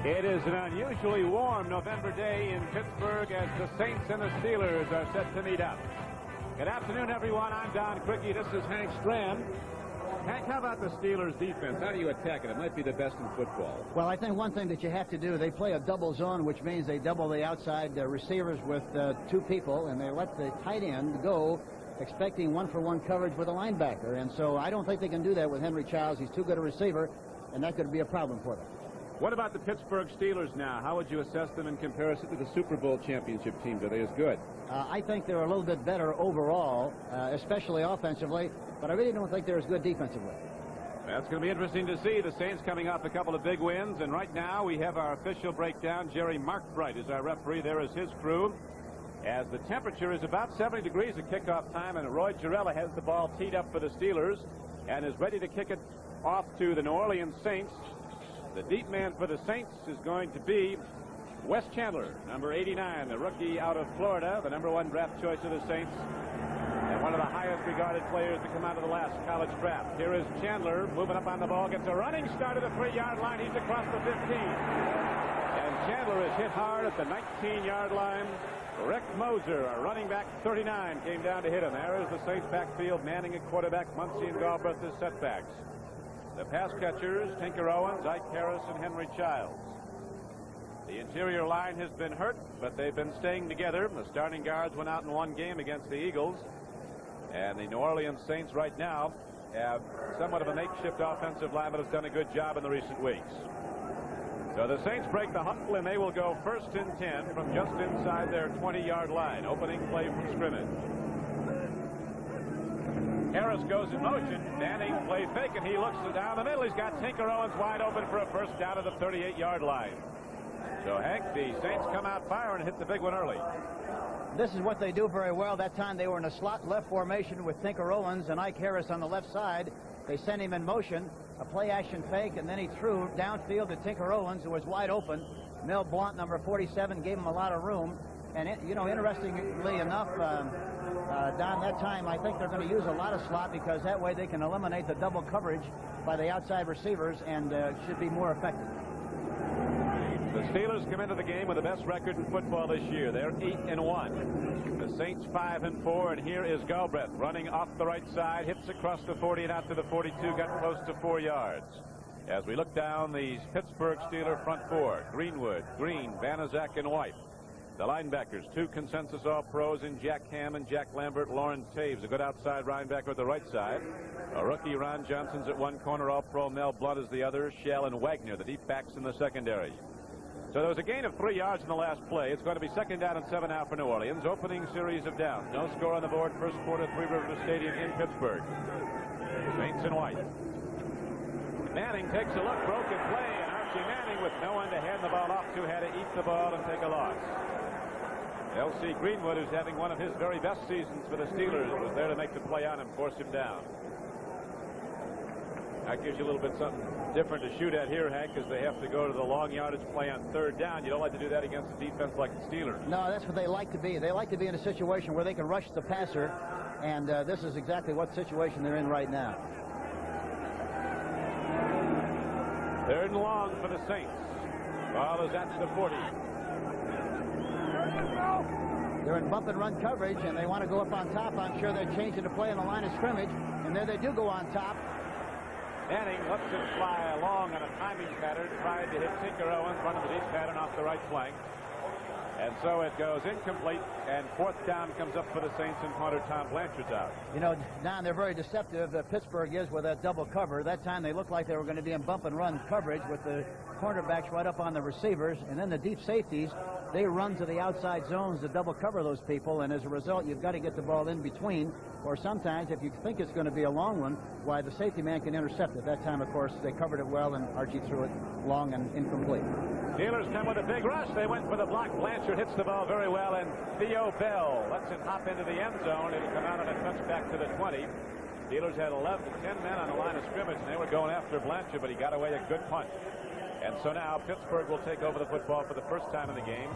It is an unusually warm November day in Pittsburgh as the Saints and the Steelers are set to meet up. Good afternoon, everyone. I'm Don Criqui. This is Hank Stram. Hank, how about the Steelers' defense? How do you attack it? It might be the best in football. Well, I think one thing that you have to do, they play a double zone, which means they double the outside receivers with two people, and they let the tight end go expecting one-for-one coverage with a linebacker. And so I don't think they can do that with Henry Childs. He's too good a receiver, and that could be a problem for them. What about the Pittsburgh Steelers now? How would you assess them in comparison to the Super Bowl championship teams? Are they as good? I think they're a little bit better overall, especially offensively, but I really don't think they're as good defensively. That's going to be interesting to see. The Saints coming off a couple of big wins, and right now we have our official breakdown. Jerry Markbright is our referee. There is his crew. As the temperature is about 70 degrees at kickoff time, and Roy Girella has the ball teed up for the Steelers and is ready to kick it off to the New Orleans Saints. The deep man for the Saints is going to be Wes Chandler, number 89, the rookie out of Florida, the #1 draft choice of the Saints, and one of the highest regarded players to come out of the last college draft. Here is Chandler moving up on the ball, gets a running start at the 3-yard line. He's across the 15. And Chandler is hit hard at the 19-yard line. Rick Moser, a running back, 39, came down to hit him. There is the Saints backfield, Manning at quarterback, Muncie and Galbraith as setbacks. The pass catchers, Tinker Owens, Ike Harris, and Henry Childs. The interior line has been hurt, but they've been staying together. The starting guards went out in one game against the Eagles. And the New Orleans Saints right now have somewhat of a makeshift offensive line, but has done a good job in the recent weeks. So the Saints break the huddle, and they will go 1st and 10 from just inside their 20-yard line. Opening play from scrimmage. Harris goes in motion. Manning play fake, and he looks down the middle. He's got Tinker Owens wide open for a first down at the 38-yard line. So, Hank, the Saints come out firing and hit the big one early. This is what they do very well. That time they were in a slot left formation with Tinker Owens and Ike Harris on the left side. They sent him in motion, a play-action fake, and then he threw downfield to Tinker Owens, who was wide open. Mel Blount, number 47, gave him a lot of room. And, interestingly enough, Don, that time I think they're going to use a lot of slot because that way they can eliminate the double coverage by the outside receivers and should be more effective. The Steelers come into the game with the best record in football this year. They're 8-1. The Saints 5-4, and here is Galbraith running off the right side, hits across the 40 and out to the 42, got close to 4 yards. As we look down the Pittsburgh Steeler front four, Greenwood, Green, Banaszak, and White. The linebackers, 2 consensus All-Pros in Jack Ham and Jack Lambert. Lauren Taves, a good outside linebacker at the right side. A rookie, Ron Johnson's at one corner. All-Pro Mel Blount is the other. Shell and Wagner, the deep backs in the secondary. So there was a gain of 3 yards in the last play. It's going to be 2nd down and 7 now for New Orleans. Opening series of downs. No score on the board. First quarter, Three Rivers Stadium in Pittsburgh. Saints and White. Manning takes a look. Broken play. And Archie Manning, with no one to hand the ball off to, had to eat the ball and take a loss. L.C. Greenwood, who's having one of his very best seasons for the Steelers, was there to make the play on him, force him down. That gives you a little bit something different to shoot at here, Hank, because they have to go to the long yardage play on 3rd down. You don't like to do that against a defense like the Steelers. No, that's what they like to be. They like to be in a situation where they can rush the passer, and this is exactly what situation they're in right now. 3rd and long for the Saints. Ball is at the 40. They're in bump and run coverage, and they want to go up on top. I'm sure they're changing the play on the line of scrimmage, and there they do go on top. Manning lets it fly along on a timing pattern, tried to hit Tinker Owens, running the deep pattern off the right flank. And so it goes incomplete, and 4th down comes up for the Saints, and punter Tom Blanchard's out. You know, Don, they're very deceptive. Pittsburgh is with that double cover. That time they looked like they were going to be in bump and run coverage with the cornerbacks right up on the receivers, and then the deep safeties, they run to the outside zones to double cover those people, and as a result, you've got to get the ball in between, or sometimes if you think it's going to be a long one, why, the safety man can intercept it. That time, of course, they covered it well, and Archie threw it long and incomplete. Steelers come with a big rush. They went for the block. Blanchard hits the ball very well, and Theo Bell lets it hop into the end zone. It'll come out on a touchback to the 20. Steelers had 10 men on the line of scrimmage, and they were going after Blanchard, but he got away a good punt. And so now Pittsburgh will take over the football for the first time in the game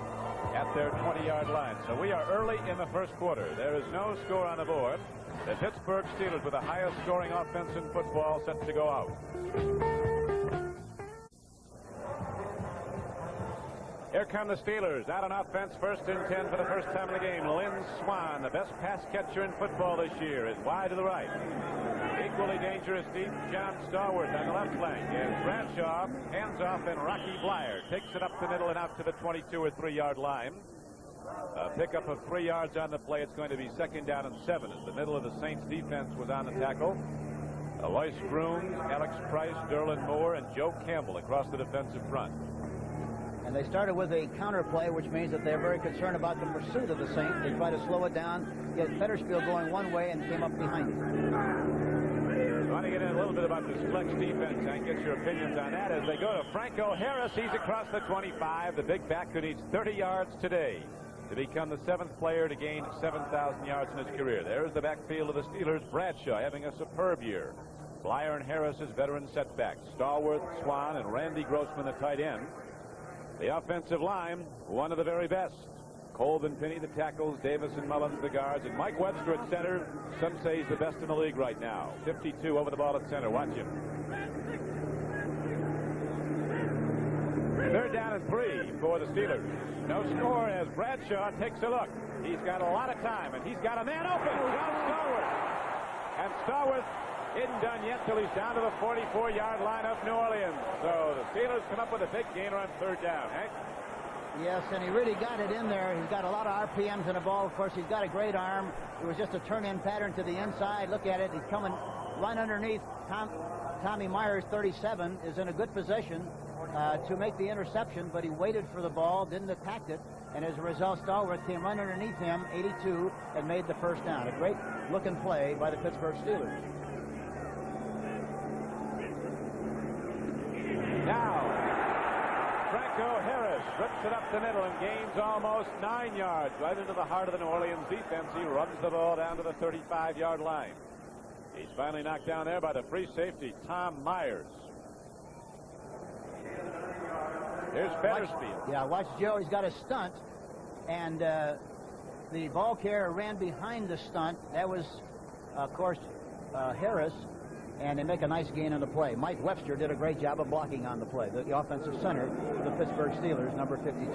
at their 20-yard line. So we are early in the first quarter. There is no score on the board. The Pittsburgh Steelers, with the highest scoring offense in football, set to go out. Here come the Steelers out on offense, 1st and 10 for the first time in the game. Lynn Swan, the best pass catcher in football this year, is wide to the right. Equally dangerous deep, John Stallworth on the left flank. And Bradshaw hands off, and Rocky Blyer takes it up the middle and out to the 22 or 3-yard line. A pickup of 3 yards on the play. It's going to be 2nd down and 7 as the middle of the Saints defense was on the tackle. Alois Grooms, Alex Price, Derlin Moore, and Joe Campbell across the defensive front. And they started with a counter play, which means that they're very concerned about the pursuit of the Saints. They try to slow it down, get Fetterspiel going one way, and came up behind it. I want to get in a little bit about this flex defense and get your opinions on that as they go to Franco Harris. He's across the 25, the big back who needs 30 yards today to become the 7th player to gain 7,000 yards in his career. There's the backfield of the Steelers. Bradshaw having a superb year. Blyer and Harris as veteran setbacks. Stallworth, Swan, and Randy Grossman, the tight end. The offensive line, one of the very best. Colvin Finney, the tackles, Davis and Mullins, the guards, and Mike Webster at center. Some say he's the best in the league right now. 52 over the ball at center. Watch him. 3rd down and 3 for the Steelers. No score as Bradshaw takes a look. He's got a lot of time, and he's got a man open. John Stallworth. And Stallworth isn't done yet till he's down to the 44-yard line of New Orleans. So the Steelers come up with a big gainer on 3rd down. Hank? Yes, and he really got it in there. He's got a lot of RPMs in the ball. Of course, he's got a great arm. It was just a turn-in pattern to the inside. Look at it. He's coming right underneath. Tommy Myers, 37, is in a good position to make the interception, but he waited for the ball, didn't attack it, and as a result, Stallworth came right underneath him, 82, and made the 1st down. A great-looking play by the Pittsburgh Steelers. Now, Franco Harris rips it up the middle and gains almost 9 yards right into the heart of the New Orleans defense. He runs the ball down to the 35-yard line. He's finally knocked down there by the free safety, Tom Myers. Here's Fetterspiel. Yeah, watch Joe. He's got a stunt, and the ball carrier ran behind the stunt. That was, of course, Harris. And they make a nice gain on the play. Mike Webster did a great job of blocking on the play. The offensive center of the Pittsburgh Steelers, number 52.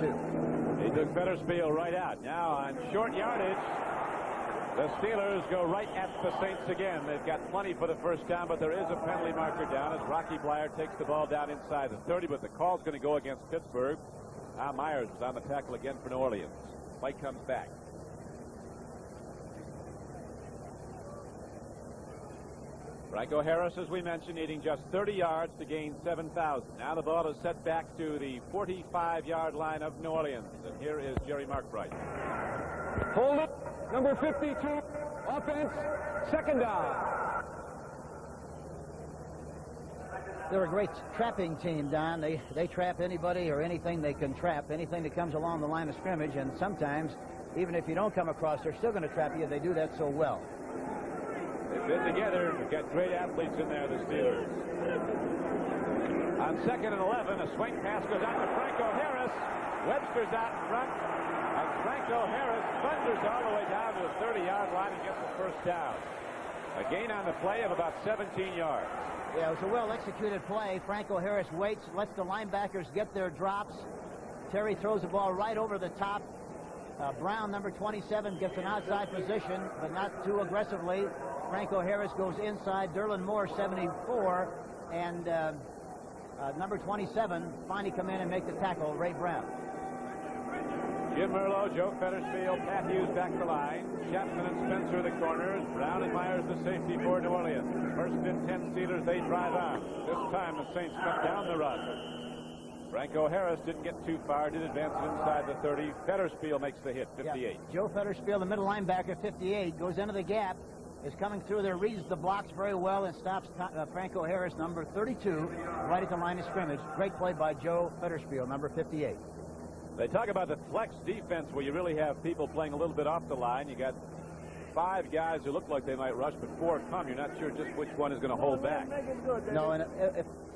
He took Fetterspiel right out. Now on short yardage, the Steelers go right at the Saints again. They've got plenty for the 1st down, but there is a penalty marker down as Rocky Blyer takes the ball down inside the 30, but the call's going to go against Pittsburgh. Tom Myers is on the tackle again for New Orleans. Play comes back. Franco Harris, as we mentioned, needing just 30 yards to gain 7,000. Now the ball is set back to the 45-yard line of New Orleans. And here is Jerry Markbright. Hold it. Number 52. Offense. 2nd down. They're a great trapping team, Don. They trap anybody or anything they can trap, anything that comes along the line of scrimmage. And sometimes, even if you don't come across, they're still going to trap you. They do that so well. They've been together. We've got great athletes in there, the Steelers. On 2nd and 11, a swing pass goes out to Franco Harris. Webster's out in front. And Franco Harris thunders all the way down to the 30-yard line and gets the 1st down. A gain on the play of about 17 yards. Yeah, it was a well-executed play. Franco Harris waits, lets the linebackers get their drops. Terry throws the ball right over the top. Brown, number 27, gets an outside position, but not too aggressively. Franco Harris goes inside. Derlin Moore, 74, and number 27 finally come in and make the tackle, Ray Brown. Jim Merlo, Joe Fetterspiel, Pat Hughes back the line. Chapman and Spencer the corners. Brown and Myers the safety for New Orleans. 1st and 10 Steelers, they drive on. This time the Saints cut down the run. Franco Harris didn't get too far, did advance it inside the 30. Fetterspiel makes the hit, 58. Yeah. Joe Fetterspiel, the middle linebacker, 58, goes into the gap, is coming through there, reads the blocks very well, and stops Franco Harris, number 32, right at the line of scrimmage. Great play by Joe Fetterspiel, number 58. They talk about the flex defense where you really have people playing a little bit off the line. You got 5 guys who look like they might rush, but 4 come. You're not sure just which one is going to hold back. No, and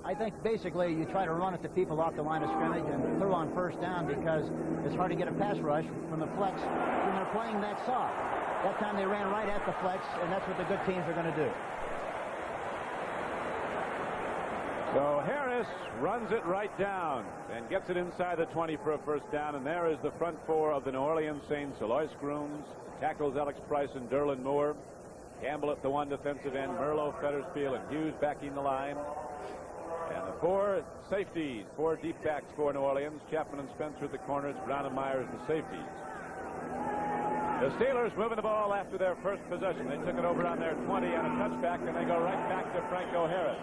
I think basically you try to run at the people off the line of scrimmage and throw on 1st down because it's hard to get a pass rush from the flex when they're playing that soft. That time they ran right at the flex, and that's what the good teams are going to do. So Harris runs it right down and gets it inside the 20 for a first down. And there is the front four of the New Orleans Saints. Alois Grooms tackles Alex Price and Derlin Moore. Campbell at the one defensive end. Merlot, Fettersfield, and Hughes backing the line. And the four safeties, four deep backs for New Orleans. Chapman and Spencer at the corners. Brown and Myers the safeties. The Steelers moving the ball after their first possession. They took it over on their 20 on a touchback, and they go right back to Franco Harris.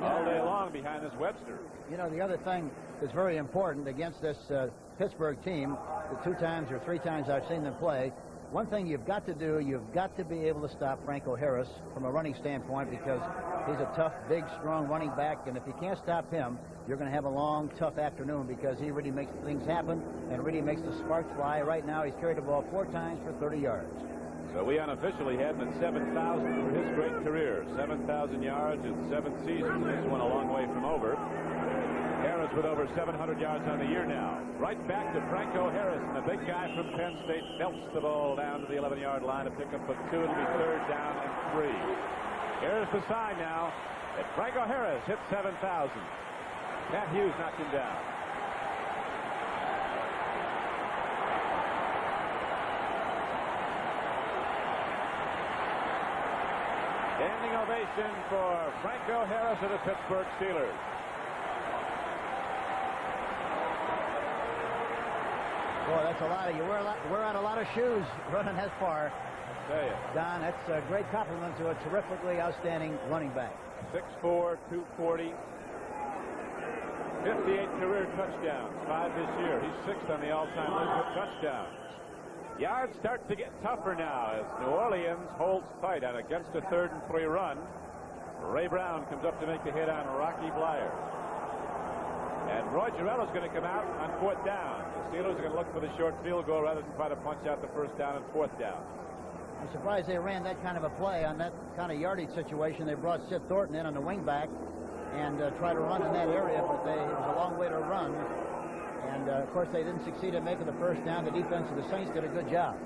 All day long behind this Webster. You know, the other thing that's very important against this Pittsburgh team, the 2 times or 3 times I've seen them play, one thing you've got to do, you've got to be able to stop Franco Harris from a running standpoint, because he's a tough, big, strong running back, and if you can't stop him, you're going to have a long, tough afternoon, because he really makes things happen and really makes the sparks fly. Right now, he's carried the ball 4 times for 30 yards. So we unofficially had him at 7,000 for his great career. 7,000 yards in 7 seasons. This one a long way from over. Harris with over 700 yards on the year now. Right back to Franco Harris, and the big guy from Penn State belts the ball down to the 11-yard line to pick up a 2. It'll be 3rd down and 3. Here's the sign now that Franco Harris hit 7,000. Pat Hughes knocked him down. Standing ovation for Franco Harris of the Pittsburgh Steelers. Boy, that's a lot of you wear out a lot of shoes running that far. Tell you. Don, that's a great compliment to a terrifically outstanding running back. 6'4", 240. 58 career touchdowns, 5 this year. He's 6th on the all-time list of touchdowns. Yards start to get tougher now as New Orleans holds tight on against a 3rd and 3 run. Ray Brown comes up to make the hit on Rocky Blyers. And Roy Girella's going to come out on 4th down. The Steelers are going to look for the short field goal rather than try to punch out the 1st down and 4th down. I'm surprised they ran that kind of a play on that kind of yardage situation. They brought Sid Thornton in on the wing back and tried to run in that area, but it was a long way to run. And, of course, they didn't succeed in making the 1st down. The defense of the Saints did a good job.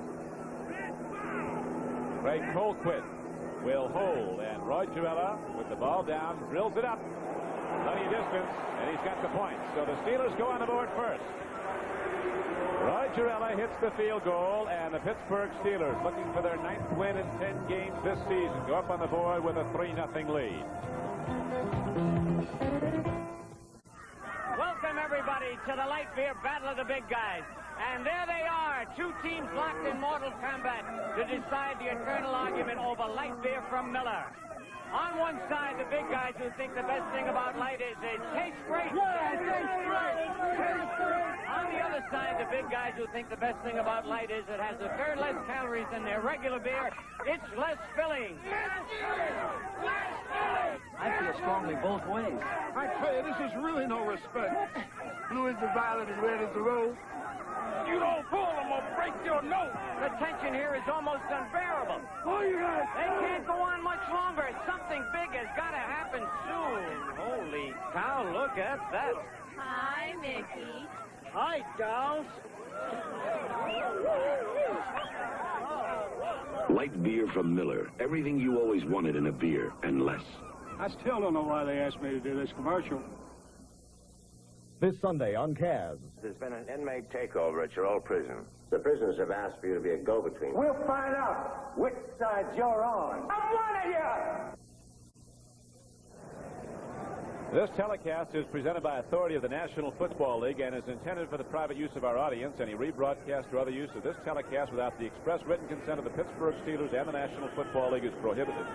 Greg Colquitt will hold, and Roy Girella, with the ball down, drills it up. Plenty of distance, and he's got the point. So the Steelers go on the board first. Roy Girella hits the field goal, and the Pittsburgh Steelers, looking for their 9th win in 10 games this season, go up on the board with a 3-0 lead. Welcome, everybody, to the light beer battle of the big guys. And there they are, 2 teams locked in mortal combat to decide the eternal argument over light beer from Miller. On one side, the big guys who think the best thing about light is it tastes great. Yeah, it tastes great. On the other side, the big guys who think the best thing about light is it has a third less calories than their regular beer. It's less filling. I feel strongly both ways. I tell you, this is really no respect. Blue is the violet and red is the rose. You don't pull them or break your nose. The tension here is almost unbearable. Oh, you guys. They can't go on much longer. Something big has got to happen soon. Holy cow, look at that. Hi, Mickey. Hi, dolls. Light beer from Miller. Everything you always wanted in a beer, and less. I still don't know why they asked me to do this commercial. This Sunday on Cavs. There's been an inmate takeover at your old prison. The prisoners have asked for you to be a go-between. We'll find out which side you're on. I'm one of you! This telecast is presented by authority of the National Football League and is intended for the private use of our audience. Any rebroadcast or other use of this telecast without the express written consent of the Pittsburgh Steelers and the National Football League is prohibited.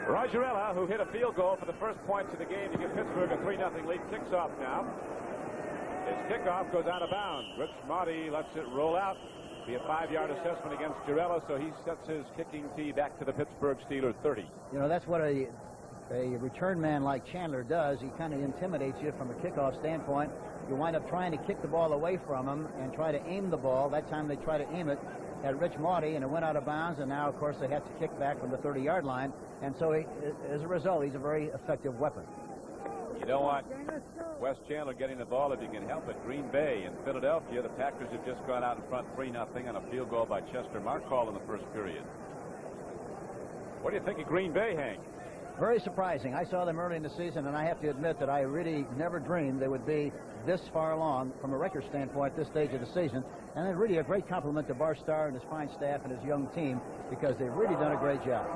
Roy Girella, who hit a field goal for the first points of the game to give Pittsburgh a 3-0 lead, kicks off now. His kickoff goes out of bounds. Rich Marty lets it roll out. Be a 5-yard assessment against Girella, so he sets his kicking tee back to the Pittsburgh Steelers 30. You know, that's what a return man like Chandler does. He kind of intimidates you from a kickoff standpoint. You wind up trying to kick the ball away from him and try to aim the ball. That time they try to aim it at Rich Marty, and it went out of bounds, and now, of course, they have to kick back from the 30-yard line. And so, as a result, he's a very effective weapon. You don't want Wes Chandler getting the ball if you can help it. Green Bay and Philadelphia, the Packers have just gone out in front 3-0 on a field goal by Chester Markall in the first period. What do you think of Green Bay, Hank? Very surprising. I saw them early in the season, and I have to admit that I really never dreamed they would be this far along from a record standpoint at this stage of the season. And it's really a great compliment to Bart Starr and his fine staff and his young team, because they've really done a great job.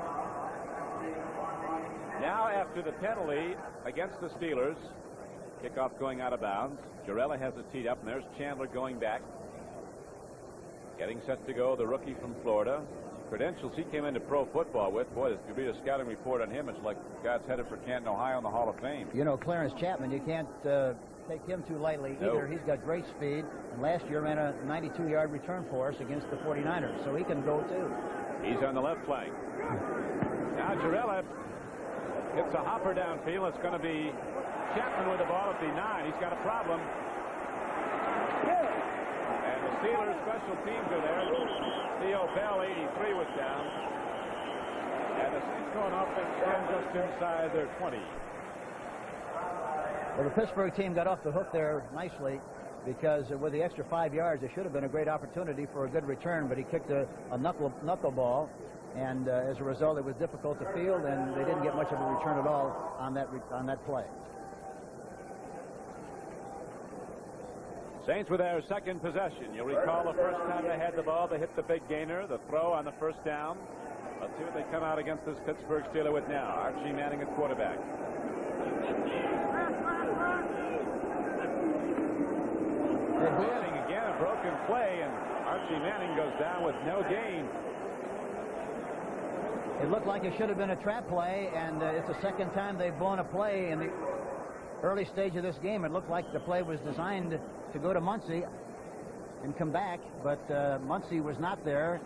Now, after the penalty against the Steelers, kickoff going out of bounds. Jarrella has it teed up, and there's Chandler going back. Getting set to go, the rookie from Florida. Credentials he came into pro football with. Boy, this could be a scouting report on him. It's like God's headed for Canton, Ohio in the Hall of Fame. You know, Clarence Chapman, you can't take him too lightly either. He's got great speed, and last year ran a 92-yard return for us against the 49ers, so he can go too. He's on the left flank. Now Jarrella hits a hopper downfield. It's going to be Chapman with the ball at the 9. He's got a problem. And the Steelers special teams are there. Theo Bell, 83, was down. And the Saints going offense just inside their 20. Well, the Pittsburgh team got off the hook there nicely, because with the extra 5 yards, it should have been a great opportunity for a good return, but he kicked a knuckleball, and as a result, it was difficult to field, and they didn't get much of a return at all on that play. Saints with their second possession. You'll recall the first time they had the ball, they hit the big gainer, the throw on the first down. Let's see what they come out against this Pittsburgh Steeler with now. Archie Manning at quarterback. Manning again, a broken play, and Archie Manning goes down with no gain. It looked like it should have been a trap play, and it's the second time they've blown a play in the early stage of this game. It looked like the play was designed to go to Muncie and come back, but Muncie was not there,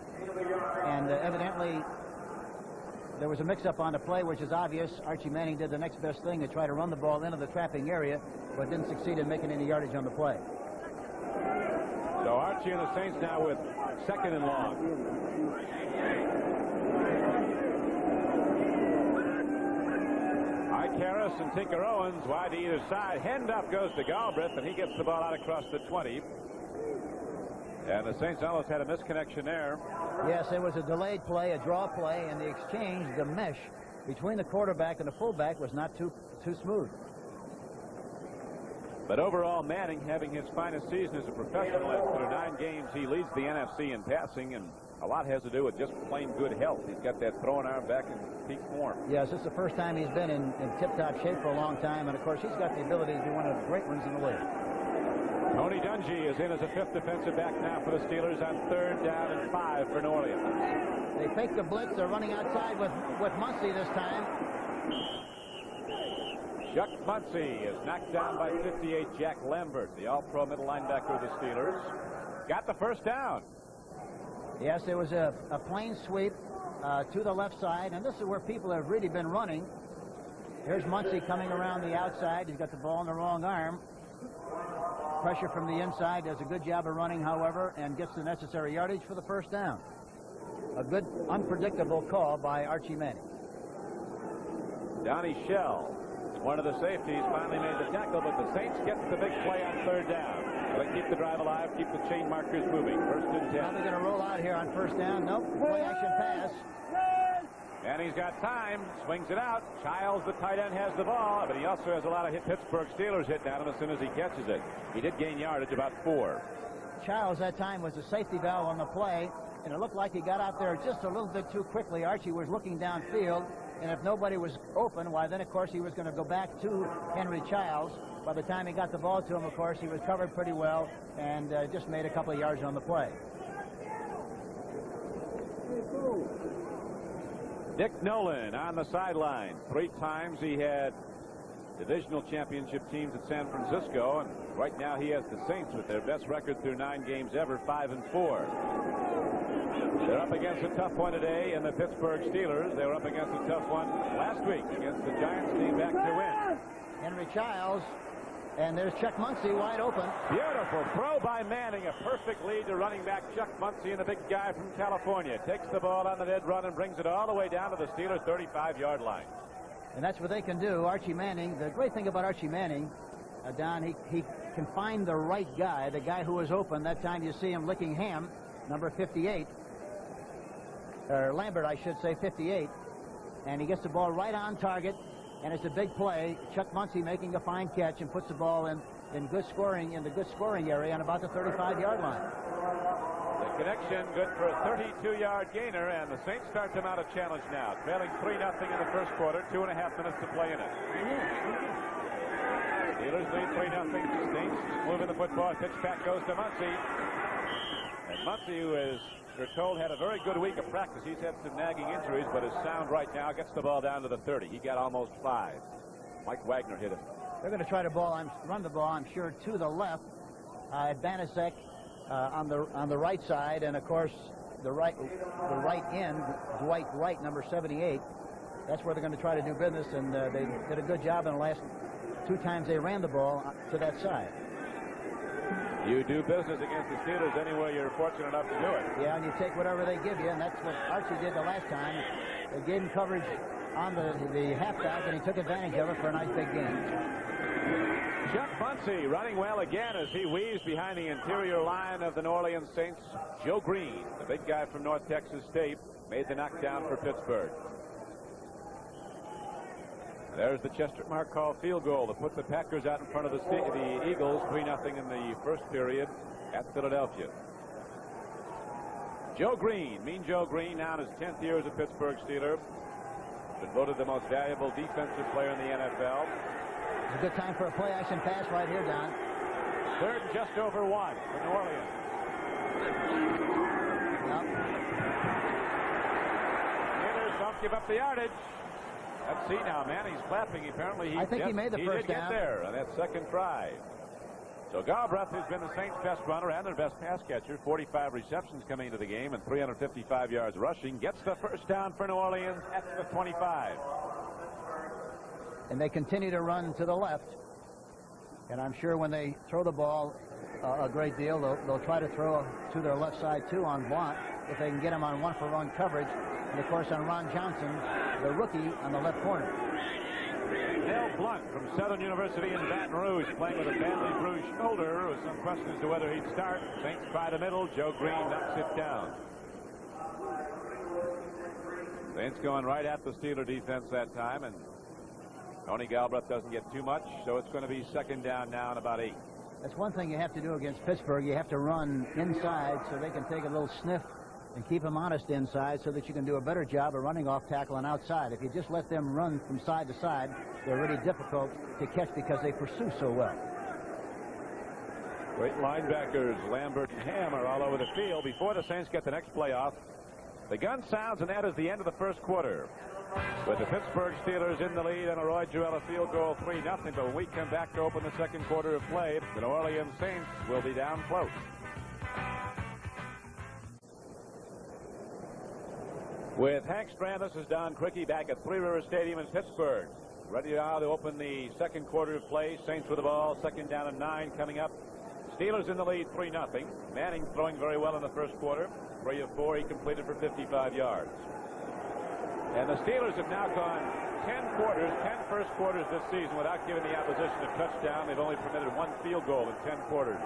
and evidently there was a mix-up on the play, which is obvious. Archie Manning did the next best thing to try to run the ball into the trapping area, but didn't succeed in making any yardage on the play. So Archie and the Saints now with second and long. Ike Harris and Tinker Owens wide to either side. Hand up goes to Galbraith, and he gets the ball out across the 20. And the Saints almost had a misconnection there. Yes, it was a delayed play, a draw play, and the exchange, the mesh between the quarterback and the fullback was not too smooth. But overall, Manning having his finest season as a professional. After 9 games, he leads the NFC in passing, and a lot has to do with just plain good health. He's got that throwing arm back in peak form. Yes, this is the first time he's been in tip-top shape for a long time, and of course he's got the ability to be one of the great ones in the league. Tony Dungy is in as a 5th defensive back now for the Steelers on 3rd down and 5 for New Orleans. They fake the blitz. They're running outside with Muncie this time. Chuck Muncie is knocked down by 58 Jack Lambert, the all-pro middle linebacker of the Steelers. Got the first down. Yes, it was a plain sweep to the left side, and this is where people have really been running. Here's Muncie coming around the outside. He's got the ball in the wrong arm. Pressure from the inside, does a good job of running, however, and gets the necessary yardage for the first down. A good, unpredictable call by Archie Manning. Donnie Shell, one of the safeties, finally made the tackle, but the Saints get the big play on 3rd down. They keep the drive alive, keep the chain markers moving. 1st and 10. Now they're going to roll out here on 1st down. Nope, play action pass. And he's got time, swings it out. Childs, the tight end, has the ball, but he also has a lot of Pittsburgh Steelers hitting at him as soon as he catches it. He did gain yardage, about 4. Childs that time was the safety valve on the play, and it looked like he got out there just a little bit too quickly. Archie was looking downfield, and if nobody was open, why then of course he was going to go back to Henry Childs. By the time he got the ball to him, of course, he was covered pretty well and just made a couple of yards on the play. Dick Nolan on the sideline. 3 times he had divisional championship teams at San Francisco, and right now he has the Saints with their best record through 9 games ever, 5-4. They're up against a tough one today in the Pittsburgh Steelers. They were up against a tough one last week against the Giants, team back to win. Henry Childs, and there's Chuck Muncie wide open. Beautiful throw by Manning, a perfect lead to running back Chuck Muncie, and the big guy from California takes the ball on the dead run and brings it all the way down to the Steelers' 35-yard line. And that's what they can do. Archie Manning, the great thing about Archie Manning, Don, he can find the right guy, the guy who is open. That time you see him licking ham, number 58. Or Lambert, I should say, 58. and he gets the ball right on target, and it's a big play. Chuck Muncy making a fine catch and puts the ball in the good scoring area on about the 35-yard line. The connection good for a 32-yard gainer, and the Saints start them out a challenge now, trailing 3-0 in the first quarter, 2.5 minutes to play in it. Steelers lead 3-0. Saints moving the football. Pitch back goes to Muncy. And Muncy, who is, we're told, had a very good week of practice. He's had some nagging injuries, but is sound right now. Gets the ball down to the 30. He got almost 5. Mike Wagner hit him. They're going to try to run the ball, I'm sure, to the left. Banaszak on the right side, and of course the right end, Dwight Wright, number 78. That's where they're going to try to do business, and they did a good job in the last 2 times they ran the ball to that side. You do business against the Steelers anywhere you're fortunate enough to do it. Yeah, and you take whatever they give you, and that's what Archie did the last time. They gave him coverage on the halfback, and he took advantage of it for a nice big gain. Chuck Muncy running well again as he weaves behind the interior line of the New Orleans Saints. Joe Green, the big guy from North Texas State, made the knockdown for Pittsburgh. There's the Chester Markall field goal to put the Packers out in front of the Eagles, 3-0 in the first period at Philadelphia. Joe Green, Mean Joe Green, now in his 10th year as a Pittsburgh Steeler. Been voted the most valuable defensive player in the NFL. It's a good time for a play-action pass right here, Don. 3rd and just over 1 for New Orleans. Yep. Steelers don't give up the yardage. Let's see now, Manning's clapping. Apparently I think he made the first did down. Get there on that second try. So Galbraith, who's been the Saints' best runner and their best pass catcher, 45 receptions coming into the game and 355 yards rushing, gets the first down for New Orleans at the 25. And they continue to run to the left. And I'm sure when they throw the ball a great deal, they'll try to throw to their left side, too, on Blount, if they can get him on one-for-one coverage. And, of course, on Ron Johnson, the rookie on the left corner. Nell Blunt from Southern University in Baton Rouge, playing with a badly bruised shoulder. With some question as to whether he'd start. Saints by the middle. Joe Green knocks it down. Saints going right at the Steeler defense that time, and Tony Galbraith doesn't get too much, so it's going to be second down now and about 8. That's one thing you have to do against Pittsburgh. You have to run inside so they can take a little sniff and keep them honest inside so that you can do a better job of running off tackle and outside. If you just let them run from side to side, they're really difficult to catch because they pursue so well. Great linebackers, Lambert and Ham, are all over the field. Before the Saints get the next play off, the gun sounds, and that is the end of the first quarter. With the Pittsburgh Steelers in the lead and a Roy Juella field goal, 3-0. But when we come back to open the second quarter of play, the New Orleans Saints will be down close. With Hank Stram, this is Don Criqui back at Three River Stadium in Pittsburgh. Ready now to open the second quarter of play. Saints with the ball, second down and 9 coming up. Steelers in the lead, 3-0. Manning throwing very well in the first quarter. 3 of 4, he completed for 55 yards. And the Steelers have now gone 10 first quarters this season without giving the opposition a touchdown. They've only permitted 1 field goal in 10 quarters,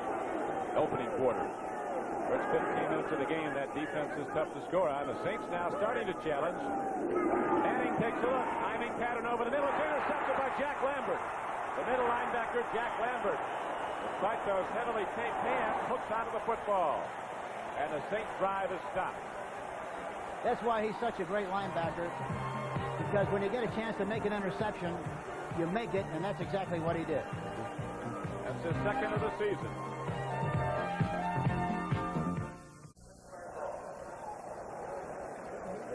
opening quarters. First 15 minutes of the game, that defense is tough to score on. The Saints now starting to challenge. Manning takes a look. Timing pattern over the middle. It's intercepted by Jack Lambert. The middle linebacker, Jack Lambert. Despite those heavily taped hands, hooks onto the football. And the Saints drive is stopped. That's why he's such a great linebacker, because when you get a chance to make an interception, you make it, and that's exactly what he did. That's his second of the season.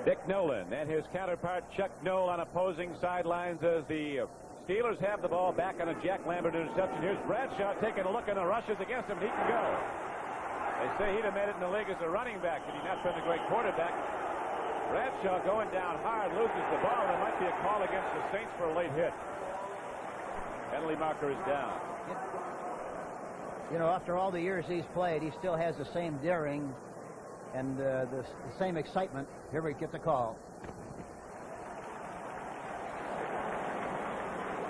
Dick Nolan and his counterpart Chuck Noll on opposing sidelines as the Steelers have the ball back on a Jack Lambert interception. Here's Bradshaw taking a look and the rushes against him, and he can go. They say he'd have made it in the league as a running back had he not been a great quarterback. Bradshaw going down hard, loses the ball. There might be a call against the Saints for a late hit. Penalty marker is down. You know, after all the years he's played, he still has the same daring and the same excitement. Here we get the call.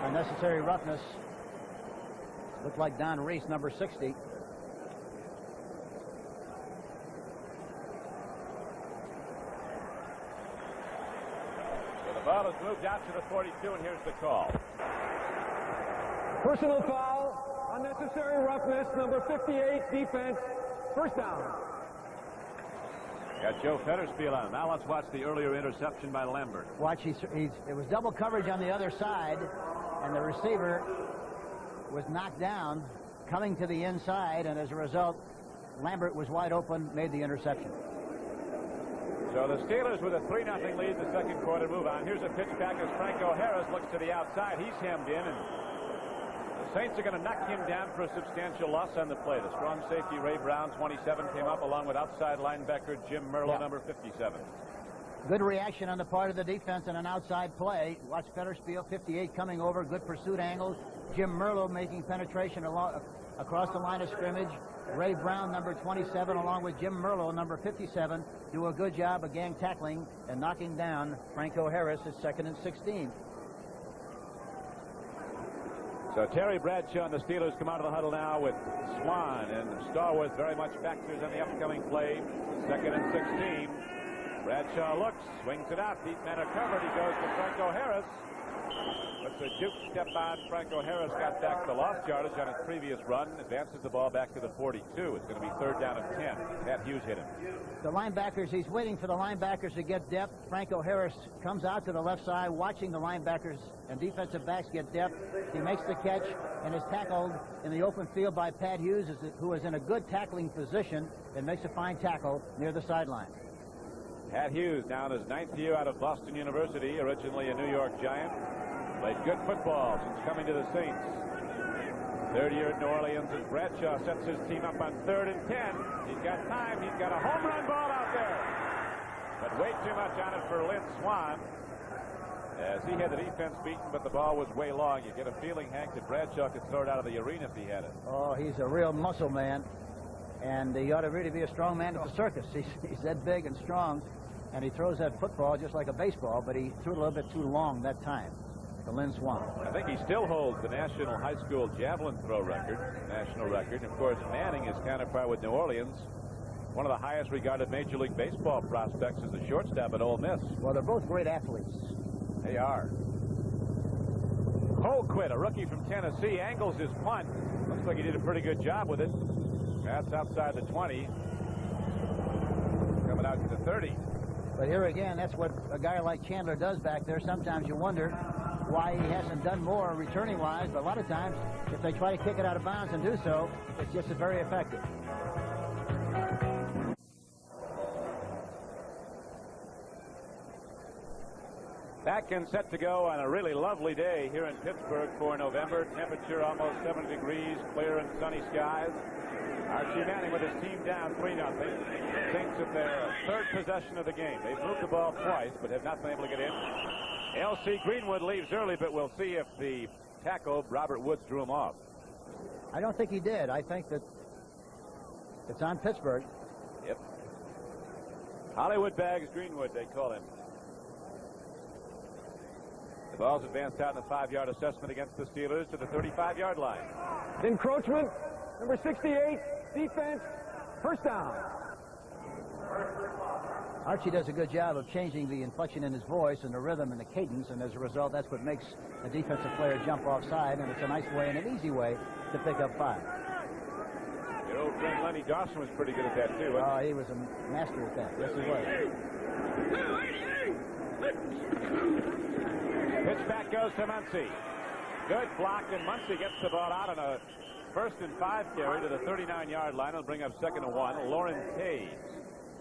Unnecessary roughness. Looked like Don Reese, number 60. The ball moved out to the 42, and here's the call. Personal foul, unnecessary roughness, number 58, defense, first down. Got Joe Fetterspiel on. Now let's watch the earlier interception by Lambert. Watch, it was double coverage on the other side, and the receiver was knocked down, coming to the inside, and as a result, Lambert was wide open, made the interception. So the Steelers with a 3-0 lead, the second quarter move on. Here's a pitch back as Franco Harris looks to the outside. He's hemmed in, and the Saints are going to knock him down for a substantial loss on the play. The strong safety Ray Brown, 27, came up along with outside linebacker Jim Merlo, number 57. Good reaction on the part of the defense and an outside play. Watch Fetterspiel, 58, coming over. Good pursuit angles. Jim Merlo making penetration across the line of scrimmage. Ray Brown, number 27, along with Jim Merlo, number 57, do a good job of gang tackling and knocking down Franco Harris at 2nd and 16. So Terry Bradshaw and the Steelers come out of the huddle now with Swan and Starworth very much factors in the upcoming play. 2nd and 16. Bradshaw looks, swings it out. Deep men are covered. He goes to Franco Harris. Puts a juke step on. Franco Harris got back the lost yardage on his previous run. Advances the ball back to the 42. It's going to be 3rd down and 10. Pat Hughes hit him. The linebackers, he's waiting for the linebackers to get depth. Franco Harris comes out to the left side, watching the linebackers and defensive backs get depth. He makes the catch and is tackled in the open field by Pat Hughes, who is in a good tackling position and makes a fine tackle near the sideline. Pat Hughes now in his 9th year out of Boston University, originally a New York Giant. Played good football since coming to the Saints. 3rd year at New Orleans as Bradshaw sets his team up on 3rd and 10. He's got time. He's got a home run ball out there. But way too much on it for Lynn Swan. As he had the defense beaten, but the ball was way long. You get a feeling, Hank, that Bradshaw could throw it out of the arena if he had it. Oh, he's a real muscle man. And he ought to really be a strong man at the circus. He's that big and strong. And he throws that football just like a baseball, but he threw it a little bit too long that time. Lynn Swan. I think he still holds the national high school javelin throw record, national record. And of course, Manning is counterpart with New Orleans. One of the highest regarded Major League Baseball prospects is the shortstop at Ole Miss. Well, they're both great athletes. They are. Colquitt, a rookie from Tennessee, angles his punt. Looks like he did a pretty good job with it. That's outside the 20. Coming out to the 30. But here again, that's what a guy like Chandler does back there. Sometimes you wonder why he hasn't done more returning-wise, but a lot of times, if they try to kick it out of bounds and do so, it's just very effective. Back and set to go on a really lovely day here in Pittsburgh for November. Temperature almost 70 degrees, clear and sunny skies. Archie Manning with his team down 3-0. Saints at their 3rd possession of the game. They've moved the ball twice, but have not been able to get in. L.C. Greenwood leaves early, but we'll see if the tackle, Robert Woods, drew him off. I don't think he did. I think that it's on Pittsburgh. Yep. Hollywood Bags Greenwood, they call him. The ball's advanced out in a 5-yard assessment against the Steelers to the 35-yard line. Encroachment, number 68, defense, first down. Archie does a good job of changing the inflection in his voice and the rhythm and the cadence, and as a result, that's what makes a defensive player jump offside, and it's a nice way and an easy way to pick up 5. Your old friend Lenny Dawson was pretty good at that, too. Oh, he was a master at that. Yes, he was. Pitch back goes to Muncy. Good block, and Muncy gets the ball out on a 1st and 5 carry to the 39-yard line. It'll bring up 2nd and 1. Lauren Tays,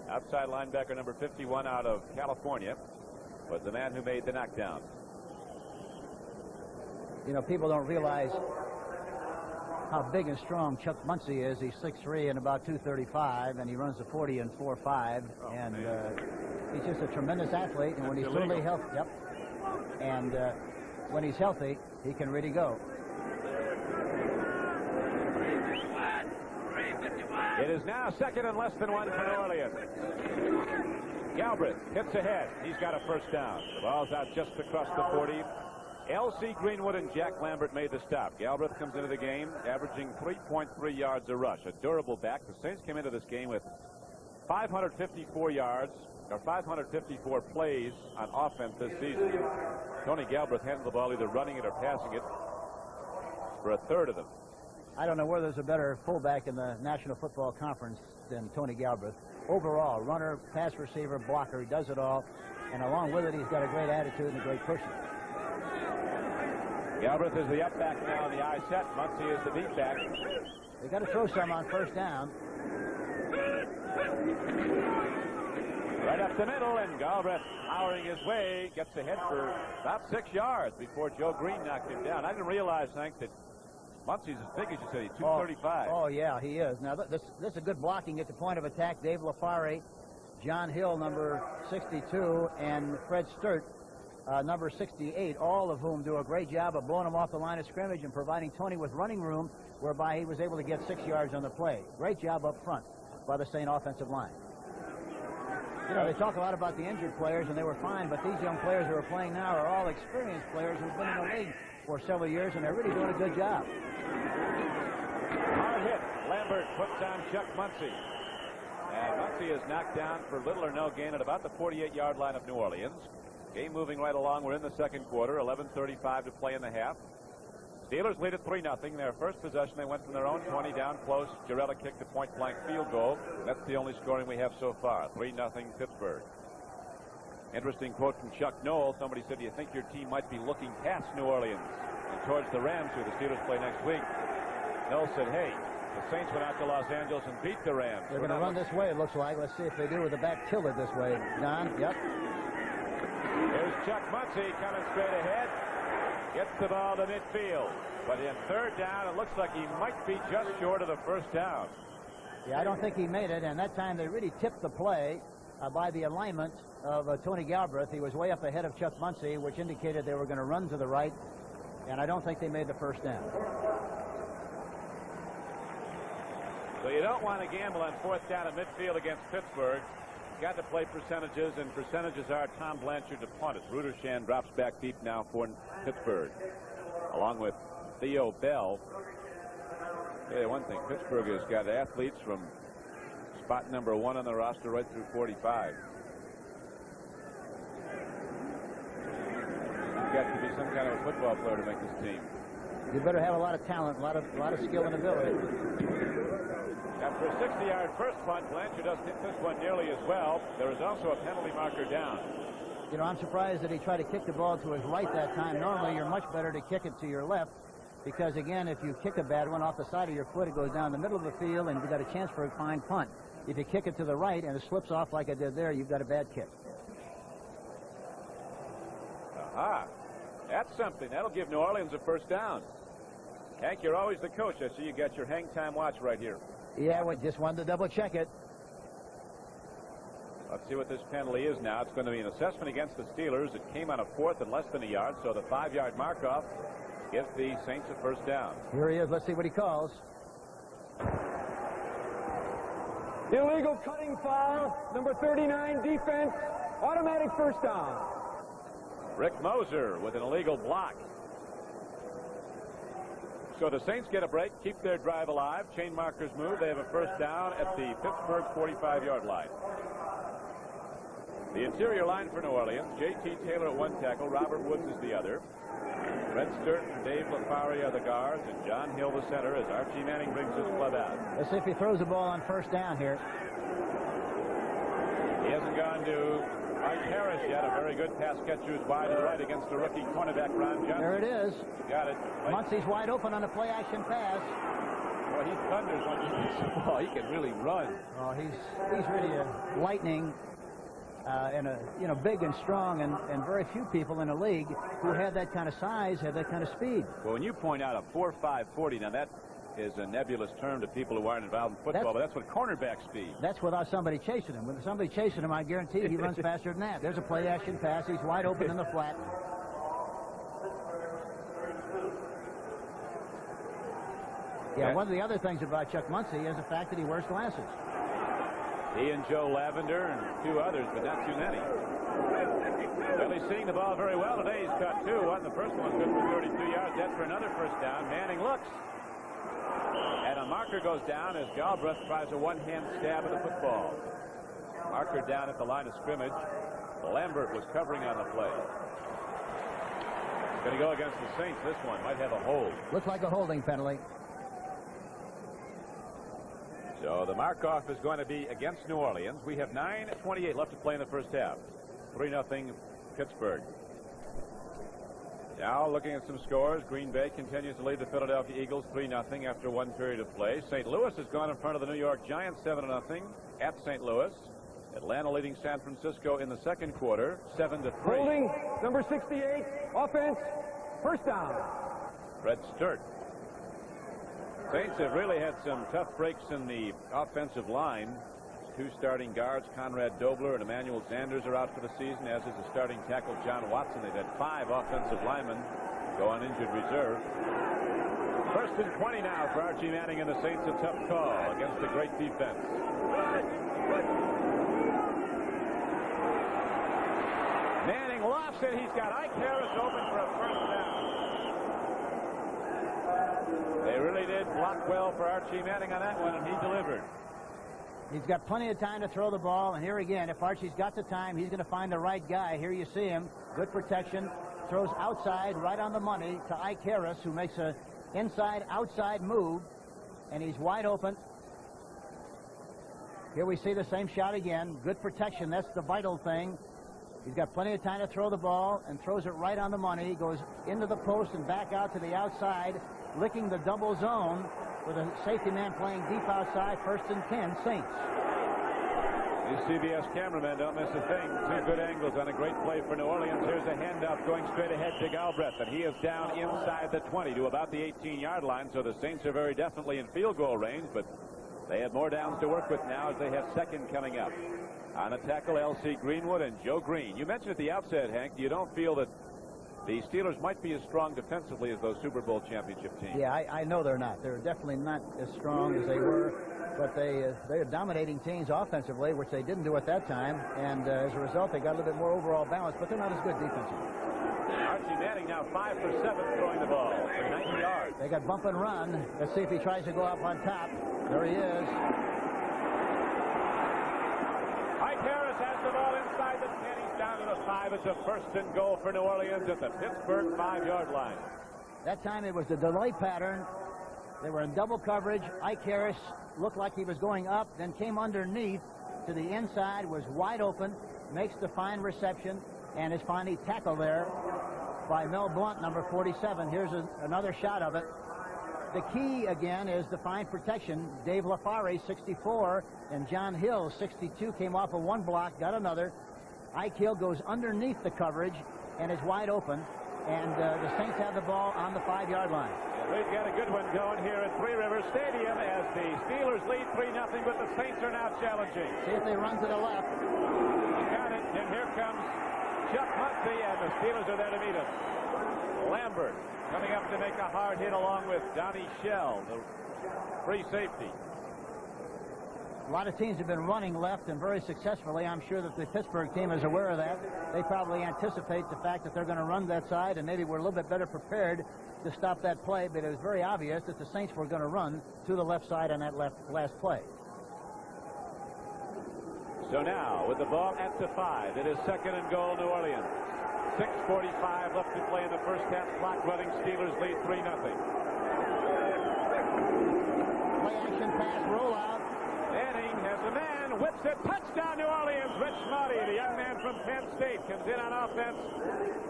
outside linebacker number 51 out of California, was the man who made the knockdown. You know, people don't realize how big and strong Chuck Muncy is. He's 6'3" and about 235, and he runs the 40 and 4.5, and he's just a tremendous athlete. And when he's totally healthy, and when he's healthy, he can really go. It is now 2nd and less than 1 for New Orleans. Galbraith hits ahead. He's got a first down. The ball's out just across the 40. L.C. Greenwood and Jack Lambert made the stop. Galbraith comes into the game averaging 3.3 yards a rush. A durable back. The Saints came into this game with 554 yards, There are 554 plays on offense this season. Tony Galbraith handled the ball either running it or passing it for a third of them. I don't know whether there's a better fullback in the National Football Conference than Tony Galbraith. Overall, runner, pass receiver, blocker, he does it all. And along with it, he's got a great attitude and a great pusher. Galbraith is the up back now in the I set. Muncy is the deep back. They got to throw some on first down. Right up the middle, and Galbraith powering his way, gets ahead for about 6 yards before Joe Green knocked him down. I didn't realize, Hank, that Muncy's as big as you said. He's 235. Oh, yeah, he is. Now, this is a good blocking at the point of attack. Dave LaFari, John Hill, number 62, and Fred Sturt, number 68, all of whom do a great job of blowing him off the line of scrimmage and providing Tony with running room, whereby he was able to get 6 yards on the play. Great job up front by the Saint offensive line. You know, they talk a lot about the injured players, and they were fine, but these young players who are playing now are all experienced players who've been in the league for several years, and they're really doing a good job. Hard hit. Lambert puts on Chuck Muncy. And Muncy is knocked down for little or no gain at about the 48-yard line of New Orleans. Game moving right along. We're in the second quarter. 11:35 to play in the half. Steelers lead at 3-0. Their first possession, they went from their own 20 down close. Jarrella kicked a point-blank field goal. That's the only scoring we have so far. 3-0 Pittsburgh. Interesting quote from Chuck Noll. Somebody said, do you think your team might be looking past New Orleans and towards the Rams, who the Steelers play next week? Noll said, hey, the Saints went out to Los Angeles and beat the Rams. They're going to run this way, it looks like. Let's see if they do with the back tilted this way. Don, yep. Here's Chuck Muncy coming straight ahead. Gets the ball to midfield. But in third down, it looks like he might be just short of the first down. Yeah, I don't think he made it. And that time they really tipped the play by the alignment of Tony Galbraith. He was way up ahead of Chuck Muncy, which indicated they were going to run to the right. And I don't think they made the first down. So you don't want to gamble on fourth down at midfield against Pittsburgh. Got to play percentages, and percentages are Tom Blanchard to punt it. Rudershan drops back deep now for Pittsburgh, along with Theo Bell. I'll tell you one thing, Pittsburgh has got athletes from spot number 1 on the roster right through 45. You've got to be some kind of a football player to make this team. You better have a lot of talent, a lot of skill and ability. After a 60-yard first punt, Blanchard doesn't hit this one nearly as well. There is also a penalty marker down. You know, I'm surprised that he tried to kick the ball to his right that time. Normally, you're much better to kick it to your left because, again, if you kick a bad one off the side of your foot, it goes down the middle of the field, and you've got a chance for a fine punt. If you kick it to the right and it slips off like it did there, you've got a bad kick. Aha. That's something. That'll give New Orleans a first down. Hank, you're always the coach. I see you got your hang time watch right here. Yeah, we just wanted to double check it. Let's see what this penalty is now. It's going to be an assessment against the Steelers. It came on a fourth and less than a yard, so the 5-yard mark-off gives the Saints a first down. Here he is. Let's see what he calls. Illegal cutting foul, number 39, defense, automatic first down. Rick Moser with an illegal block. So the Saints get a break, keep their drive alive. Chain markers move. They have a first down at the Pittsburgh 45-yard line. The interior line for New Orleans, J.T. Taylor at one tackle, Robert Woods is the other. Fred Sturt and Dave LaFari are the guards, and John Hill the center as Archie Manning brings his club out. Let's see if he throws the ball on first down here. He hasn't gone to Mike Harris yet. A very good pass catch who's wide and right against the rookie cornerback Ron Johnson. There it is. Got it. Muncy's wide open on a play-action pass. Well, he thunders when he gets the ball. He can really run. Oh, he's really a lightning. And big and strong, and very few people in the league who have that kind of size have that kind of speed. Well, when you point out a 4.5 40, now that is a nebulous term to people who aren't involved in football, but that's what cornerback speed. That's without somebody chasing him. With somebody chasing him, I guarantee he runs faster than that. There's a play-action pass. He's wide open in the flat. Yeah, one of the other things about Chuck Muncy is the fact that he wears glasses. He and Joe Lavender and 2 others, but not too many. Well, he's seeing the ball very well today. He's caught 2. The first one's good for 32 yards. That's for another first down. Manning looks. And a marker goes down as Galbraith tries a one-hand stab at the football. Marker down at the line of scrimmage. Lambert was covering on the play. Going to go against the Saints. This one might have a hold. Looks like a holding penalty. So the mark-off is going to be against New Orleans. We have 9:28 left to play in the first half. 3-0 Pittsburgh. Now looking at some scores, Green Bay continues to lead the Philadelphia Eagles 3-0 after one period of play. St. Louis has gone in front of the New York Giants 7-0 at St. Louis. Atlanta leading San Francisco in the second quarter 7-3. Holding, number 68, offense, first down. Fred Sturt. Saints have really had some tough breaks in the offensive line. Two starting guards, Conrad Dobler and Emmanuel Sanders, are out for the season, as is the starting tackle, John Watson. They've had 5 offensive linemen go on injured reserve. First and 20 now for Archie Manning and the Saints. A tough call against a great defense. Manning lofts it. He's got Ike Harris open for a first down. They really did block well for Archie Manning on that one, and he delivered. He's got plenty of time to throw the ball, and here again, if Archie's got the time, he's going to find the right guy. Here you see him. Good protection. Throws outside, right on the money, to Ike Harris, who makes a inside-outside move, and he's wide open. Here we see the same shot again. Good protection. That's the vital thing. He's got plenty of time to throw the ball and throws it right on the money. Goes into the post and back out to the outside, licking the double zone with a safety man playing deep outside. 1st and 10, Saints. These CBS cameramen don't miss a thing. 2 good angles on a great play for New Orleans. Here's a handoff going straight ahead to Galbraith, and he is down inside the 20 to about the 18-yard line. So the Saints are very definitely in field goal range, but they have more downs to work with now as they have second coming up. On a tackle, L.C. Greenwood and Joe Green. You mentioned at the outset, Hank, you don't feel that the Steelers might be as strong defensively as those Super Bowl championship teams. Yeah, I know they're not. They're definitely not as strong as they were, but they're dominating teams offensively, which they didn't do at that time, and as a result, they got a little bit more overall balance, but they're not as good defensively. Archie Manning now 5 for 7 throwing the ball for 90 yards. They got bump and run. Let's see if he tries to go up on top. There he is. Ike Harris has the ball inside the 10. He's down to the 5. It's a 1st and goal for New Orleans at the Pittsburgh 5-yard line. That time it was the delay pattern. They were in double coverage. Ike Harris looked like he was going up, then came underneath to the inside, was wide open, makes the fine reception, and is finally tackled there by Mel Blount, number 47. Here's another shot of it. The key, again, is the fine protection. Dave LaFari, 64, and John Hill, 62, came off of one block, got another. Ike Hill goes underneath the coverage and is wide open, and the Saints have the ball on the 5-yard line. We've got a good one going here at Three Rivers Stadium as the Steelers lead 3-0, but the Saints are now challenging. See if they run to the left. Got it, and here comes Chuck Muncy, and the Steelers are there to meet him. Lambert coming up to make a hard hit along with Donnie Shell, the free safety. A lot of teams have been running left and very successfully. I'm sure that the Pittsburgh team is aware of that. They probably anticipate the fact that they're going to run that side, and maybe we're a little bit better prepared to stop that play, but it was very obvious that the Saints were going to run to the left side on that last play. So now, with the ball at the 5, it is 2nd and goal, New Orleans. 6:45 left to play in the first half. Clock running. Steelers lead 3-0. Play action pass, rollout. Manning has a man, whips it, touchdown New Orleans. Rich Marty, the young man from Penn State, comes in on offense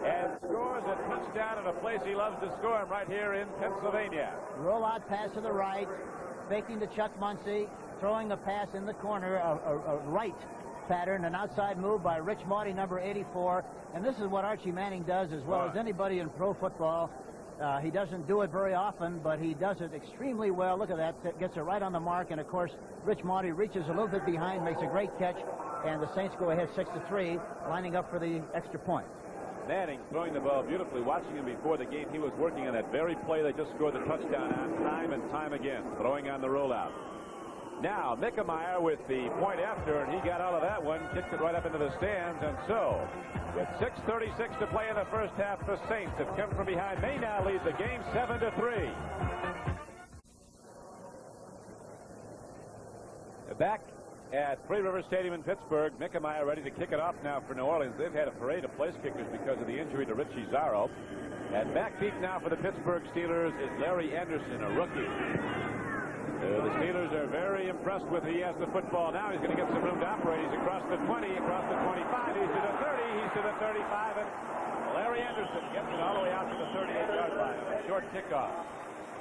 and scores a touchdown at a place he loves to score him, right here in Pennsylvania. Rollout pass to the right, faking to Chuck Muncy, throwing the pass in the corner, a right pattern, an outside move by Rich Marty, number 84. And this is what Archie Manning does as well as anybody in pro football. He doesn't do it very often, but he does it extremely well. Look at that. Gets it right on the mark. And, of course, Rich Marty reaches a little bit behind, makes a great catch, and the Saints go ahead 6-3, lining up for the extra point. Manning throwing the ball beautifully. Watching him before the game, he was working on that very play they just scored the touchdown on time and time again, throwing on the rollout. Now, Mickemeyer with the point after, and he got out of that one, kicked it right up into the stands, and so, with 6:36 to play in the first half, the Saints have come from behind. They now lead the game 7-3. Back at Three River Stadium in Pittsburgh. Mickemeyer ready to kick it off now for New Orleans. They've had a parade of place kickers because of the injury to Richie Zarro. At backpeak now for the Pittsburgh Steelers is Larry Anderson, a rookie. The Steelers are very impressed with he has the football now. He's going to get some room to operate. He's across the 20, across the 25. He's to the 30. He's to the 35. And Larry Anderson gets it all the way out to the 38-yard line. A short kickoff.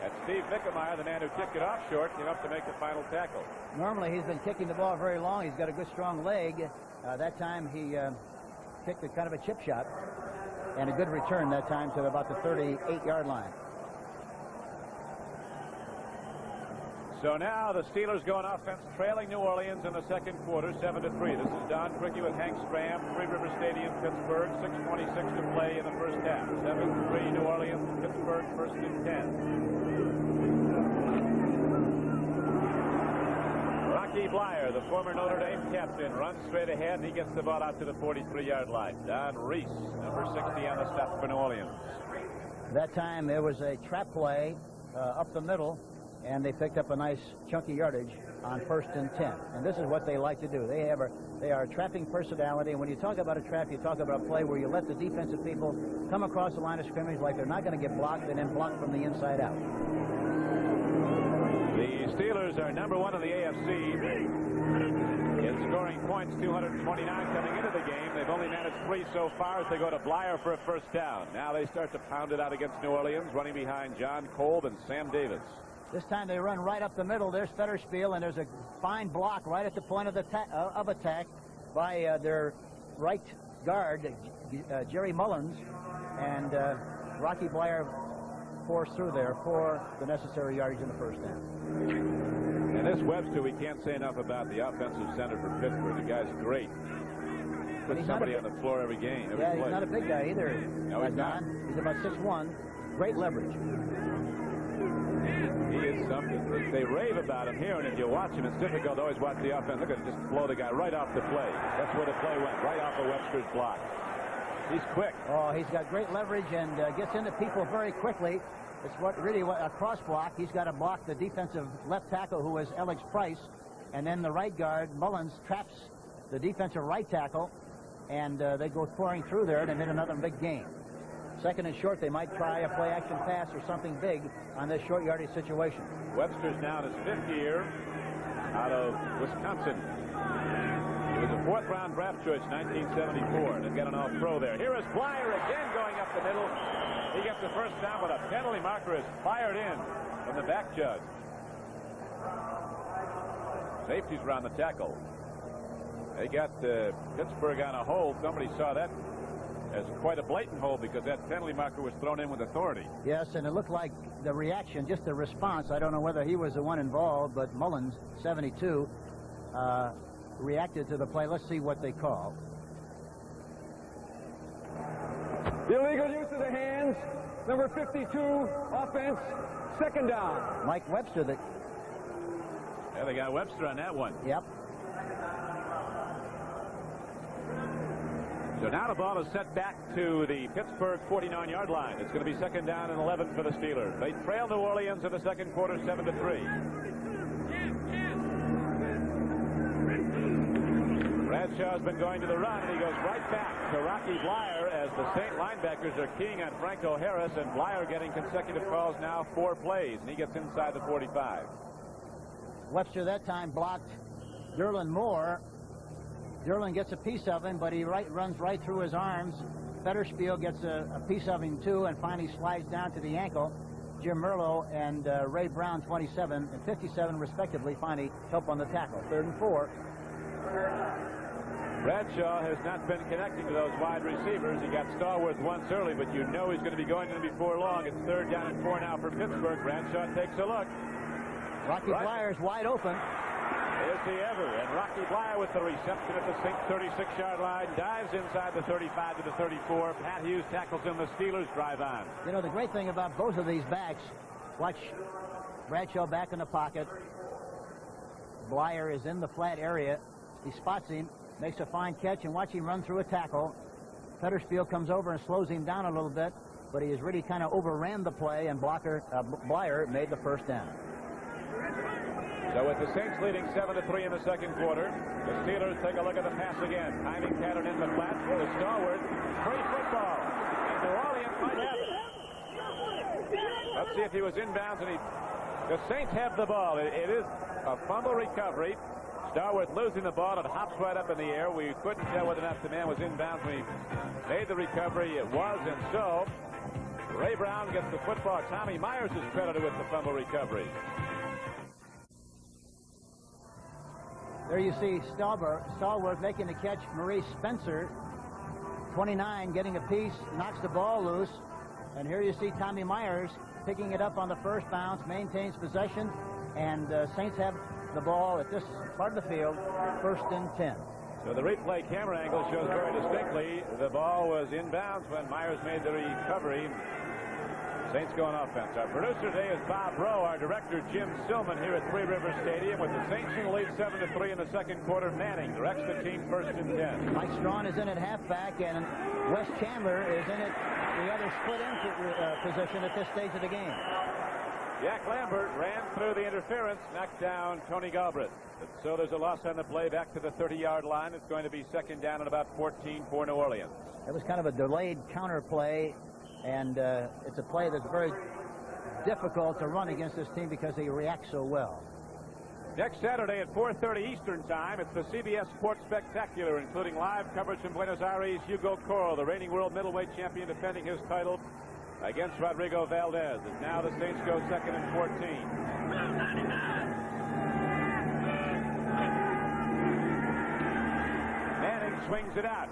And Steve Mickemeyer, the man who kicked it off short, came up to make the final tackle. Normally he's been kicking the ball very long. He's got a good strong leg. That time he kicked a kind of a chip shot. And a good return that time to about the 38-yard line. So now the Steelers go on offense, trailing New Orleans in the second quarter, 7-3. This is Don Criqui with Hank Stram, Three River Stadium, Pittsburgh, 6:26 to play in the first half. 7-3 New Orleans, Pittsburgh, first and 10. Rocky Blyer, the former Notre Dame captain, runs straight ahead, and he gets the ball out to the 43-yard line. Don Reese, number 60 on the stop for New Orleans. That time there was a trap play up the middle, and they picked up a nice chunky yardage on 1st and 10. And this is what they like to do. They are a trapping personality. And when you talk about a trap, you talk about a play where you let the defensive people come across the line of scrimmage like they're not going to get blocked and then block from the inside out. The Steelers are number 1 in the AFC in scoring points, 229 coming into the game. They've only managed 3 so far as they go to Blyer for a first down. Now they start to pound it out against New Orleans, running behind John Kolb and Sam Davis. This time they run right up the middle. There's Fetterspiel, and there's a fine block right at the point of the of attack by their right guard, Jerry Mullins, and Rocky Blyer forced through there for the necessary yardage in the first half. And this Webster, we can't say enough about the offensive center for Pittsburgh. The guy's great. Puts somebody on the floor every game. Yeah, he's not a big guy either. No, he's not. He's about 6'1". Great leverage. He is something. They rave about him here, and if you watch him, it's difficult to always watch the offense. Look at him just blow the guy right off the play. That's where the play went, right off of Webster's block. He's quick. Oh, he's got great leverage and gets into people very quickly. It's really a cross block. He's got to block the defensive left tackle, who is Alex Price, and then the right guard, Mullins, traps the defensive right tackle, and they go pouring through there and made another big gain. Second and short, they might try a play-action pass or something big on this short yardage situation. Webster's now in his 5th year out of Wisconsin. He was a 4th-round draft choice, 1974, and they've got an all-pro there. Here is Blyer again going up the middle. He gets the first down, but a penalty marker is fired in from the back judge. Safeties around the tackle. They got Pittsburgh on a hold. Somebody saw that as quite a blatant hold because that penalty marker was thrown in with authority. Yes, and it looked like the reaction, just the response. I don't know whether he was the one involved, but Mullins, 72, reacted to the play. Let's see what they call. Illegal use of the hands. Number 52, offense, 2nd down. Mike Webster. Yeah, they got Webster on that one. Yep. So now the ball is set back to the Pittsburgh 49-yard line. It's going to be 2nd down and 11 for the Steelers. They trail New Orleans in the second quarter, 7-3. Bradshaw's been going to the run, and he goes right back to Rocky Blyer as the Saint linebackers are keying on Franco Harris, and Blyer getting consecutive calls now, 4 plays, and he gets inside the 45. Webster that time blocked Derlin Moore. Derlin gets a piece of him, but he runs right through his arms. Fetterspiel gets a piece of him, too, and finally slides down to the ankle. Jim Merlo and Ray Brown, 27 and 57, respectively, finally help on the tackle. 3rd and 4. Bradshaw has not been connecting to those wide receivers. He got Stallworth once early, but you know he's going to be going to them before long. It's 3rd down and 4 now for Pittsburgh. Bradshaw takes a look. Rocky Blyer's wide open. Is he ever? And Rocky Blyer with the reception at the 36-yard line, dives inside the 35 to the 34. Pat Hughes tackles him. The Steelers drive on. You know, the great thing about both of these backs, watch Bradshaw back in the pocket. Blyer is in the flat area. He spots him, makes a fine catch, and watch him run through a tackle. Fetterspiel comes over and slows him down a little bit, but he has really kind of overran the play, and Blyer made the first down. So with the Saints leading 7-3 in the second quarter, the Steelers take a look at the pass again. Timing pattern in the flat for the stalwart. Free football. And New Orleans might have it. Let's see if he was inbounds. And the Saints have the ball. It is a fumble recovery. Starworth losing the ball. It hops right up in the air. We couldn't tell whether or not the man was inbounds when he made the recovery. It was, and so Ray Brown gets the football. Tommy Myers is credited with the fumble recovery. There you see Stallworth making the catch. Maurice Spencer, 29, getting a piece, knocks the ball loose. And here you see Tommy Myers picking it up on the first bounce, maintains possession, and Saints have the ball at this part of the field, 1st and 10. So the replay camera angle shows very distinctly the ball was inbounds when Myers made the recovery. Saints go on offense. Our producer today is Bob Rowe. Our director, Jim Silman, here at Three Rivers Stadium with the Saints in the lead 7-3 in the second quarter. Manning directs the team 1st and 10. Mike Strawn is in at halfback, and Wes Chandler is in at the other split-end position at this stage of the game. Jack Lambert ran through the interference, knocked down Tony Galbraith. So there's a loss on the play back to the 30-yard line. It's going to be second down at about 14 for New Orleans. It was kind of a delayed counter play, and it's a play that's very difficult to run against this team because they react so well. Next Saturday at 4:30 Eastern Time, it's the CBS Sports Spectacular, including live coverage from Buenos Aires. Hugo Corral, the reigning world middleweight champion, defending his title against Rodrigo Valdez. And now the Saints go 2nd and 14. Manning swings it out.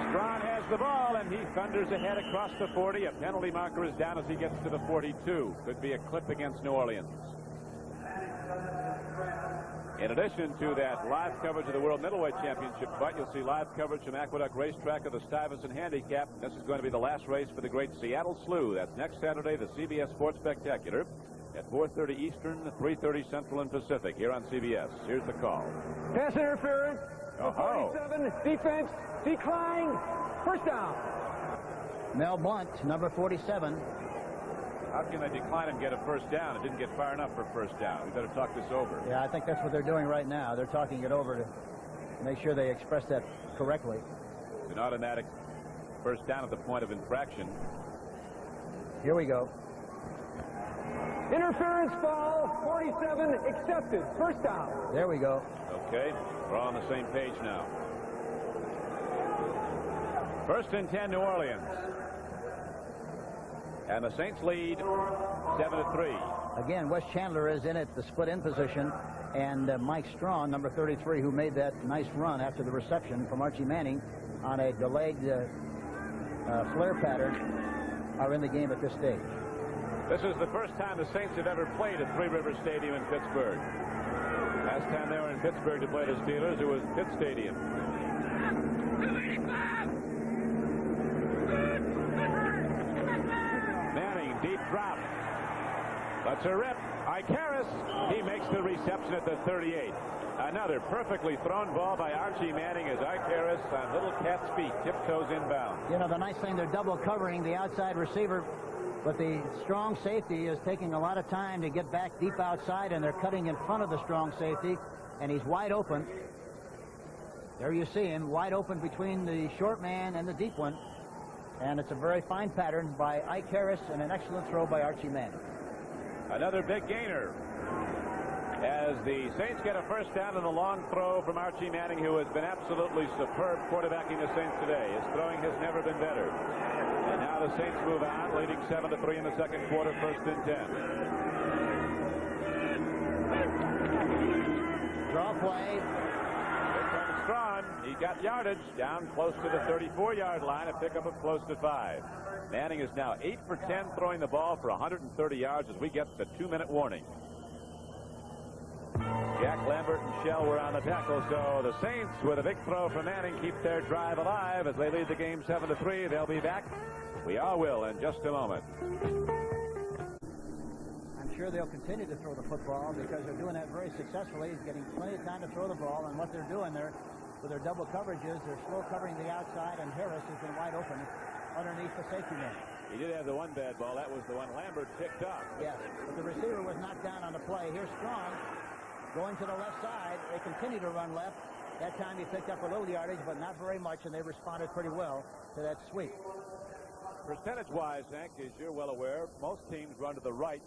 Strawn has the ball, and he thunders ahead across the 40. A penalty marker is down as he gets to the 42. Could be a clip against New Orleans. In addition to that live coverage of the World Middleweight Championship fight, you'll see live coverage from Aqueduct Racetrack of the Stuyvesant Handicap. This is going to be the last race for the great Seattle Slew. That's next Saturday, the CBS Sports Spectacular at 4:30 Eastern, 3:30 Central and Pacific here on CBS. Here's the call. Pass interference. 47, defense, decline, 1st down. Mel Blunt, number 47. How can they decline and get a 1st down? It didn't get far enough for 1st down. We better talk this over. Yeah, I think that's what they're doing right now. They're talking it over to make sure they express that correctly. An automatic 1st down at the point of infraction. Here we go. Interference foul, 47, accepted, 1st down. There we go. Okay, we're all on the same page now. 1st and 10, New Orleans. And the Saints lead 7-3. Again, Wes Chandler is in at the split-end position, and Mike Strawn, number 33, who made that nice run after the reception from Archie Manning on a delayed flare pattern, are in the game at this stage. This is the first time the Saints have ever played at Three Rivers Stadium in Pittsburgh. Last time they were in Pittsburgh to play the Steelers, it was Pitt Stadium. Manning, deep drop. That's a rip. Icarus, he makes the reception at the 38. Another perfectly thrown ball by Archie Manning as Icarus on little cat's feet tiptoes inbound. You know, the nice thing, they're double covering the outside receiver, but the strong safety is taking a lot of time to get back deep outside, and they're cutting in front of the strong safety, and he's wide open. There you see him, wide open between the short man and the deep one. And it's a very fine pattern by Icarus and an excellent throw by Archie Manning. Another big gainer as the Saints get a 1st down and a long throw from Archie Manning, who has been absolutely superb quarterbacking the Saints today. His throwing has never been better. And now the Saints move on, leading 7-3 in the second quarter, 1st and 10. Draw play. Strawn, he got yardage down close to the 34-yard line, a pickup of close to 5. Manning is now 8 for 10 throwing the ball for 130 yards as we get the 2-minute warning. Jack Lambert and Shell were on the tackle, so the Saints with a big throw from Manning keep their drive alive as they lead the game 7-3. They'll be back. We all will in just a moment. I'm sure they'll continue to throw the football because they're doing that very successfully. He's getting plenty of time to throw the ball, and what they're doing there with their double coverages, they're slow covering the outside, and Harris has been wide open underneath the safety net. He did have the one bad ball. That was the one Lambert picked up. Yes, but the receiver was knocked down on the play. Here's Stram going to the left side. They continue to run left. That time he picked up a little yardage, but not very much, and they responded pretty well to that sweep. Percentage-wise, Hank, as you're well aware, most teams run to the right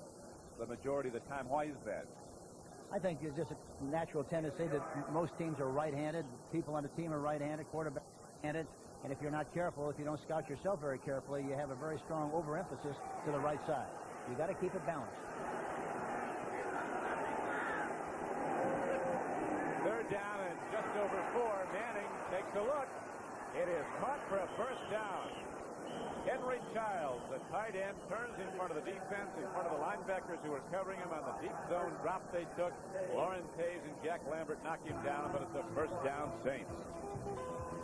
the majority of the time. Why is that? I think it's just a natural tendency that most teams are right-handed. People on the team are right-handed, quarterback right-handed. And if you're not careful, if you don't scout yourself very carefully, you have a very strong overemphasis to the right side. You got to keep it balanced. Third down and just over 4. Manning takes a look. It is caught for a first down. Henry Childs, the tight end, turns in front of the defense, in front of the linebackers who were covering him on the deep zone drop they took. Lawrence Hayes and Jack Lambert knock him down, but it's a first down Saints.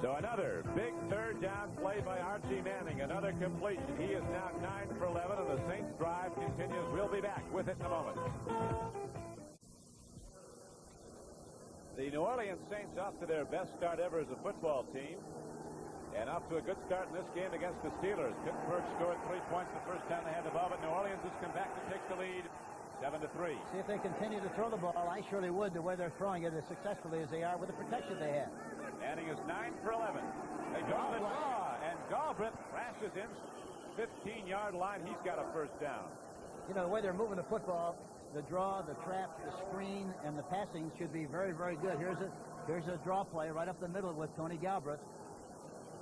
So another big third down play by Archie Manning, another completion. He is now 9 for 11, and the Saints drive continues. We'll be back with it in a moment. The New Orleans Saints off to their best start ever as a football team. And off to a good start in this game against the Steelers. Pittsburgh scored 3 points the first time they had the ball, but New Orleans has come back to take the lead 7-3. See if they continue to throw the ball. I surely would, the way they're throwing it as successfully as they are with the protection they have. Manning is 9 for 11. They go to the draw, and Galbraith crashes in 15-yard line. He's got a first down. You know, the way they're moving the football, the draw, the trap, the screen, and the passing should be very, very good. Here's a draw play right up the middle with Tony Galbraith.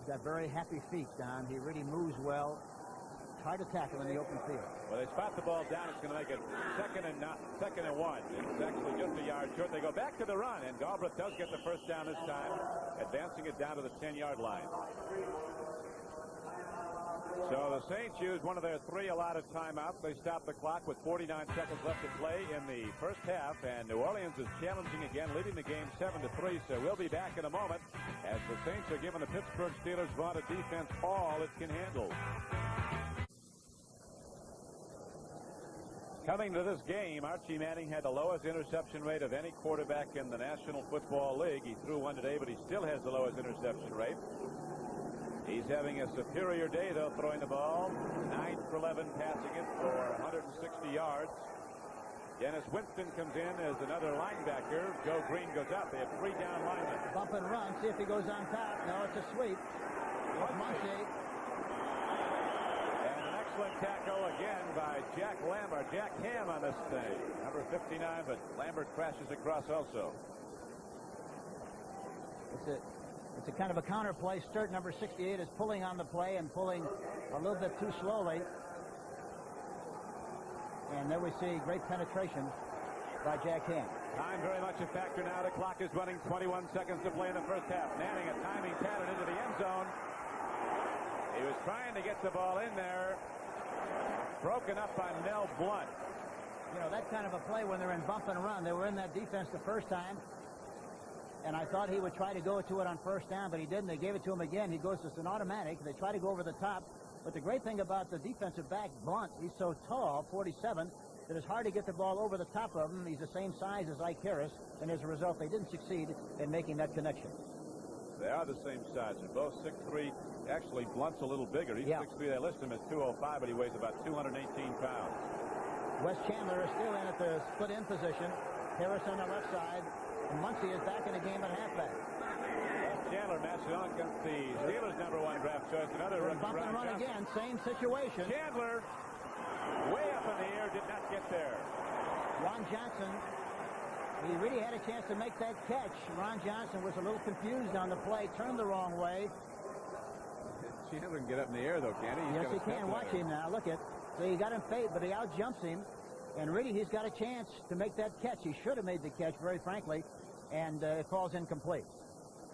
Got very happy feet, Don. He really moves well. Hard to tackle in the open field. Well, they spot the ball down. It's going to make it second and 1. It's actually just a yard short. They go back to the run, and Galbraith does get the first down this time, advancing it down to the 10-yard line. So the Saints use one of their 3 allotted timeouts. They stop the clock with 49 seconds left to play in the first half, and New Orleans is challenging again, leading the game 7-3. So we'll be back in a moment as the Saints are giving the Pittsburgh Steelers vaunted defense all it can handle. Coming to this game, Archie Manning had the lowest interception rate of any quarterback in the National Football League. He threw one today, but he still has the lowest interception rate. He's having a superior day, though, throwing the ball. 9 for 11, passing it for 160 yards. Dennis Winston comes in as another linebacker. Joe Green goes out. They have 3 down linemen. Bump and run. See if he goes on top. No, it's a sweep. It's Muncie. And an excellent tackle again by Jack Ham on this thing. Number 59, but Lambert crashes across also. It's a kind of a counter play. Sturt, number 68, is pulling on the play and pulling a little bit too slowly. And there we see great penetration by Jack Ham. Time very much a factor now. The clock is running. 21 seconds to play in the first half. Manning, a timing pattern into the end zone. He was trying to get the ball in there. Broken up by Mel Blunt. You know, that kind of a play when they're in bump and run. They were in that defense the first time. And I thought he would try to go to it on first down, but he didn't. They gave it to him again. He goes, it's an automatic. They try to go over the top. But the great thing about the defensive back, Blunt, he's so tall, 47, that it's hard to get the ball over the top of him. He's the same size as Ike Harris, and as a result, they didn't succeed in making that connection. They are the same size. They're both 6'3". Actually, Blunt's a little bigger. He's 6'3". They list him as 205, but he weighs about 218 pounds. Wes Chandler is still in at the split-in position. Harris on the left side. And Muncie is back in the game at halfback. Chandler matches on against the Steelers' #1 draft choice. Another rookie. Bump and run again. Same situation. Chandler, way up in the air, did not get there. Ron Johnson, he really had a chance to make that catch. Ron Johnson was a little confused on the play, turned the wrong way. Chandler can get up in the air, though, can he? Yes, he can. Watch him now. Look at. So he got him fade, but he out-jumps him. And really, he's got a chance to make that catch. He should have made the catch, very frankly, and it falls incomplete.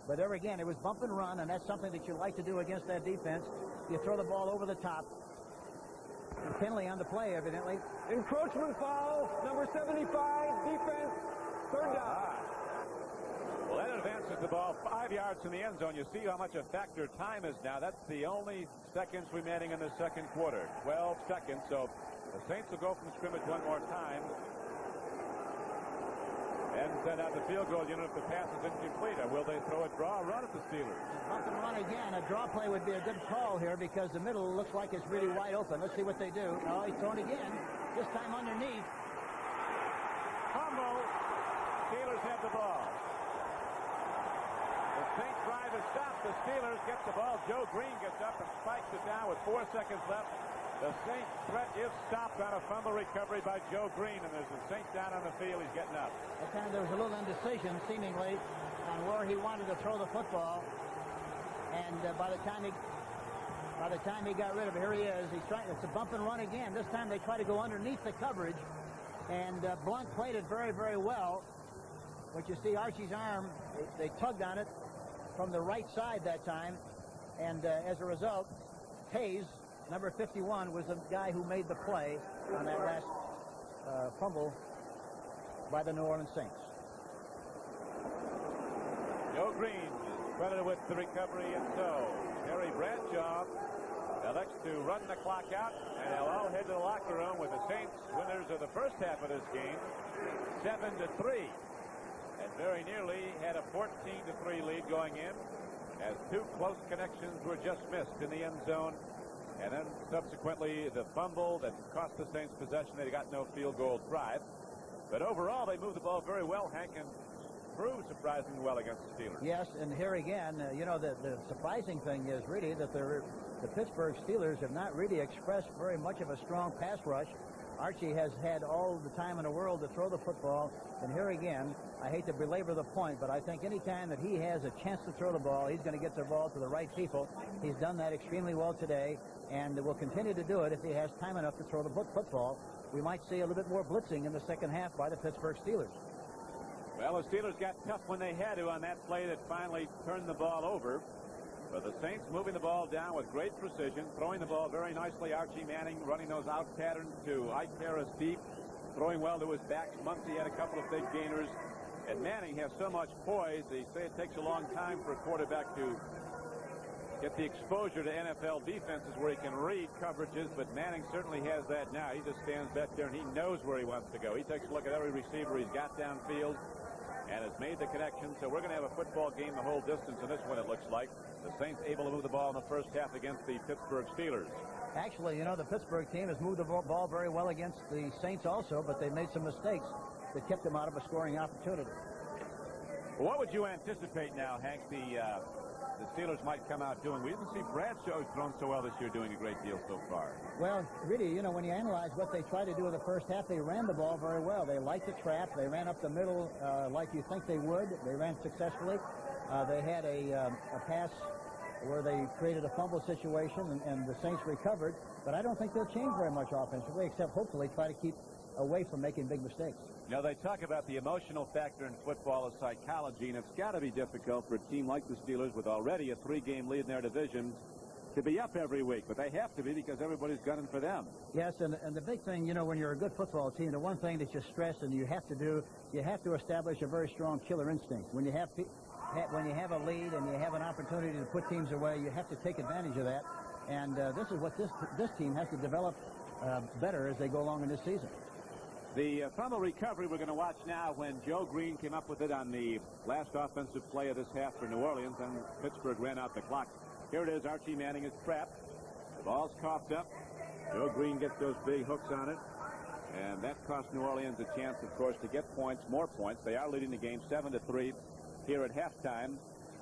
But there again, it was bump and run, and that's something that you like to do against that defense. You throw the ball over the top. Penalty on the play, evidently. Encroachment foul, number 75, defense, third down. Well, that advances the ball 5 yards from the end zone. You see how much a factor time is now. That's the only seconds remaining in the second quarter. 12 seconds, so the Saints will go from scrimmage one more time. And send out the field goal unit if the pass is incomplete. Or will they throw a draw run at the Steelers? Bump and run again. A draw play would be a good call here because the middle looks like it's really wide open. Let's see what they do. Oh, he's throwing again. This time underneath. Fumble. Steelers have the ball. The Saints drive is stopped. The Steelers get the ball. Joe Green gets up and spikes it down with 4 seconds left. The Saints threat is stopped on a fumble recovery by Joe Green, and there's a Saint down on the field. He's getting up. That time there was a little indecision, seemingly, on where he wanted to throw the football. And by the time he got rid of it, here he is. He's trying. It's a bump and run again. This time they try to go underneath the coverage, and Blunt played it very, very well. But you see Archie's arm, they tugged on it from the right side that time, and as a result, Hayes, number 51, was the guy who made the play on that last fumble by the New Orleans Saints. Joe Green is credited with the recovery, and so Harry Bradshaw elects to run the clock out, and they'll all head to the locker room with the Saints winners of the first half of this game, 7-3. And very nearly had a 14-3 lead going in, as two close connections were just missed in the end zone. And then subsequently the fumble that cost the Saints possession. They got no field goal drive. But overall, they moved the ball very well, Hank, and proved surprisingly well against the Steelers. Yes, and here again, you know, the surprising thing is really that the Pittsburgh Steelers have not really expressed very much of a strong pass rush. Archie has had all the time in the world to throw the football, and here again, I hate to belabor the point, but I think any time that he has a chance to throw the ball, he's going to get the ball to the right people. He's done that extremely well today, and will continue to do it if he has time enough to throw the football. We might see a little bit more blitzing in the second half by the Pittsburgh Steelers. Well, the Steelers got tough when they had to on that play that finally turned the ball over. But the Saints moving the ball down with great precision, throwing the ball very nicely. Archie Manning running those out patterns to Ike Harris deep, throwing well to his back. Muncie had a couple of big gainers. And Manning has so much poise. They say it takes a long time for a quarterback to get the exposure to NFL defenses where he can read coverages, but Manning certainly has that now. He just stands back there and he knows where he wants to go. He takes a look at every receiver he's got downfield and has made the connection. So we're going to have a football game the whole distance in this one, it looks like. The Saints able to move the ball in the first half against the Pittsburgh Steelers. Actually, you know, the Pittsburgh team has moved the ball very well against the Saints also, but they made some mistakes that kept them out of a scoring opportunity. Well, what would you anticipate now, Hank, the Steelers might come out doing? We didn't see Bradshaw thrown so well this year, doing a great deal so far. Well, really, you know, when you analyze what they tried to do in the first half, they ran the ball very well. They liked the trap. They ran up the middle like you think they would. They ran successfully. They had a pass where they created a fumble situation, and the Saints recovered. But I don't think they'll change very much offensively, except hopefully try to keep away from making big mistakes. Now, they talk about the emotional factor in football as psychology, and it's got to be difficult for a team like the Steelers with already a 3-game lead in their division to be up every week. But they have to be because everybody's gunning for them. Yes, and the big thing, you know, when you're a good football team, the one thing that you stress and you have to do, you have to establish a very strong killer instinct. When you have a lead and you have an opportunity to put teams away, you have to take advantage of that. And this is what this team has to develop better as they go along in this season. The fumble recovery we're going to watch now when Joe Green came up with it on the last offensive play of this half for New Orleans, and Pittsburgh ran out the clock. Here it is. Archie Manning is trapped. The ball's coughed up. Joe Green gets those big hooks on it, and that cost New Orleans a chance, of course, to get points, more points. They are leading the game 7-3 here at halftime.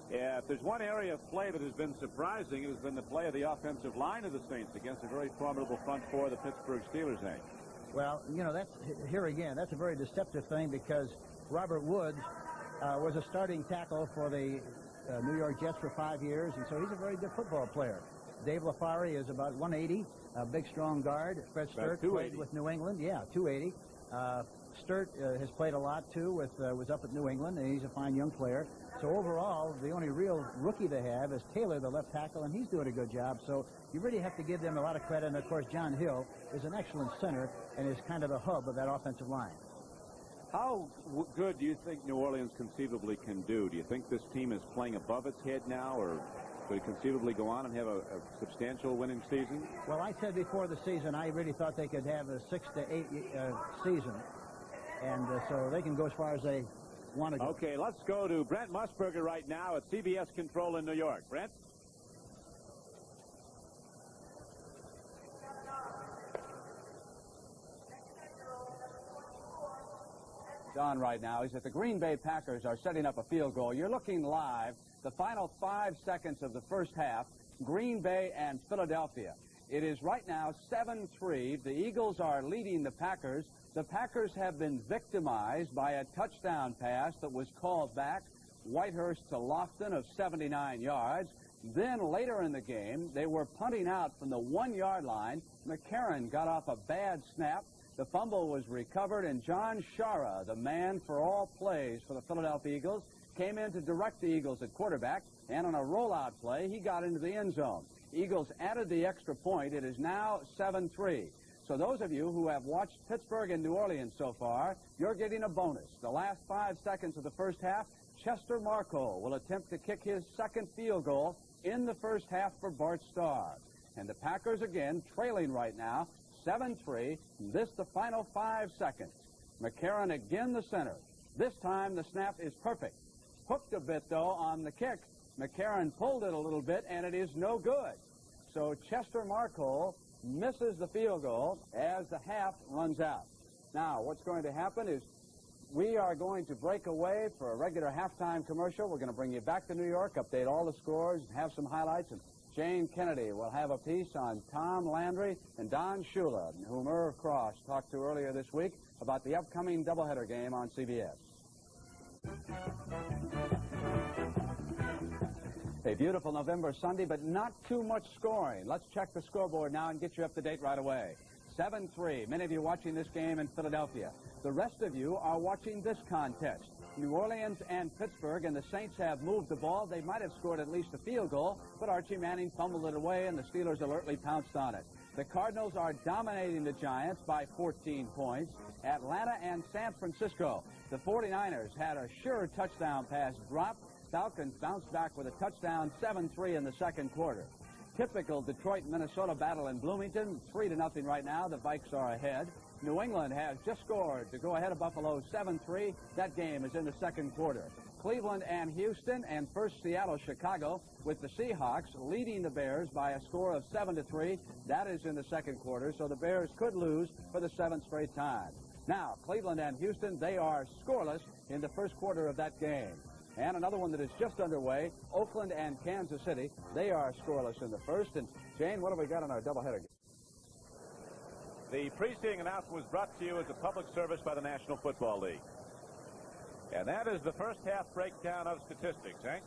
If there's one area of play that has been surprising, it has been the play of the offensive line of the Saints against a very formidable front four of the Pittsburgh Steelers, Hank. Well, you know, here again, that's a very deceptive thing because Robert Woods was a starting tackle for the New York Jets for 5 years, and so he's a very good football player. Dave LaFari is about 180, a big, strong guard. Fred Sturt played with New England. Yeah, 280. Sturt has played a lot, too, was up at New England, and he's a fine young player. So overall, the only real rookie they have is Taylor, the left tackle, and he's doing a good job. So you really have to give them a lot of credit. And, of course, John Hill is an excellent center and is kind of the hub of that offensive line. How good do you think New Orleans conceivably can do? Do you think this team is playing above its head now, or could it conceivably go on and have a substantial winning season? Well, I said before the season I really thought they could have a 6 to 8 season. And so they can go as far as they want to go. Okay, let's go to Brent Musburger right now at CBS Control in New York. Brent? On right now is that the Green Bay Packers are setting up a field goal. You're looking live, the final 5 seconds of the first half, Green Bay and Philadelphia. It is right now 7-3. The Eagles are leading the Packers. The Packers have been victimized by a touchdown pass that was called back, Whitehurst to Lofton of 79 yards. Then later in the game, they were punting out from the 1-yard line. McCarron got off a bad snap. The fumble was recovered, and John Shara, the man for all plays for the Philadelphia Eagles, came in to direct the Eagles at quarterback, and on a rollout play, he got into the end zone. Eagles added the extra point. It is now 7-3. So those of you who have watched Pittsburgh and New Orleans so far, you're getting a bonus. The last 5 seconds of the first half, Chester Marco will attempt to kick his second field goal in the first half for Bart Starr. And the Packers again trailing right now, 7-3. This the final 5 seconds. McCarron again the center. This time the snap is perfect. Hooked a bit, though, on the kick. McCarron pulled it a little bit, and it is no good. So Chester Marco misses the field goal as the half runs out. Now, what's going to happen is we are going to break away for a regular halftime commercial. We're going to bring you back to New York, update all the scores, have some highlights, and Jane Kennedy will have a piece on Tom Landry and Don Shula, whom Irv Cross talked to earlier this week about the upcoming doubleheader game on CBS. A beautiful November Sunday, but not too much scoring. Let's check the scoreboard now and get you up to date right away. 7-3. Many of you watching this game in Philadelphia. The rest of you are watching this contest. New Orleans and Pittsburgh, and the Saints have moved the ball. They might have scored at least a field goal, but Archie Manning fumbled it away, and the Steelers alertly pounced on it. The Cardinals are dominating the Giants by 14 points. Atlanta and San Francisco. The 49ers had a sure touchdown pass drop. Falcons bounced back with a touchdown, 7-3 in the second quarter. Typical Detroit-Minnesota battle in Bloomington, 3-0 right now. The Vikes are ahead. New England has just scored to go ahead of Buffalo 7-3. That game is in the second quarter. Cleveland and Houston, and first Seattle-Chicago, with the Seahawks leading the Bears by a score of 7-3. That is in the second quarter, so the Bears could lose for the 7th straight time. Now, Cleveland and Houston, they are scoreless in the first quarter of that game. And another one that is just underway, Oakland and Kansas City, they are scoreless in the first. And, Jane, what have we got on our doubleheader? The preceding announcement was brought to you as a public service by the National Football League. And that is the first half breakdown of statistics, eh?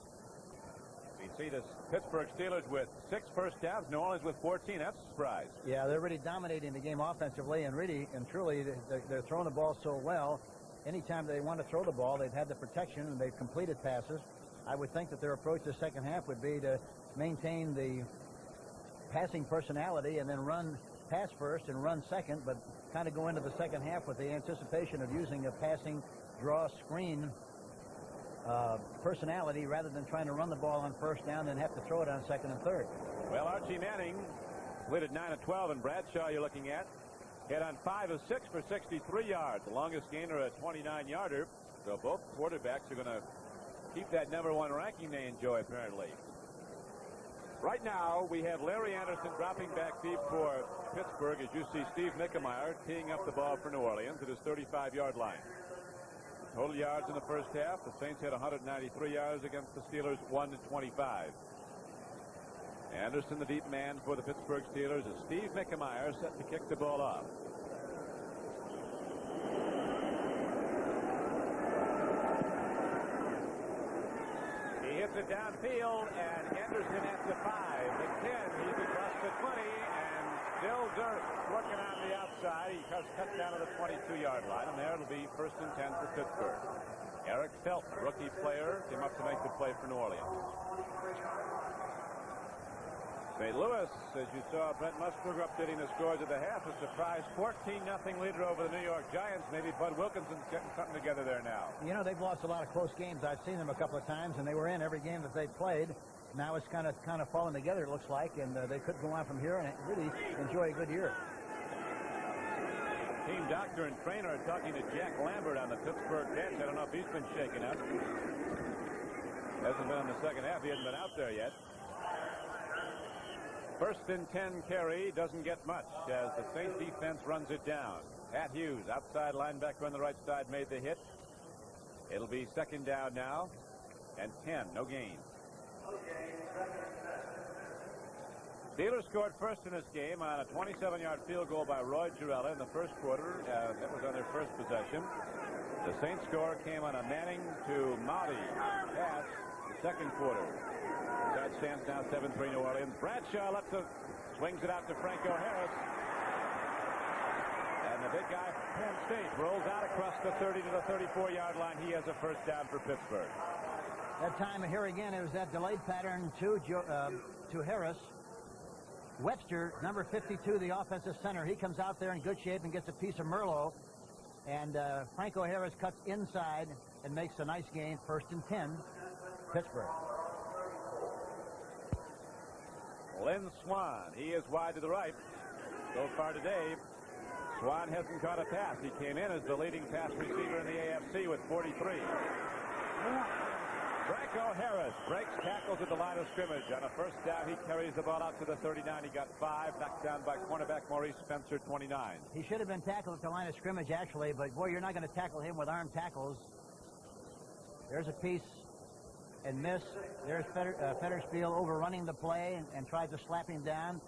You see the Pittsburgh Steelers with 6 first downs, New Orleans with 14. That's a surprise. Yeah, they're really dominating the game offensively, and really and truly they're throwing the ball so well. Anytime they want to throw the ball, they've had the protection and they've completed passes. I would think that their approach the second half would be to maintain the passing personality and then run pass first and run second, but kind of go into the second half with the anticipation of using a passing draw screen personality rather than trying to run the ball on first down and have to throw it on second and third. Well, Archie Manning completed 9 of 12, and Bradshaw you're looking at hit on 5 of 6 for 63 yards. The longest gainer, a 29-yarder. So both quarterbacks are going to keep that #1 ranking they enjoy, apparently. Right now, we have Larry Anderson dropping back deep for Pittsburgh, as you see Steve Mickemeyer teeing up the ball for New Orleans at his 35-yard line. The total yards in the first half, the Saints had 193 yards against the Steelers, 125. Anderson, the deep man for the Pittsburgh Steelers, as Steve Mickemeyer set to kick the ball off. He hits it downfield, and Anderson at the 5, the 10. He's across the 20, and still Durst working on the outside. He cuts down to the 22-yard line, and there it'll be 1st and 10 for Pittsburgh. Eric Felton, rookie player, came up to make the play for New Orleans. St. Louis, as you saw Brent Musburger updating the scores at the half, a surprise 14-0 leader over the New York Giants. Maybe Bud Wilkinson's getting something together there now. You know, they've lost a lot of close games. I've seen them a couple of times, and they were in every game that they've played. Now it's kind of falling together, it looks like, and they could go on from here and really enjoy a good year. team doctor and trainer are talking to Jack Lambert on the Pittsburgh bench. I don't know if he's been shaken up. Hasn't been in the second half. He hasn't been out there yet. First and 10 carry doesn't get much as the Saints defense runs it down. Pat Hughes, outside linebacker on the right side, made the hit. It'll be second down now and 10, no gain. Steelers scored first in this game on a 27-yard field goal by Roy Girella in the first quarter. That was on their first possession. The Saints score came on a Manning to Motti pass the second quarter. That stands now 7-3 New Orleans. Bradshaw swings it out to Franco Harris. And the big guy from Penn State rolls out across the 30 to the 34-yard line. He has a first down for Pittsburgh. That time here again, it was that delayed pattern to Harris. Webster, number 52, the offensive center, he comes out there in good shape and gets a piece of Merlot. And Franco Harris cuts inside and makes a nice gain. First and 10, Pittsburgh. Lynn Swan, he is wide to the right. So far today, Swan hasn't caught a pass. He came in as the leading pass receiver in the AFC with 43. Franco Harris breaks tackles at the line of scrimmage. On a first down, he carries the ball out to the 39. He got 5, knocked down by cornerback Maurice Spencer, 29. He should have been tackled at the line of scrimmage, actually, but, boy, you're not going to tackle him with arm tackles. There's a piece and miss. There's Fetterspiel overrunning the play and tried to slap him down.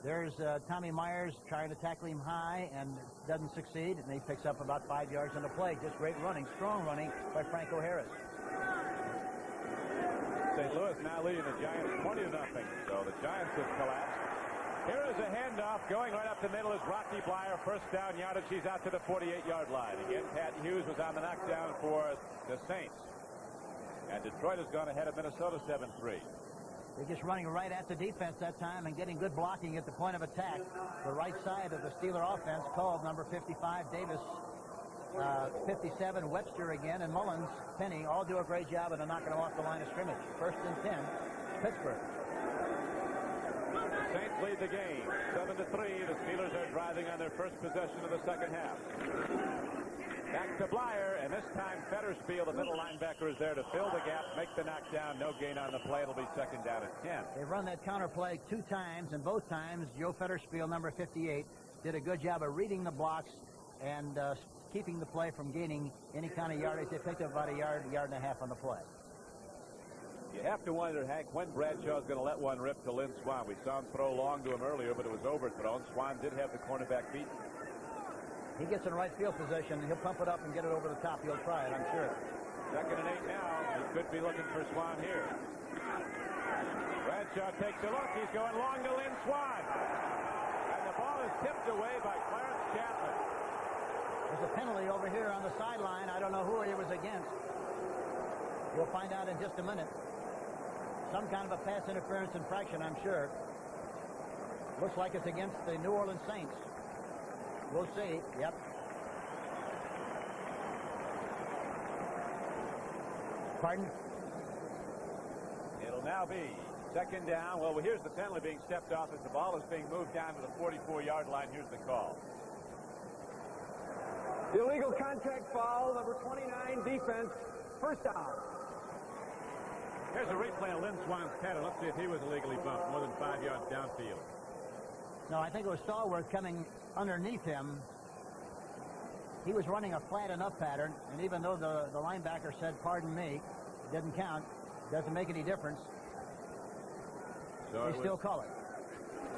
There's Tommy Myers trying to tackle him high and doesn't succeed, and he picks up about 5 yards on the play. Just great running, strong running by Franco Harris. St. Louis now leading the Giants 20-0. So the Giants have collapsed. Here is a handoff going right up the middle is Rocky Blyer. First down yardage. He's out to the 48-yard line. Again, Pat Hughes was on the knockdown for the Saints. And Detroit has gone ahead of Minnesota 7-3. They're just running right at the defense that time and getting good blocking at the point of attack. The right side of the Steeler offense called number 55, Davis, 57, Webster again, and Mullins, Penny, all do a great job of knocking them off the line of scrimmage. First and 10, Pittsburgh. Saints lead the game, 7-3. The Steelers are driving on their first possession of the second half. Back to Blyer, and this time Fetterspiel, the middle linebacker, is there to fill the gap, make the knockdown. No gain on the play. It'll be second down at 10. They've run that counter play 2 times, and both times Joe Fetterspiel, number 58, did a good job of reading the blocks and keeping the play from gaining any kind of yardage. They picked up about a yard and a half on the play. You have to wonder, Hank, when Bradshaw is going to let one rip to Lynn Swan. We saw him throw long to him earlier, but it was overthrown. Swan did have the cornerback beat. He gets in right field position. He'll pump it up and get it over the top. He'll try it, I'm sure. Second and 8 now. He could be looking for Swan here. Bradshaw takes a look. He's going long to Lynn Swan. And the ball is tipped away by Clarence Chapman. There's a penalty over here on the sideline. I don't know who it was against. We'll find out in just a minute. Some kind of a pass interference infraction, I'm sure. Looks like it's against the New Orleans Saints. We'll see. Yep. Pardon? It'll now be second down. Well, here's the penalty being stepped off as the ball is being moved down to the 44-yard line. Here's the call. Illegal contact foul, number 29, defense, first down. Here's a replay of Lynn Swan's pattern. Let's see if he was illegally bumped more than 5 yards downfield. No, I think it was Stallworth coming underneath him. He was running a flat enough pattern, and even though the linebacker said, pardon me, it didn't count, doesn't make any difference. So they still call it.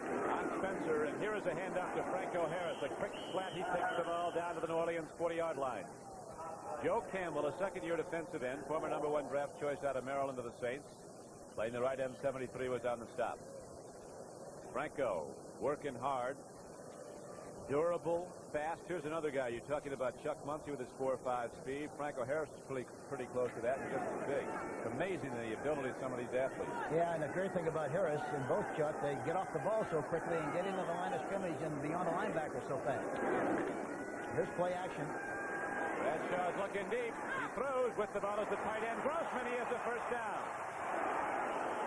On Spencer, and here is a handoff to Franco Harris. A quick slant. He takes the ball down to the New Orleans 40-yard line. Joe Campbell, a second-year defensive end, former #1 draft choice out of Maryland to the Saints. Playing the right end, 73 was on the stop. Franco working hard, durable, fast. Here's another guy. You're talking about Chuck Muncie with his 4.5 speed. Franco Harris is pretty close to that and just as big. It's amazing the ability of some of these athletes. Yeah, and the great thing about Harris and both Chuck, they get off the ball so quickly and get into the line of scrimmage and beyond the linebacker so fast. Here's play action. Bradshaw is looking deep. He throws with the ball as the tight end. Grossman, he has the first down.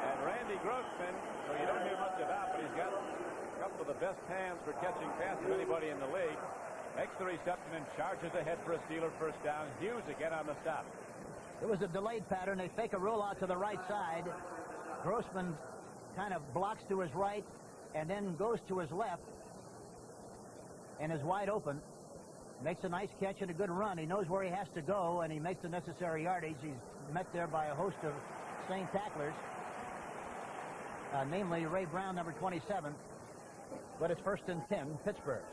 And Randy Grossman, who you don't hear much about, but he's got a couple of the best hands for catching passes of anybody in the league. makes the reception and charges ahead for a Steeler first down. Hughes again on the stop. It was a delayed pattern. They fake a rollout to the right side. Grossman kind of blocks to his right and then goes to his left and is wide open. Makes a nice catch and a good run. He knows where he has to go, and he makes the necessary yardage. He's met there by a host of Saint tacklers, namely Ray Brown, number 27. But it's 1st and 10, Pittsburgh.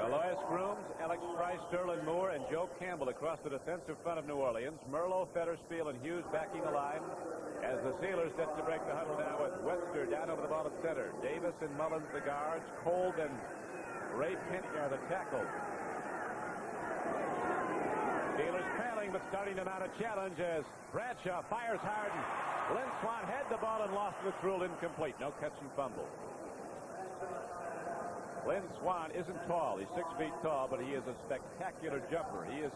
Alois Grooms, Alex Price, Sterling Moore, and Joe Campbell across the defensive front of New Orleans. Merlo, Fetterspiel, and Hughes backing the line as the Steelers set to break the huddle now with Webster down over the ball at center. Davis and Mullins the guards. Kolb and Ray Penny are the tackles. Steelers trailing but starting to mount a challenge as Bradshaw fires hard. And Lynn Swann had the ball and lost it. It's ruled incomplete. No catch and fumble. Lynn Swann isn't tall. He's 6 feet tall, but he is a spectacular jumper. He is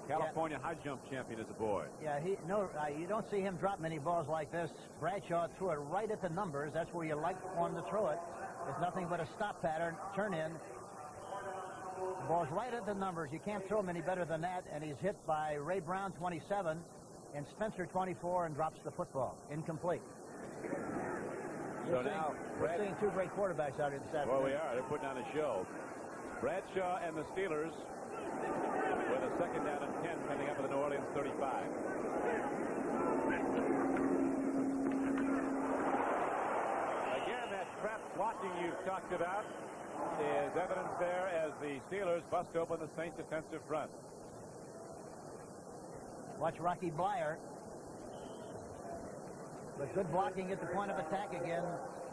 California high jump champion as a boy. Yeah, you don't see him drop many balls like this. Bradshaw threw it right at the numbers. That's where you like for him to throw it. It's nothing but a stop pattern, turn in. The ball's right at the numbers. You can't throw him any better than that. And he's hit by Ray Brown, 27, and Spencer, 24, and drops the football. Incomplete. So now we're seeing two great quarterbacks out here this afternoon. Well, we are. They're putting on a show. Bradshaw and the Steelers with a 2nd down and 10 coming up at the New Orleans 35. Again, that trap blocking you've talked about is evidence there as the Steelers bust open the Saints defensive front. Watch Rocky Blyer. But good blocking at the point of attack again.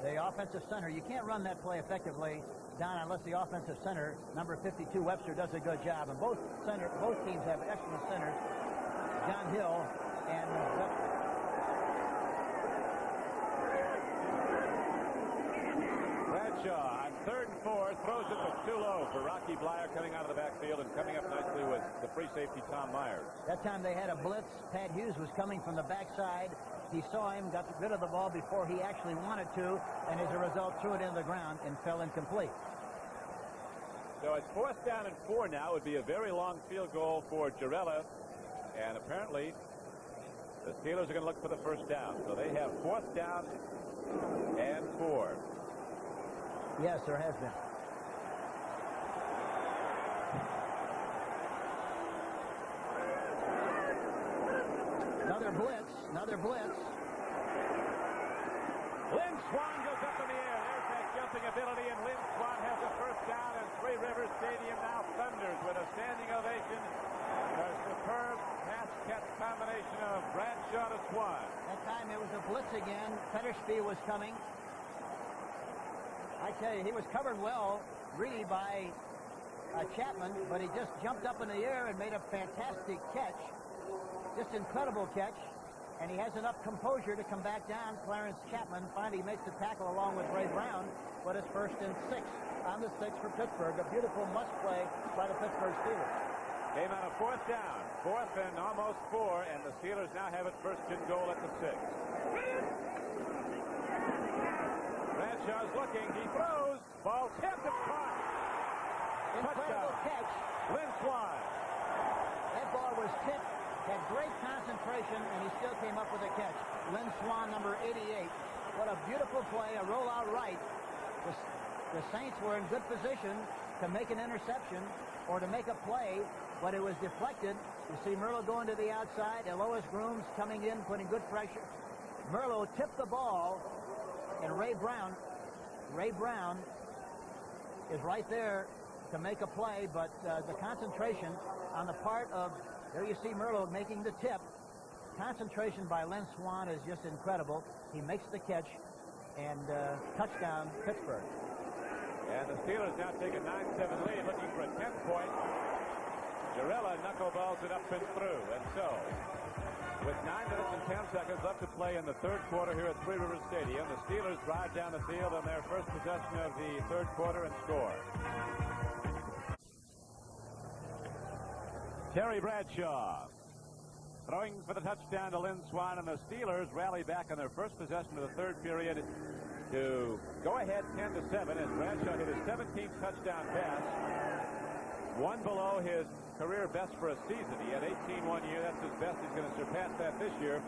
The offensive center, you can't run that play effectively, Don, unless the offensive center, number 52, Webster, does a good job. And both teams have excellent centers, John Hill and Webster. Bradshaw on 3rd and 4 throws it but too low for Rocky Blyer coming out of the backfield and coming up nicely with the free safety Tom Myers. That time they had a blitz. Pat Hughes was coming from the backside. He saw him, got rid of the ball before he actually wanted to, and as a result threw it into the ground and fell incomplete. So it's 4th down and 4 now. It would be a very long field goal for Jarrella, and apparently the Steelers are going to look for the first down. So they have 4th down and 4. Yes, there has been. Another blitz. Lynn Swann goes up in the air. There's that jumping ability, and Lynn Swann has a first down, and Three Rivers Stadium now thunders with a standing ovation. A superb pass-catch combination of Bradshaw to Swann. That time it was a blitz again. Fetterspiel was coming. I tell you, he was covered well, really, by Chapman, but he just jumped up in the air and made a fantastic catch. Just incredible catch. And he has enough composure to come back down. Clarence Chapman finally makes the tackle along with Ray Brown, but it's 1st and 6 on the 6 for Pittsburgh. A beautiful must play by the Pittsburgh Steelers. Came out of 4th down. 4th and almost 4, and the Steelers now have it 1st and goal at the 6. Bradshaw's looking. He throws. Ball tipped and caught. Incredible catch. Lynn Swann. That ball was tipped. Had great concentration, and he still came up with a catch. Lynn Swann, number 88. What a beautiful play, a rollout right. The Saints were in good position to make an interception or to make a play, but it was deflected. You see Merlo going to the outside, Alois Grooms coming in, putting good pressure. Merlo tipped the ball, and Ray Brown is right there to make a play, but the concentration on the part of, there you see Merlo making the tip. Concentration by Lynn Swann is just incredible. He makes the catch, and touchdown, Pittsburgh. And the Steelers now take a 9-7 lead, looking for a 10th point. Jarrella knuckleballs it up and through, and so with 9 minutes and 10 seconds left to play in the 3rd quarter here at Three Rivers Stadium, the Steelers drive down the field on their first possession of the 3rd quarter and score. Terry Bradshaw throwing for the touchdown to Lynn Swann, and the Steelers rally back on their first possession of the 3rd period to go ahead 10-7 as Bradshaw hit his 17th touchdown pass. One below his career best for a season. He had 18 one year. That's his best. He's going to surpass that this year.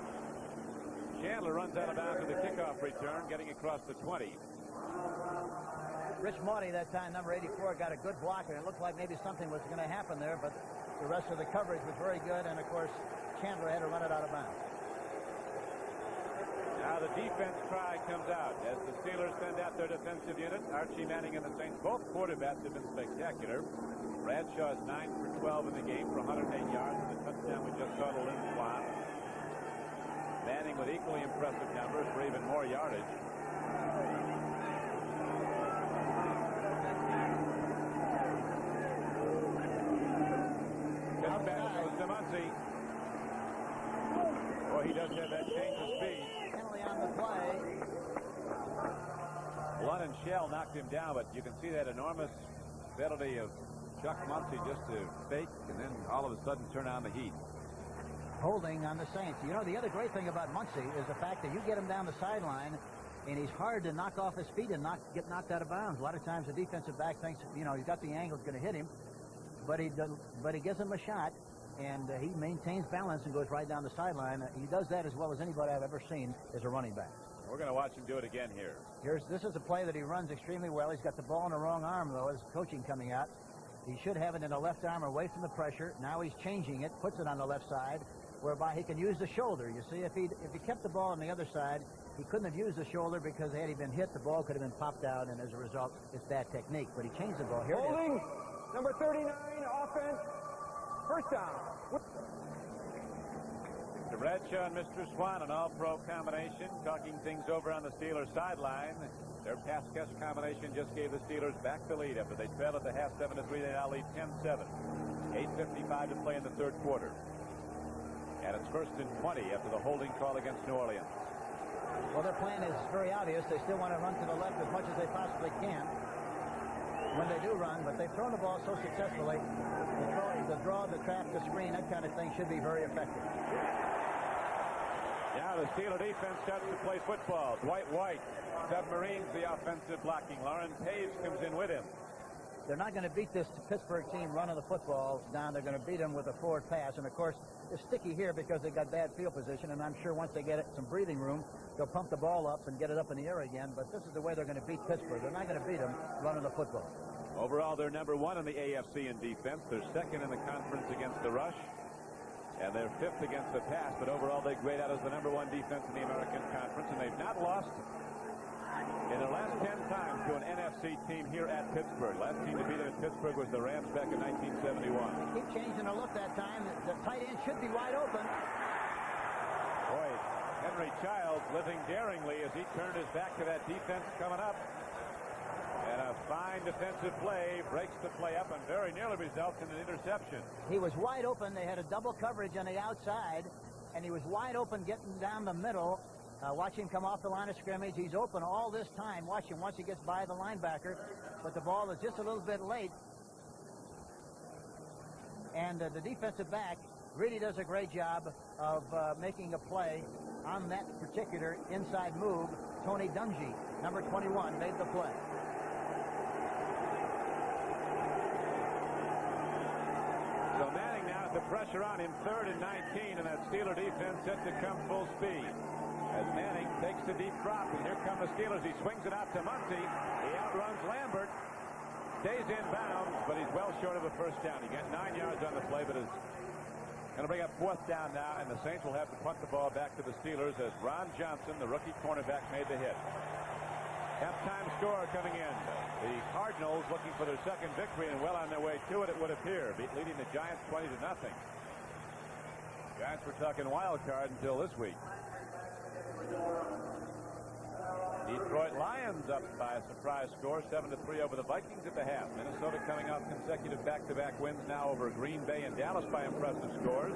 Chandler runs out of bounds with a kickoff return, getting across the 20. Rich Maudie that time, number 84, got a good blocker. It looked like maybe something was going to happen there, but the rest of the coverage was very good, and of course Chandler had to run it out of bounds. Now the defense cry comes out as the Steelers send out their defensive unit. Archie Manning and the Saints, both quarterbacks have been spectacular. Bradshaw is 9 for 12 in the game for 108 yards and a touchdown we just saw to Lynn Swan. Manning with equally impressive numbers for even more yardage. Pitch back goes to Muncy. Boy, he does have that change of speed. Penalty on the play. Blunt and Shell knocked him down, but you can see that enormous ability of Chuck Muncy just to fake and then all of a sudden turn on the heat. Holding on the Saints. You know, the other great thing about Muncy is the fact that you get him down the sideline, and he's hard to knock off his feet and get knocked out of bounds. A lot of times the defensive back thinks, you know, he's got the angle, it's going to hit him, but he gives him a shot, and he maintains balance and goes right down the sideline. He does that as well as anybody I've ever seen as a running back. We're going to watch him do it again here. This is a play that he runs extremely well. He's got the ball in the wrong arm, though, as coaching coming out. He should have it in the left arm away from the pressure. Now he's changing it, puts it on the left side, whereby he can use the shoulder. You see, if he kept the ball on the other side, he couldn't have used the shoulder because had he been hit, the ball could have been popped out, and as a result, it's bad technique. But he changed the ball. Here Holding, it is. number 39, offense, first down. To Bradshaw and Mr. Swan, an all-pro combination, talking things over on the Steelers sideline. Their pass-catch combination just gave the Steelers back the lead after they trailed at the half 7-3. They now lead 10-7. 8:55 to play in the third quarter. And it's 1st and 20 after the holding call against New Orleans. Well, their plan is very obvious. They still want to run to the left as much as they possibly can when they do run, but they've thrown the ball so successfully. The draw, the trap, the screen, that kind of thing should be very effective. Now the Steeler defense starts to play football. Dwight White submarines the offensive blocking. Lauren Taves comes in with him. They're not going to beat this Pittsburgh team running the football down. They're going to beat them with a forward pass. And, of course, it's sticky here because they've got bad field position. And I'm sure once they get some breathing room, they'll pump the ball up and get it up in the air again. But this is the way they're going to beat Pittsburgh. They're not going to beat them running the football. Overall, they're number 1 in the AFC in defense. They're 2nd in the conference against the rush. And they're 5th against the pass. But overall, they grade out as the number 1 defense in the American Conference. And they've not lost in their last 10 times to an NFC team here at Pittsburgh. Last team to beat them at Pittsburgh was the Rams back in 1971. Keep changing the look that time. The tight end should be wide open. Boy, Henry Childs living daringly as he turned his back to that defense coming up. And a fine defensive play breaks the play up and very nearly results in an interception. He was wide open. They had a double coverage on the outside, and he was wide open getting down the middle. Watch him come off the line of scrimmage. He's open all this time. Watch him once he gets by the linebacker. But the ball is just a little bit late. And the defensive back really does a great job of making a play on that particular inside move. Tony Dungy, number 21, made the play. So Manning now has the pressure on him, 3rd and 19, and that Steeler defense set to come full speed. As Manning takes the deep drop, and here come the Steelers. He swings it out to Muncy. He outruns Lambert. Stays in bounds, but he's well short of a first down. He got 9 yards on the play, but is going to bring up 4th down now, and the Saints will have to punt the ball back to the Steelers as Ron Johnson, the rookie cornerback, made the hit. Halftime score coming in. The Cardinals looking for their 2nd victory and well on their way to it, it would appear, leading the Giants 20-0. Giants were talking wild card until this week. Detroit Lions up by a surprise score, 7-3 over the Vikings at the half. Minnesota coming off consecutive back-to-back wins now over Green Bay and Dallas by impressive scores.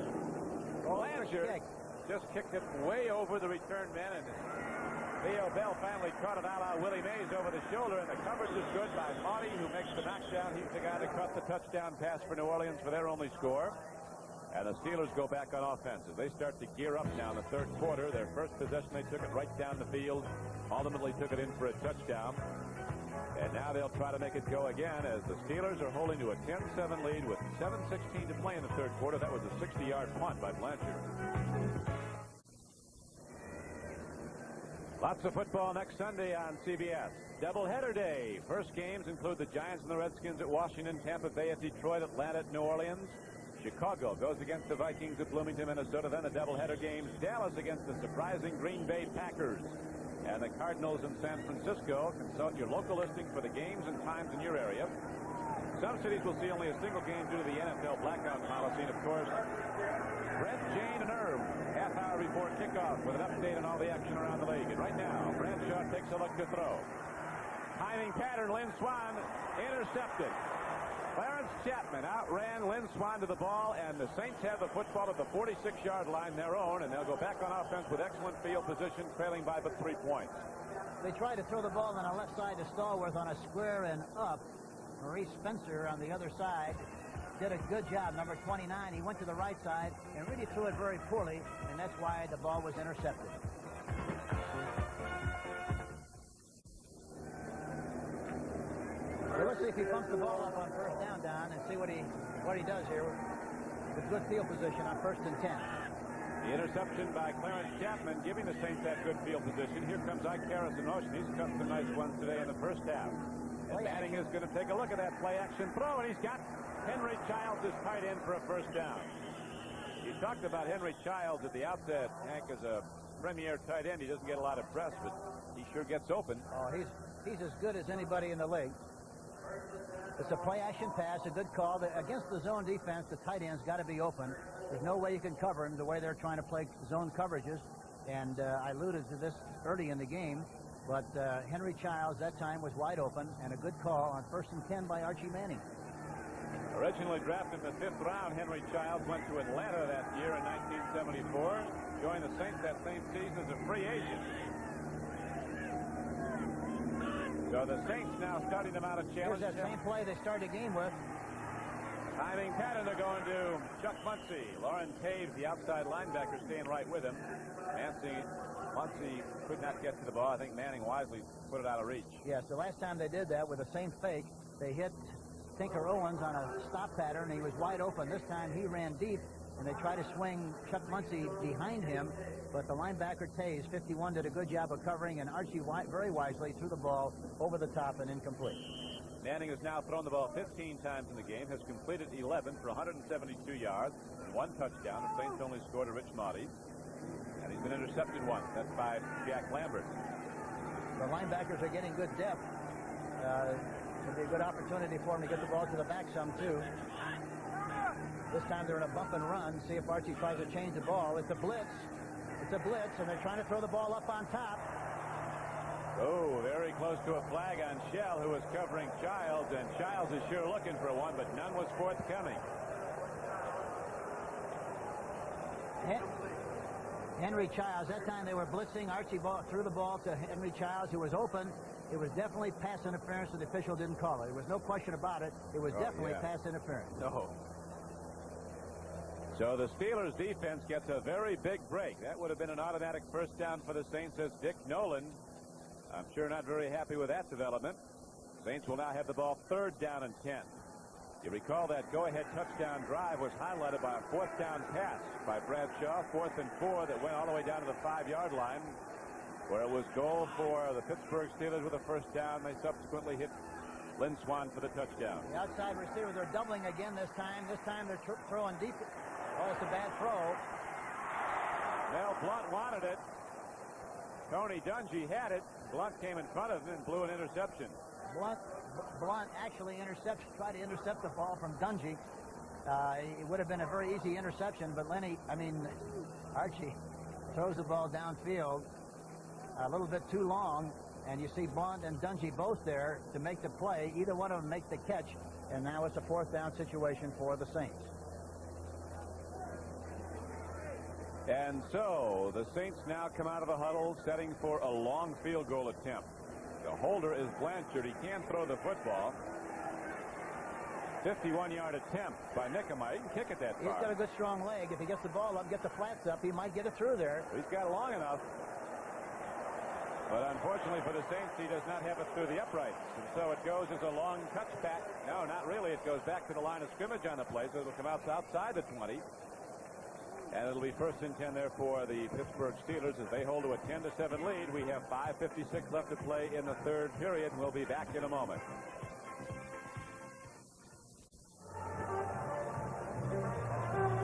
Lancier just kicked it way over the return man, and Theo Bell finally caught it a la Willie Mays over the shoulder, and the coverage is good by Maudie, who makes the knockdown. He's the guy that caught the touchdown pass for New Orleans for their only score. And the Steelers go back on offense as they start to gear up now in the third quarter. Their first possession, they took it right down the field, ultimately took it in for a touchdown. And now they'll try to make it go again as the Steelers are holding to a 10-7 lead with 7:16 to play in the third quarter. That was a 60-yard punt by Blanchard. Lots of football next Sunday on CBS. Doubleheader day. First games include the Giants and the Redskins at Washington, Tampa Bay at Detroit, Atlanta at New Orleans. Chicago goes against the Vikings at Bloomington, Minnesota. Then the doubleheader games. Dallas against the surprising Green Bay Packers. And the Cardinals in San Francisco. Consult your local listing for the games and times in your area. Some cities will see only a single game due to the NFL blackout policy. And, of course, Brett, Jane, and Irv, half-hour before kickoff with an update on all the action around the league. And right now, Bradshaw takes a look to throw. Timing pattern, Lynn Swan intercepted. Clarence Chapman outran Lynn Swan to the ball, and the Saints have the football at the 46-yard line, their own, and they'll go back on offense with excellent field position, trailing by but 3 points. They tried to throw the ball on the left side to Stallworth on a square and up. Maurice Spencer on the other side did a good job, number 29. He went to the right side and really threw it very poorly, and that's why the ball was intercepted. So let's see if he pumps the ball up on first down, Don, and see what he does here with good field position on 1st and 10. The interception by Clarence Chapman giving the Saints that good field position. Here comes Ike Harris in motion. He's cut some nice ones today in the first half. And Manning is going to take a look at that play-action throw, and he's got Henry Childs as tight end for a first down. You talked about Henry Childs at the outset, Hank, as a premier tight end. He doesn't get a lot of press, but he sure gets open. Oh, he's as good as anybody in the league. It's a play-action pass, a good call. Against the zone defense, the tight end's got to be open. There's no way you can cover him the way they're trying to play zone coverages. And I alluded to this early in the game, but Henry Childs that time was wide open, and a good call on 1st and 10 by Archie Manning. Originally drafted in the 5th round, Henry Childs went to Atlanta that year in 1974. Joined the Saints that same season as a free agent. So the Saints now starting them out of challenge. Here's that same play they started the game with. Timing pattern, they're going to Chuck Muncie. Lauren Taves, the outside linebacker, staying right with him. Muncie could not get to the ball. I think Manning wisely put it out of reach. Yes, the last time they did that with the same fake, they hit Tinker Owens on a stop pattern. He was wide open. This time he ran deep, and they tried to swing Chuck Muncie behind him, but the linebacker Taves, 51, did a good job of covering, and Archie very wisely threw the ball over the top and incomplete. Manning has now thrown the ball 15 times in the game, has completed 11 for 172 yards and 1 touchdown. The Saints only scored a Rich Maudie, and he's been intercepted once. That's by Jack Lambert. The linebackers are getting good depth. It'll be a good opportunity for him to get the ball to the back some, too. This time they're in a bump and run. See if Archie tries to change the ball. It's a blitz. It's a blitz, and they're trying to throw the ball up on top. Oh, very close to a flag on Shell, who was covering Childs, and Childs is sure looking for one, but none was forthcoming. Henry Childs, that time they were blitzing. Archie threw the ball to Henry Childs, who was open. It was definitely pass interference, and the official didn't call it. There was no question about it. It was definitely pass interference. No. So the Steelers defense gets a very big break. That would have been an automatic first down for the Saints, says Dick Nolan. I'm sure not very happy with that development. Saints will now have the ball 3rd down and 10. You recall that go-ahead touchdown drive was highlighted by a 4th down pass by Bradshaw, 4th and 4, that went all the way down to the 5-yard line, where it was goal for the Pittsburgh Steelers with a first down. They subsequently hit Lynn Swan for the touchdown. The outside receivers are doubling again this time. This time they're throwing deep. Oh, it's a bad throw. Mel Blunt wanted it. Tony Dungy had it. Blunt came in front of him and blew an interception. Blunt actually tried to intercept the ball from Dungy. It would have been a very easy interception, but Archie throws the ball downfield a little bit too long, and you see Blunt and Dungy both there to make the play. Either one of them make the catch, and now it's a 4th down situation for the Saints. And so the Saints now come out of the huddle, setting for a long field goal attempt. The holder is Blanchard. He can throw the football. 51-yard attempt by Nickema. He can kick it that far. He's got a good strong leg. If he gets the ball up, get the flats up, he might get it through there. He's got it long enough. But unfortunately for the Saints, he does not have it through the uprights. And so it goes as a long touchback. No, not really. It goes back to the line of scrimmage on the play, so it'll come outside the 20. And it'll be 1st and 10 there for the Pittsburgh Steelers as they hold to a 10-7 lead. We have 5:56 left to play in the 3rd period, and we'll be back in a moment.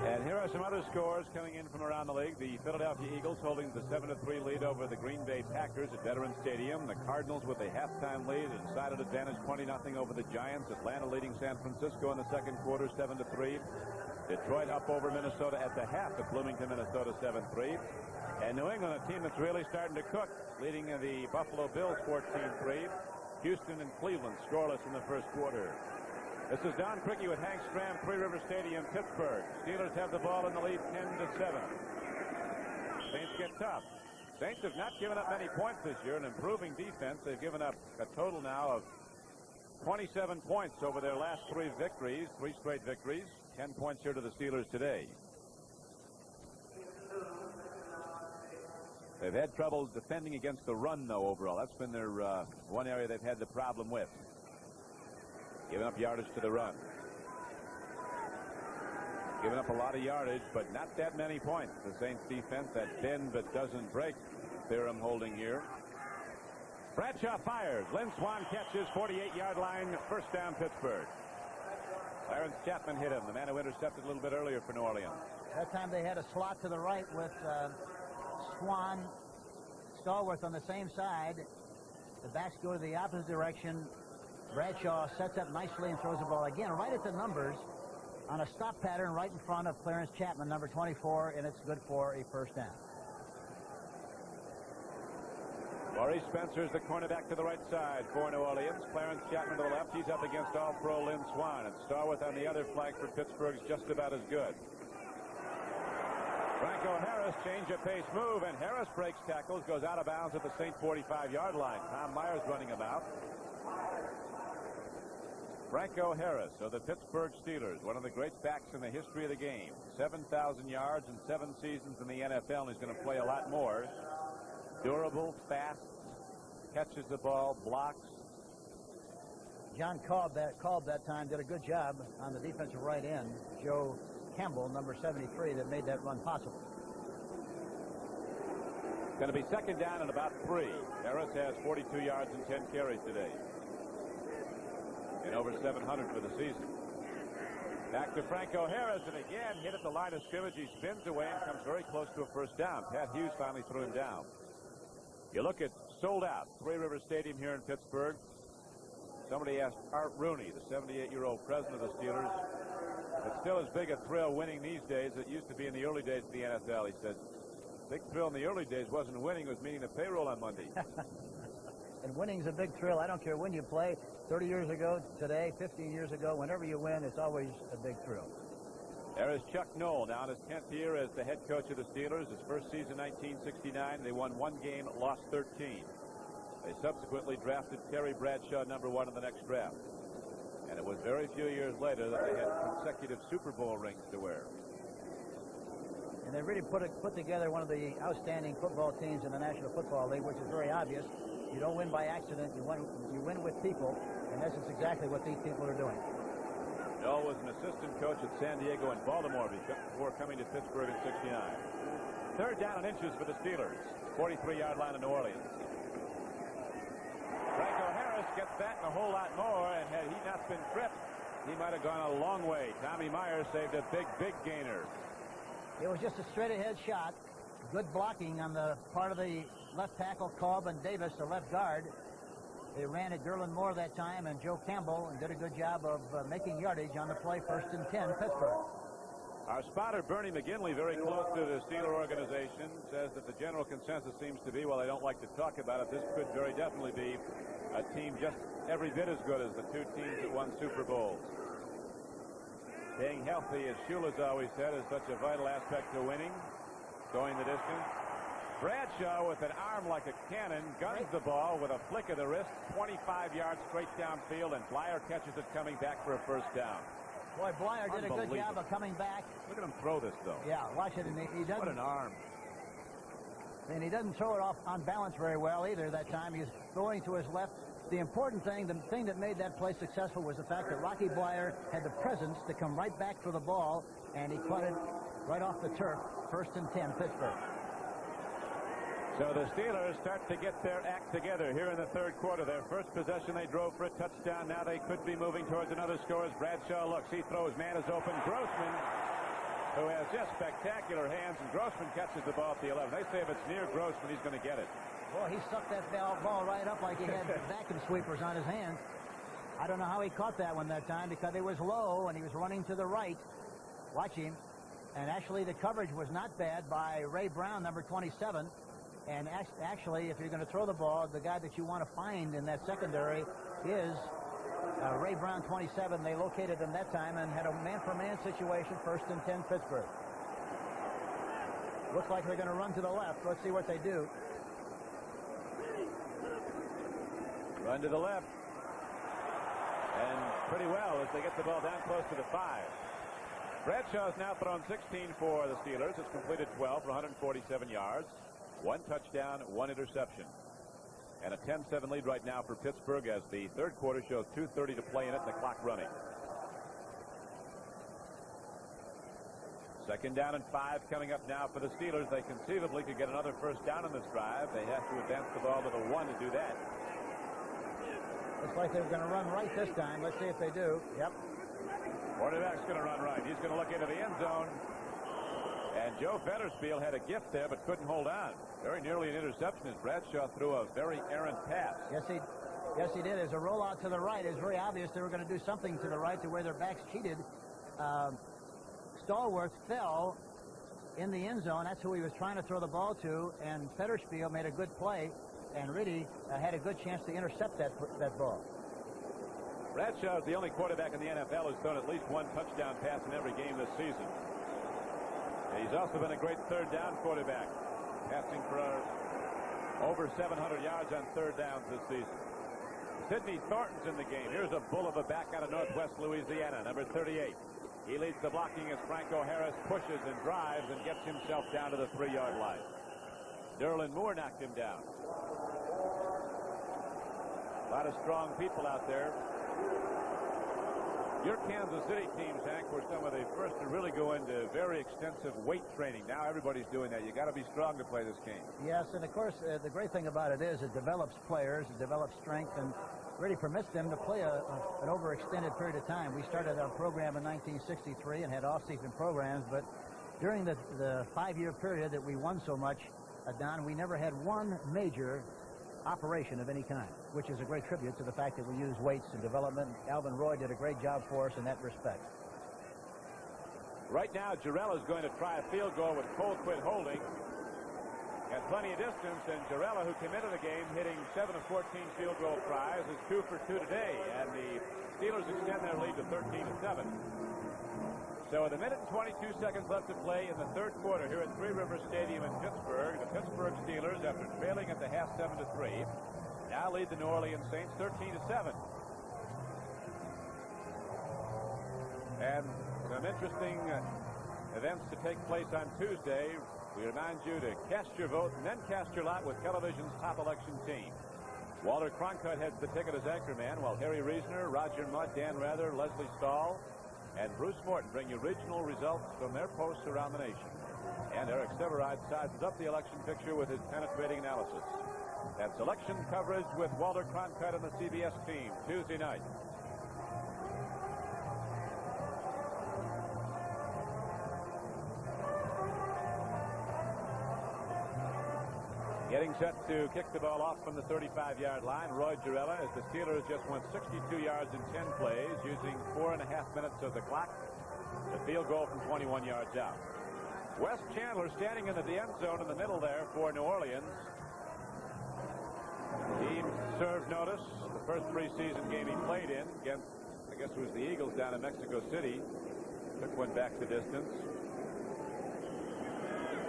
And here are some other scores coming in from around the league. The Philadelphia Eagles holding the 7-3 lead over the Green Bay Packers at Veterans Stadium. The Cardinals with a halftime lead, a decided advantage 20-0 over the Giants. Atlanta leading San Francisco in the 2nd quarter 7-3. Detroit up over Minnesota at the half at Bloomington, Minnesota 7-3. And New England, a team that's really starting to cook, leading the Buffalo Bills 14-3. Houston and Cleveland scoreless in the 1st quarter. This is Don Criqui with Hank Stram, Three River Stadium, Pittsburgh. Steelers have the ball in the lead 10-7. Saints get tough. Saints have not given up many points this year, an improving defense. They've given up a total now of 27 points over their last 3 victories, 3 straight victories. 10 points here to the Steelers today. They've had trouble defending against the run, though, overall. That's been their one area they've had the problem with. Giving up yardage to the run. Giving up a lot of yardage, but not that many points. The Saints defense, that bend but doesn't break theorem holding here. Bradshaw fires. Lynn Swann catches, 48-yard line, 1st down Pittsburgh. Clarence Chapman hit him, the man who intercepted a little bit earlier for New Orleans. That time they had a slot to the right with Swann, Stallworth on the same side. The backs go to the opposite direction. Bradshaw sets up nicely and throws the ball again right at the numbers on a stop pattern right in front of Clarence Chapman, number 24, and it's good for a 1st down. Maurice Spencer's the cornerback to the right side for New Orleans. Clarence Chapman to the left. He's up against All-Pro Lynn Swann. And Stallworth on the other flank for Pittsburgh's just about as good. Franco Harris, change of pace move, and Harris breaks tackles, goes out of bounds at the Saint 45-yard line. Tom Myers running him out. Franco Harris of the Pittsburgh Steelers, one of the great backs in the history of the game. 7,000 yards in 7 seasons in the NFL, and he's going to play a lot more. Durable, fast, catches the ball, blocks. John Cobb that time did a good job on the defensive right end. Joe Campbell, number 73, that made that run possible. Going to be 2nd down and about 3. Harris has 42 yards and 10 carries today. And over 700 for the season. Back to Franco Harris, and again hit at the line of scrimmage. He spins away and comes very close to a 1st down. Pat Hughes finally threw him down. You look at sold out Three River Stadium here in Pittsburgh. Somebody asked Art Rooney, the 78-year-old president of the Steelers, it's still as big a thrill winning these days as it used to be in the early days of the NFL. He said, big thrill in the early days wasn't winning, it was meeting the payroll on Monday. And winning's a big thrill. I don't care when you play, 30 years ago, today, 15 years ago, whenever you win, it's always a big thrill. There is Chuck Noll now in his 10th year as the head coach of the Steelers. His first season, 1969, they won 1 game, lost 13. They subsequently drafted Terry Bradshaw #1 in the next draft. And it was very few years later that they had consecutive Super Bowl rings to wear. And they really put together one of the outstanding football teams in the National Football League, which is very obvious. You don't win by accident. You win with people, and this is exactly what these people are doing. Noll was an assistant coach at San Diego and Baltimore before coming to Pittsburgh in '69. 3rd down and inches for the Steelers. 43-yard line of New Orleans. Franco Harris gets that and a whole lot more, and had he not been tripped, he might have gone a long way. Tommy Myers saved a big gainer. It was just a straight-ahead shot. Good blocking on the part of the left tackle, Cobb, and Davis, the left guard. They ran at Derlin Moore that time, and Joe Campbell, and did a good job of making yardage on the play. 1st and 10, Pittsburgh. Our spotter, Bernie McGinley, very close to the Steeler organization, says that the general consensus seems to be, while they don't like to talk about it, this could very definitely be a team just every bit as good as the 2 teams that won Super Bowls. Staying healthy, as Shula's always said, is such a vital aspect to winning. Going the distance. Bradshaw, with an arm like a cannon, guns the ball with a flick of the wrist, 25 yards straight downfield, and Blyer catches it coming back for a first down. Boy, Blyer did a good job of coming back. Look at him throw this, though. Yeah, watch it. And he doesn't. What an arm. And he doesn't throw it off on balance very well either that time. He's throwing to his left. The important thing, the thing that made that play successful was the fact that Rocky Blyer had the presence to come right back for the ball, and he caught it right off the turf. 1st and 10, Pittsburgh. So the Steelers start to get their act together here in the third quarter. Their first possession, they drove for a touchdown. Now they could be moving towards another score as Bradshaw looks. He throws, man is open. Grossman, who has just spectacular hands, and Grossman catches the ball at the 11. They say if it's near Grossman, he's going to get it. Boy, he sucked that ball right up like he had vacuum sweepers on his hands. I don't know how he caught that one that time because it was low and he was running to the right. Watch him. And actually the coverage was not bad by Ray Brown, number 27. And actually, if you're going to throw the ball, the guy that you want to find in that secondary is Ray Brown, 27. They located him that time and had a man-for-man situation. 1st and 10, Pittsburgh. Looks like they're going to run to the left. Let's see what they do. Run to the left. And pretty well as they get the ball down close to the 5. Bradshaw's now thrown 16 for the Steelers. It's completed 12 for 147 yards. 1 touchdown, 1 interception. And a 10-7 lead right now for Pittsburgh as the third quarter shows 2:30 to play in it and the clock running. 2nd down and 5 coming up now for the Steelers. They conceivably could get another first down in this drive. They have to advance the ball to the 1 to do that. Looks like they're going to run right this time. Let's see if they do. Yep. Quarterback's going to run right. He's going to look into the end zone. And Joe Fettersfield had a gift there but couldn't hold on. Very nearly an interception as Bradshaw threw a very errant pass. Yes, he did. As a rollout to the right, it's very obvious they were going to do something to the right to where their backs cheated. Stallworth fell in the end zone. That's who he was trying to throw the ball to, and Fettersfield made a good play and really had a good chance to intercept that ball. Bradshaw is the only quarterback in the NFL who's thrown at least 1 touchdown pass in every game this season. He's also been a great third down quarterback, passing for over 700 yards on third downs this season. Sidney Thornton's in the game. Here's a bull of a back out of Northwest Louisiana, number 38. He leads the blocking as Franco Harris pushes and drives and gets himself down to the 3-yard line. Derlin Moore knocked him down. A lot of strong people out there. Your Kansas City teams, Hank, were some of the first to really go into very extensive weight training. Now everybody's doing that. You got to be strong to play this game. Yes, and of course, the great thing about it is it develops players, it develops strength, and really permits them to play an overextended period of time. We started our program in 1963 and had off-season programs, but during the 5-year period that we won so much, Don, we never had one major operation of any kind, which is a great tribute to the fact that we use weights in development. Alvin Roy did a great job for us in that respect. Right now, Jarrell is going to try a field goal with Colquitt holding. Got plenty of distance, and Jarrell, who came into the game hitting 7 of 14 field goal tries, is 2 for 2 today, and the Steelers extend their lead to 13-7. So with 1 minute and 22 seconds left to play in the third quarter here at Three Rivers Stadium in Pittsburgh, the Pittsburgh Steelers, after trailing at the half 7-3, now lead the New Orleans Saints 13-7. And some interesting events to take place on Tuesday. We remind you to cast your vote and then cast your lot with television's top election team. Walter Cronkite heads the ticket as anchorman, while Harry Reasoner, Roger Mudd, Dan Rather, Leslie Stahl, and Bruce Morton bring you regional results from their posts around the nation. And Eric Severide sizes up the election picture with his penetrating analysis. That's election coverage with Walter Cronkite and the CBS team Tuesday night. Getting set to kick the ball off from the 35-yard line, Roy Jarrella, as the Steelers just went 62 yards in 10 plays, using 4.5 minutes of the clock. A field goal from 21 yards out. Wes Chandler standing in the end zone in the middle there for New Orleans. He served notice the first preseason game he played in against, I guess it was the Eagles down in Mexico City. Took one back the distance.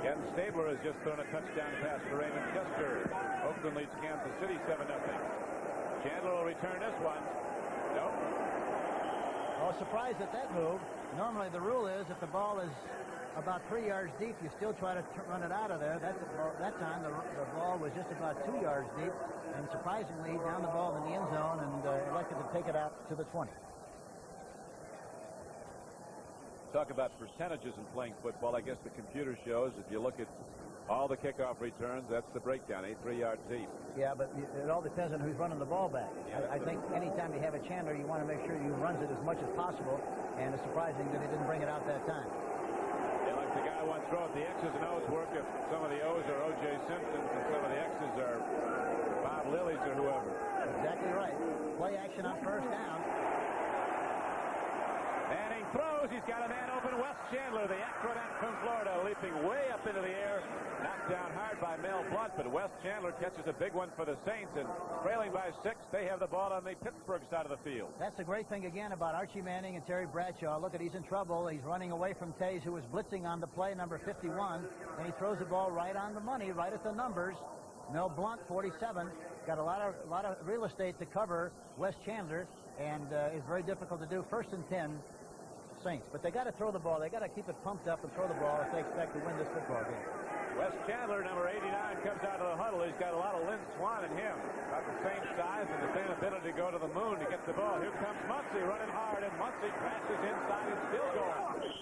Ken Stabler has just thrown a touchdown pass to Raymond Chester. Oakland leads Kansas City 7-0. Chandler will return this one. Nope. Oh, surprised at that move. Normally the rule is if the ball is about 3 yards deep, you still try to run it out of there. That time the ball was just about 2 yards deep, and surprisingly he downed the ball in the end zone and elected to take it out to the 20. Talk about percentages in playing football. I guess the computer shows if you look at all the kickoff returns, that's the breakdown, 3 yards deep. Yeah, but it all depends on who's running the ball back. Yeah, I think anytime you have a Chandler, you want to make sure you runs it as much as possible, and it's surprising that he didn't bring it out that time. Yeah, like the guy once wrote, the X's and O's work if some of the O's are O.J. Simpsons and some of the X's are Bob Lillies or whoever. Exactly right. Play action on first down. Manning throws. He's got a man open. Wes Chandler, the acrobat from Florida, leaping way up into the air. Knocked down hard by Mel Blount, but Wes Chandler catches a big one for the Saints, and trailing by 6, they have the ball on the Pittsburgh side of the field. That's the great thing again about Archie Manning and Terry Bradshaw. Look at, he's in trouble. He's running away from Taze, who was blitzing on the play, number 51, and he throws the ball right on the money, right at the numbers. Mel Blount, 47, got a lot of real estate to cover Wes Chandler, and it's very difficult to do. 1st and 10. Saints, but they got to throw the ball. They got to keep it pumped up and throw the ball if they expect to win this football game. Wes Chandler, number 89, comes out of the huddle. He's got a lot of Lynn Swan in him. About the same size and the same ability to go to the moon to get the ball. Here comes Muncy running hard, and Muncy crashes inside and still going.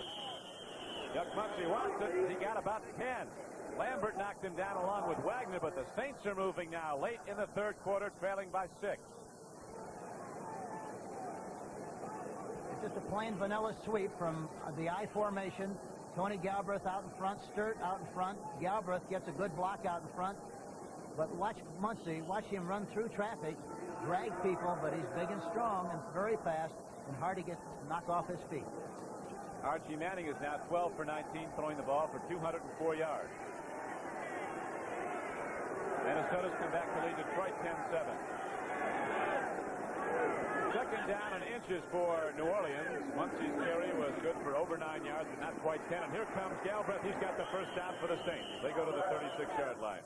Chuck Muncy wants it. He got about 10. Lambert knocked him down along with Wagner, but the Saints are moving now late in the 3rd quarter, trailing by 6. Just a plain vanilla sweep from the I formation. Tony Galbraith out in front, Sturt out in front. Galbraith gets a good block out in front. But watch Muncy, watch him run through traffic, drag people, but he's big and strong and very fast and hard to knock off his feet. Archie Manning is now 12 for 19, throwing the ball for 204 yards. Minnesota's come back to lead Detroit 10-7. 2nd down and inches for New Orleans. Muncy's carry was good for over 9 yards, but not quite 10. And here comes Galbraith. He's got the first down for the Saints. They go to the 36-yard line.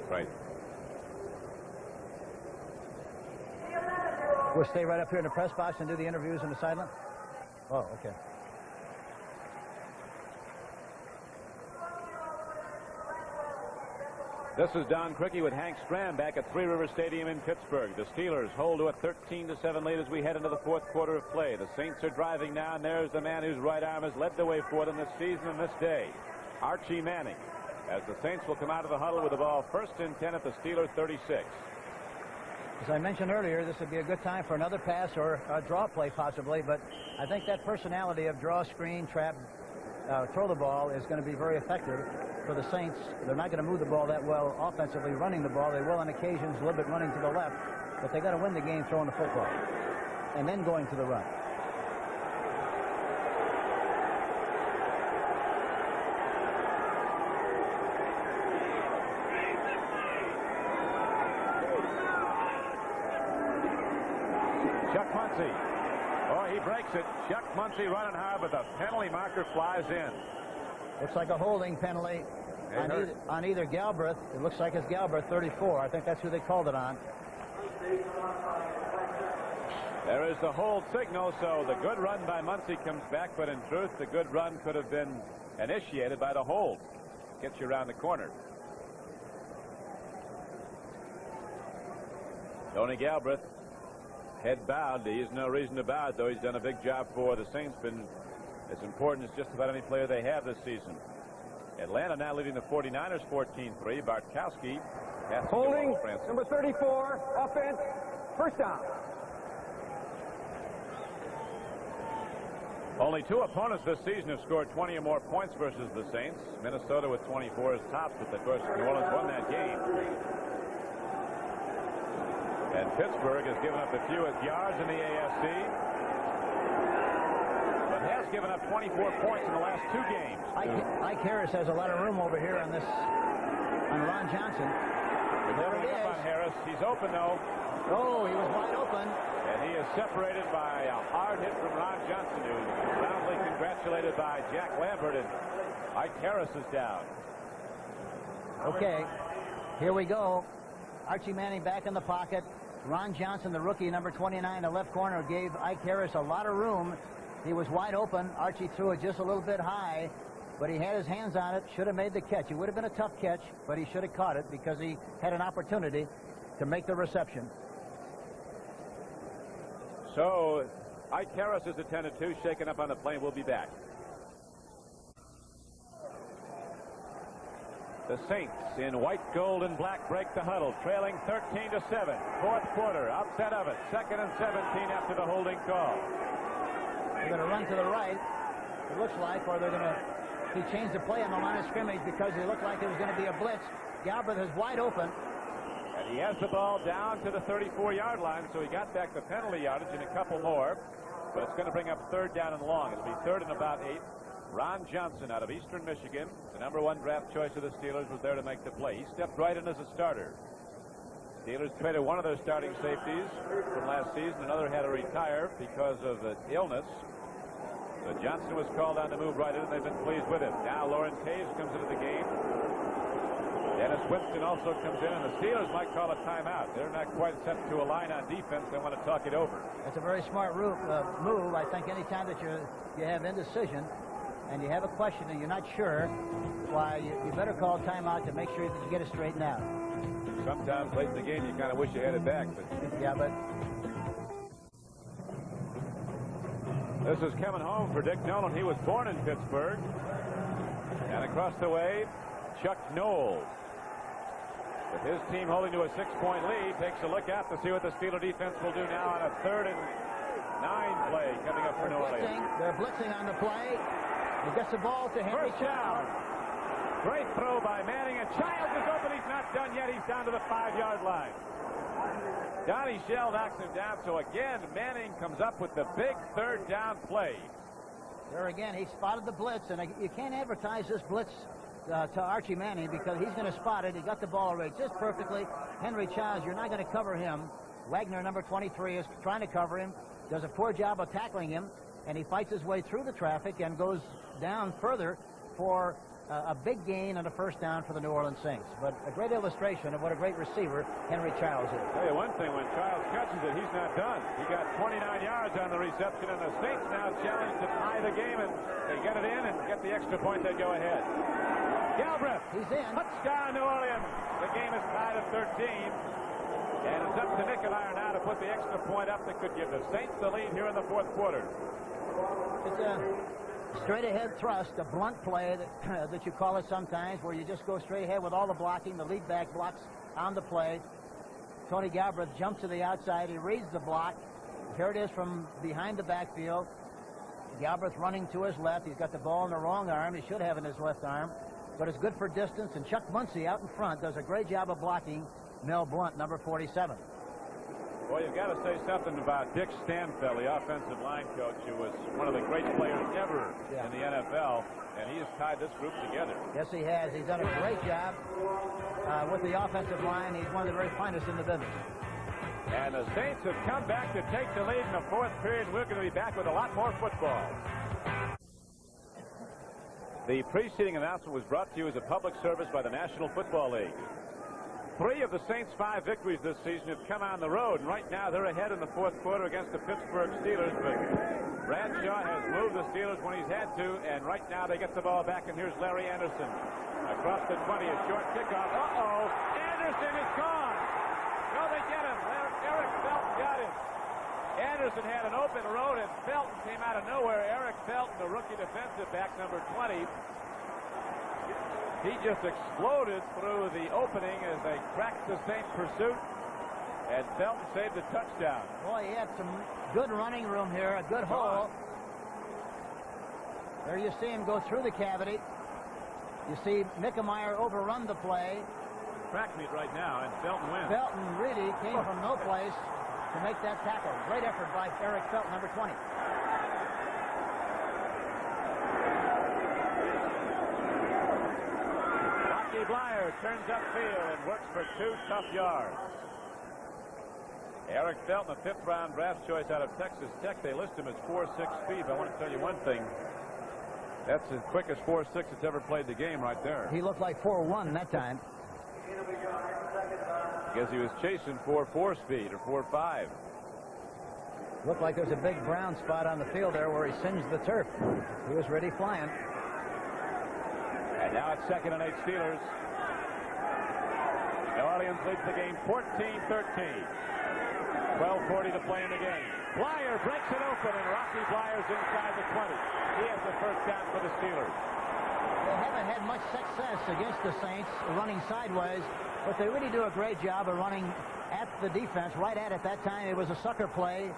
Right. We'll stay right up here in the press box and do the interviews in the sideline? Oh, okay. This is Don Criqui with Hank Stram back at Three River Stadium in Pittsburgh. The Steelers hold to a 13-7 lead as we head into the 4th quarter of play. The Saints are driving now, and there's the man whose right arm has led the way for them this season and this day, Archie Manning, as the Saints will come out of the huddle with the ball 1st and 10 at the Steelers 36. As I mentioned earlier, this would be a good time for another pass or a draw play possibly, but I think that personality of draw, screen, trap, throw the ball is going to be very effective for the Saints. They're not going to move the ball that well offensively running the ball. They will on occasions, a little bit running to the left, but they got to win the game throwing the football and then going to the run. Chuck Muncy. Oh, he breaks it. Chuck Muncy running hard, but the penalty marker flies in. Looks like a holding penalty on either Galbraith. It looks like it's Galbraith, 34. I think that's who they called it on. There is the hold signal, so the good run by Muncy comes back, but in truth, the good run could have been initiated by the hold. Gets you around the corner. Tony Galbraith, head bowed. He has no reason to bow, though. He's done a big job for the Saints. Been as important as just about any player they have this season. Atlanta now leading the 49ers 14-3. Bartkowski holding number 34, offense, first down. Only 2 opponents this season have scored 20 or more points versus the Saints. Minnesota with 24 is tops, but of course New Orleans won that game. And Pittsburgh has given up the fewest yards in the AFC, but has given up 24 points in the last 2 games. Ike Harris has a lot of room over here on Ron Johnson. There it is. On Harris. He's open, though. Oh, he was wide open. And he is separated by a hard hit from Ron Johnson, who is roundly congratulated by Jack Lambert, and Ike Harris is down. Okay, here we go. Archie Manning back in the pocket. Ron Johnson, the rookie, number 29, the left corner, gave Ike Harris a lot of room. He was wide open. Archie threw it just a little bit high, but he had his hands on it, should have made the catch. It would have been a tough catch, but he should have caught it because he had an opportunity to make the reception. So Ike Harris is attended to, shaken up on the plane. We'll be back. The Saints in white, gold, and black break the huddle, trailing 13-7. Fourth quarter, outside of it. 2nd and 17 after the holding call. They're going to run to the right, it looks like, or they're going to... He changed the play on the line of scrimmage because it looked like it was going to be a blitz. Galbraith is wide open. And he has the ball down to the 34-yard line, so he got back the penalty yardage and a couple more. But it's going to bring up 3rd down and long. It'll be 3rd and about 8. Ron Johnson out of Eastern Michigan, the #1 draft choice of the Steelers, was there to make the play. He stepped right in as a starter. Steelers traded one of their starting safeties from last season. Another had to retire because of the illness. So Johnson was called on to move right in, and they've been pleased with him. Now Lawrence Hayes comes into the game. Dennis Winston also comes in, and the Steelers might call a timeout. They're not quite set to a line on defense. They want to talk it over. That's a very smart move. I think any time that you have indecision and you have a question and you're not sure, why, you better call a timeout to make sure that you get it straightened out. Sometimes late in the game you kind of wish you had it back. But yeah, but... This is coming home for Dick Nolan. He was born in Pittsburgh. And across the way, Chuck Knowles. With his team holding to a 6-point lead, takes a look out to see what the Steeler defense will do now on a 3rd and 9 play coming up for New Orleans. They're blitzing on the play. He gets the ball to Henry Childs. Great throw by Manning, and Childs is open. He's not done yet. He's down to the 5-yard line. Donnie Shell knocks him down. So again, Manning comes up with the big 3rd down play. There again, he spotted the blitz, and you can't advertise this blitz to Archie Manning because he's going to spot it. He got the ball already just perfectly. Henry Childs, you're not going to cover him. Wagner, number 23, is trying to cover him, does a poor job of tackling him, and he fights his way through the traffic and goes down further for a big gain and a 1st down for the New Orleans Saints. But a great illustration of what a great receiver Henry Childs is. I'll tell you one thing, when Childs catches it, he's not done. He got 29 yards on the reception, and the Saints now challenge to tie the game, and they get it in and get the extra point. They go ahead. Galbraith, he's in. Touchdown, New Orleans. The game is tied at 13. And it's up to Nicolai now to put the extra point up that could give the Saints the lead here in the 4th quarter. It's a straight-ahead thrust, a blunt play that you call it sometimes, where you just go straight ahead with all the blocking. The lead back blocks on the play. Tony Galbraith jumps to the outside. He reads the block. Here it is from behind the backfield. Galbraith running to his left. He's got the ball in the wrong arm. He should have in his left arm. But it's good for distance. And Chuck Muncie out in front does a great job of blocking Mel Blount, number 47. Well, you've got to say something about Dick Stanfield, the offensive line coach, who was one of the great players ever in the NFL, and he has tied this group together. Yes, he has. He's done a great job with the offensive line. He's one of the very finest in the business. And the Saints have come back to take the lead in the 4th period. We're going to be back with a lot more football. The preceding announcement was brought to you as a public service by the National Football League. 3 of the Saints' 5 victories this season have come on the road, and right now they're ahead in the 4th quarter against the Pittsburgh Steelers. But Bradshaw has moved the Steelers when he's had to, and right now they get the ball back, and here's Larry Anderson. Across the 20, a short kickoff. Uh-oh! Anderson is gone! No, they get him. Eric got him. Anderson had an open road, and Felton came out of nowhere. Eric Felton, the rookie defensive back, number 20. He just exploded through the opening as they cracked the Saint pursuit, and Felton saved a touchdown. Boy, he had some good running room here, a good hole. There you see him go through the cavity. You see Mickemeyer overrun the play. Crack meet right now, and Felton wins. Felton really came from no place to make that tackle. Great effort by Eric Felton, number 20. Rocky Blyer turns upfield and works for 2 tough yards. Eric Felton, a 5th-round draft choice out of Texas Tech. They list him as 4'6" speed. I want to tell you one thing. That's the quickest 4'6" that's ever played the game right there. He looked like 4'1" that time. I guess he was chasing 4'4" speed or 4'5". Looked like there's a big brown spot on the field there where he singed the turf. He was ready flying. And now it's 2nd and 8 Steelers. New Orleans leads the game 14-13. 12:40 to play in the game. Blyer breaks it open, and Rocky Blyer's inside the 20. He has the first down for the Steelers. They haven't had much success against the Saints running sideways, but they really do a great job of running at the defense, right at it. That time it was a sucker play.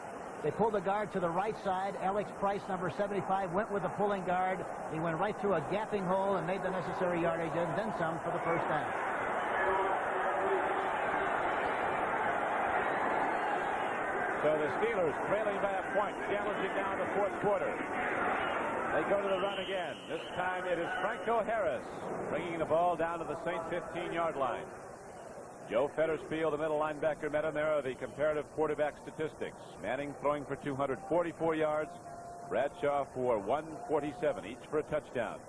They pulled the guard to the right side. Alex Price, number 75, went with the pulling guard. He went right through a gapping hole and made the necessary yardage and then some for the first down. So the Steelers trailing by a point, challenging down the 4th quarter. They go to the run again. This time it is Franco Harris bringing the ball down to the Saints 15-yard line. Joe Fettersfield, the middle linebacker, met him. There are the comparative quarterback statistics. Manning throwing for 244 yards. Bradshaw for 147, each for a touchdown.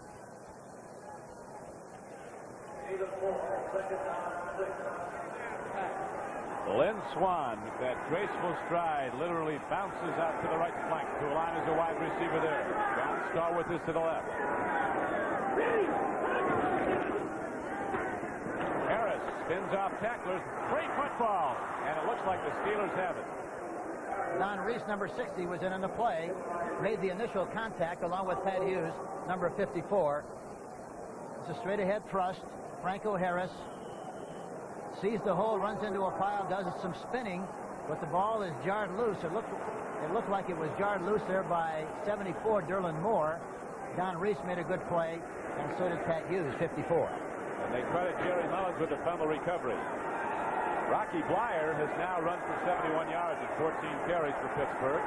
Lynn Swan, with that graceful stride, literally bounces out to the right flank to a line as a wide receiver there. John Starworth is to the left. Harris spins off tacklers. Great football, and it looks like the Steelers have it. Don Reese, number 60, was in the play, made the initial contact along with Pat Hughes, number 54. It's a straight-ahead thrust. Franco Harris sees the hole, runs into a pile, does some spinning, but the ball is jarred loose. It looked like it was jarred loose there by 74, Derlin Moore. Don Reese made a good play, and so did Pat Hughes, 54. And they credit Jerry Mullins with the fumble recovery. Rocky Blyer has now run for 71 yards and 14 carries for Pittsburgh.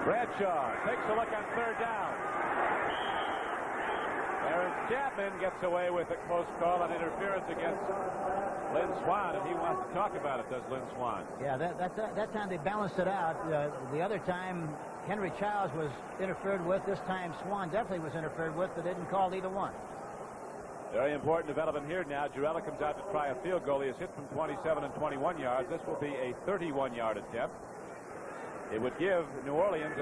Bradshaw takes a look on 3rd down. Aaron Chapman gets away with a close call on interference against Lynn Swan, and he wants to talk about it, does Lynn Swan. Yeah, that time they balanced it out. The other time, Henry Childs was interfered with. This time, Swan definitely was interfered with, but they didn't call either one. Very important development here now. Girella comes out to try a field goal. He is hit from 27 and 21 yards. This will be a 31-yard attempt. It would give New Orleans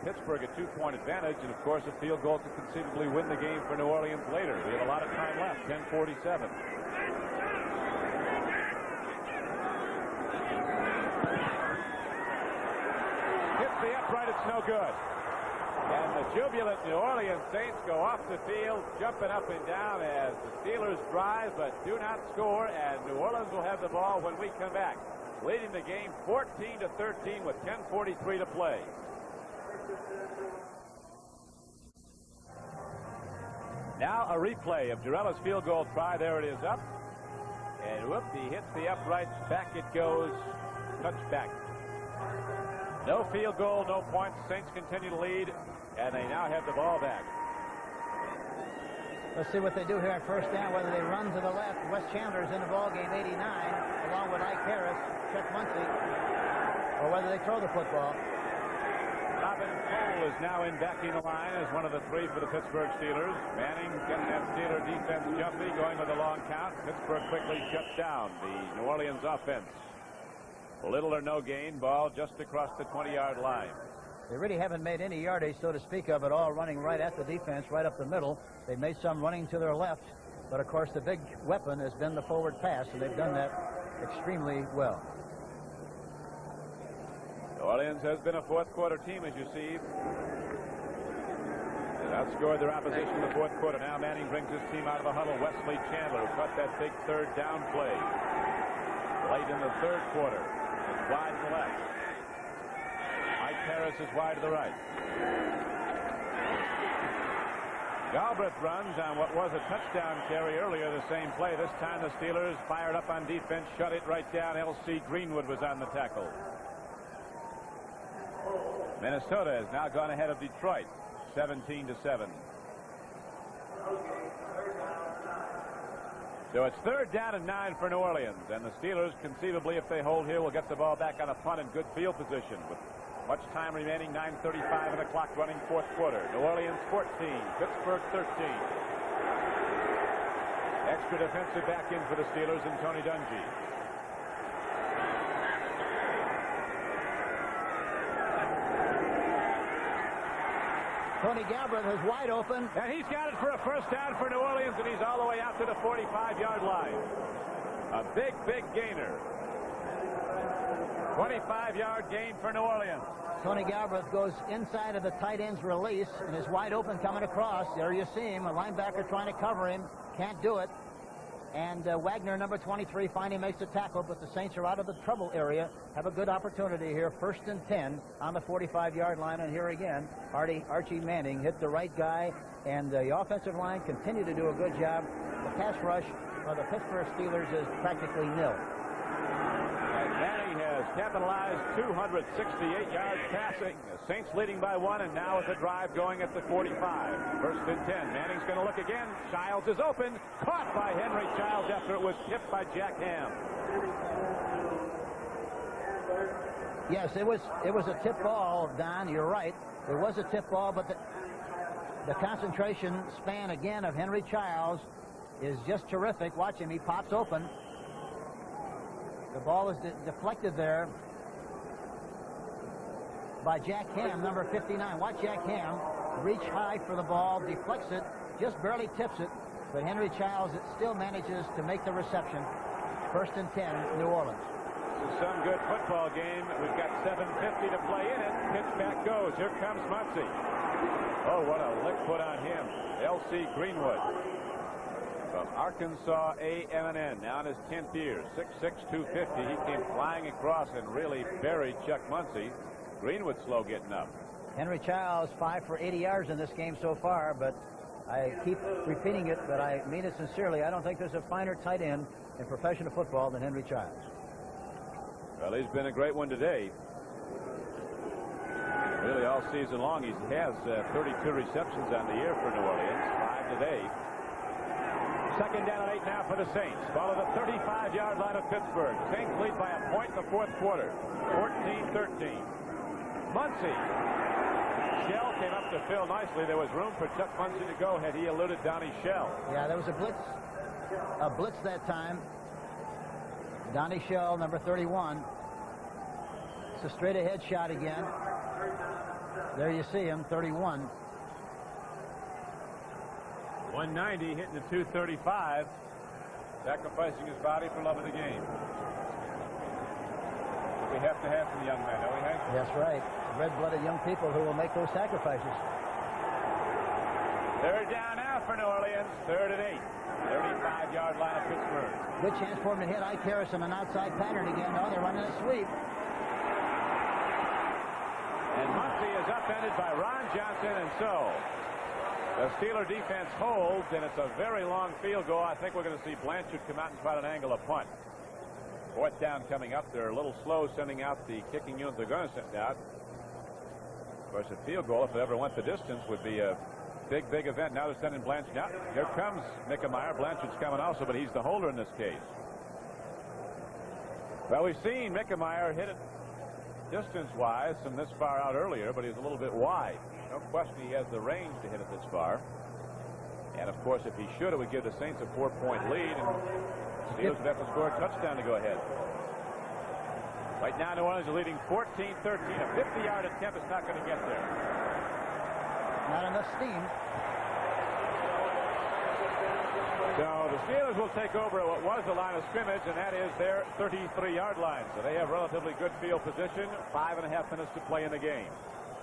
Pittsburgh a 2-point advantage, and of course a field goal to conceivably win the game for New Orleans later. We have a lot of time left, 10:47. Hits the upright, it's no good. And the jubilant New Orleans Saints go off the field, jumping up and down as the Steelers drive but do not score, and New Orleans will have the ball when we come back, leading the game 14-13 with 10:43 to play. Now a replay of Girella's field goal try. There it is, up. And whoop, he hits the uprights. Back it goes. Touchback. No field goal, no points. Saints continue to lead, and they now have the ball back. Let's see what they do here at first down, whether they run to the left. Wes Chandler's in the ball game, 89, along with Ike Harris, Chuck Muncie, or whether they throw the football. Robin Cole is now in backing the line as one of the 3 for the Pittsburgh Steelers. Manning getting that Steeler defense jumpy, going with a long count. Pittsburgh quickly shuts down the New Orleans offense. Little or no gain, ball just across the 20-yard line. They really haven't made any yardage, so to speak of, at all, running right at the defense, right up the middle. They made some running to their left, But, of course, the big weapon has been the forward pass, and they've done that extremely well. New Orleans has been a fourth-quarter team, as you see. They outscored their opposition in the fourth quarter. Now Manning brings his team out of the huddle. Wesley Chandler, who caught that big third down play late in the third quarter. It's wide to the left. Mike Harris is wide to the right. Galbraith runs on what was a touchdown carry earlier, the same play. This time the Steelers fired up on defense, shut it right down. L.C. Greenwood was on the tackle. Minnesota has now gone ahead of Detroit, 17-7. So it's third down and 9 for New Orleans, and the Steelers, conceivably, if they hold here, will get the ball back on a punt in good field position with much time remaining. 9:35 and the clock running, fourth quarter. New Orleans 14, Pittsburgh 13. Extra defensive back in for the Steelers and Tony Dungy. Tony Galbraith is wide open. And he's got it for a first down for New Orleans, and he's all the way out to the 45-yard line. A big, big gainer. 25-yard gain for New Orleans. Tony Galbraith goes inside of the tight end's release and is wide open coming across. There you see him. A linebacker trying to cover him. Can't do it. And Wagner, number 23, finally makes a tackle, but the Saints are out of the trouble area. Have a good opportunity here. First and 10 on the 45-yard line. And here again, Archie Manning hit the right guy, and the offensive line continued to do a good job. The pass rush of the Pittsburgh Steelers is practically nil. Manning has capitalized 268 yards passing. The Saints leading by 1, and now with the drive going at the 45. First and 10. Manning's going to look again. Childs is open. Caught by Henry Childs after it was tipped by Jack Ham. Yes, it was a tip ball, Don. You're right. It was a tip ball, but the concentration span again of Henry Childs is just terrific. Watch him. He pops open. The ball is deflected there by Jack Ham, number 59. Watch Jack Ham reach high for the ball, deflects it, just barely tips it, but Henry Childs still manages to make the reception. First and 10, New Orleans. This is some good football game. We've got 7:50 to play in it. Pitch back goes. Here comes Muncy. Oh, what a lick put on him. L.C. Greenwood from Arkansas A&M, now in his 10th year, 6'6", 250. He came flying across and really buried Chuck Muncy. Greenwood slow getting up. Henry Childs 5 for 80 yards in this game so far, but I keep repeating it, but I mean it sincerely. I don't think there's a finer tight end in professional football than Henry Childs. Well, he's been a great one today. Really all season long. He has 32 receptions on the year for New Orleans, 5 today. Second down and 8 now for the Saints. Follow the 35-yard line of Pittsburgh. Saints lead by a point in the fourth quarter. 14-13. Muncy. Shell came up to Phil nicely. There was room for Chuck Muncy to go had he eluded Donnie Shell. Yeah, there was a blitz that time. Donnie Shell, number 31. It's a straight ahead shot again. There you see him, 31. 190 hitting the 235, sacrificing his body for love of the game. We have to have some young men, don't we, Hank? That's right. Red-blooded young people who will make those sacrifices. Third down now for New Orleans. Third and 8. 35-yard line of Pittsburgh. Good chance for him to hit Ike Harris in an outside pattern again. No, they're running a sweep. And Muncy is upended by Ron Johnson, and so the Steeler defense holds, and it's a very long field goal. I think we're going to see Blanchard come out and try an angle of punt. Fourth down coming up. They're a little slow sending out the kicking unit they're going to send out. Of course, a field goal, if it ever went the distance, would be a big, big event. Now they're sending Blanchard out. Here comes Mickemeyer. Blanchard's coming also, but he's the holder in this case. Well, we've seen Mickemeyer hit it distance-wise from this far out earlier, but he's a little bit wide. No question he has the range to hit it this far. And, of course, if he should, it would give the Saints a 4-point lead, and the Steelers would have to score a touchdown to go ahead. Right now, New Orleans is leading 14-13. A 50-yard attempt is not going to get there. Not enough steam. So the Steelers will take over at what was the line of scrimmage, and that is their 33-yard line. So they have relatively good field position. 5.5 minutes to play in the game.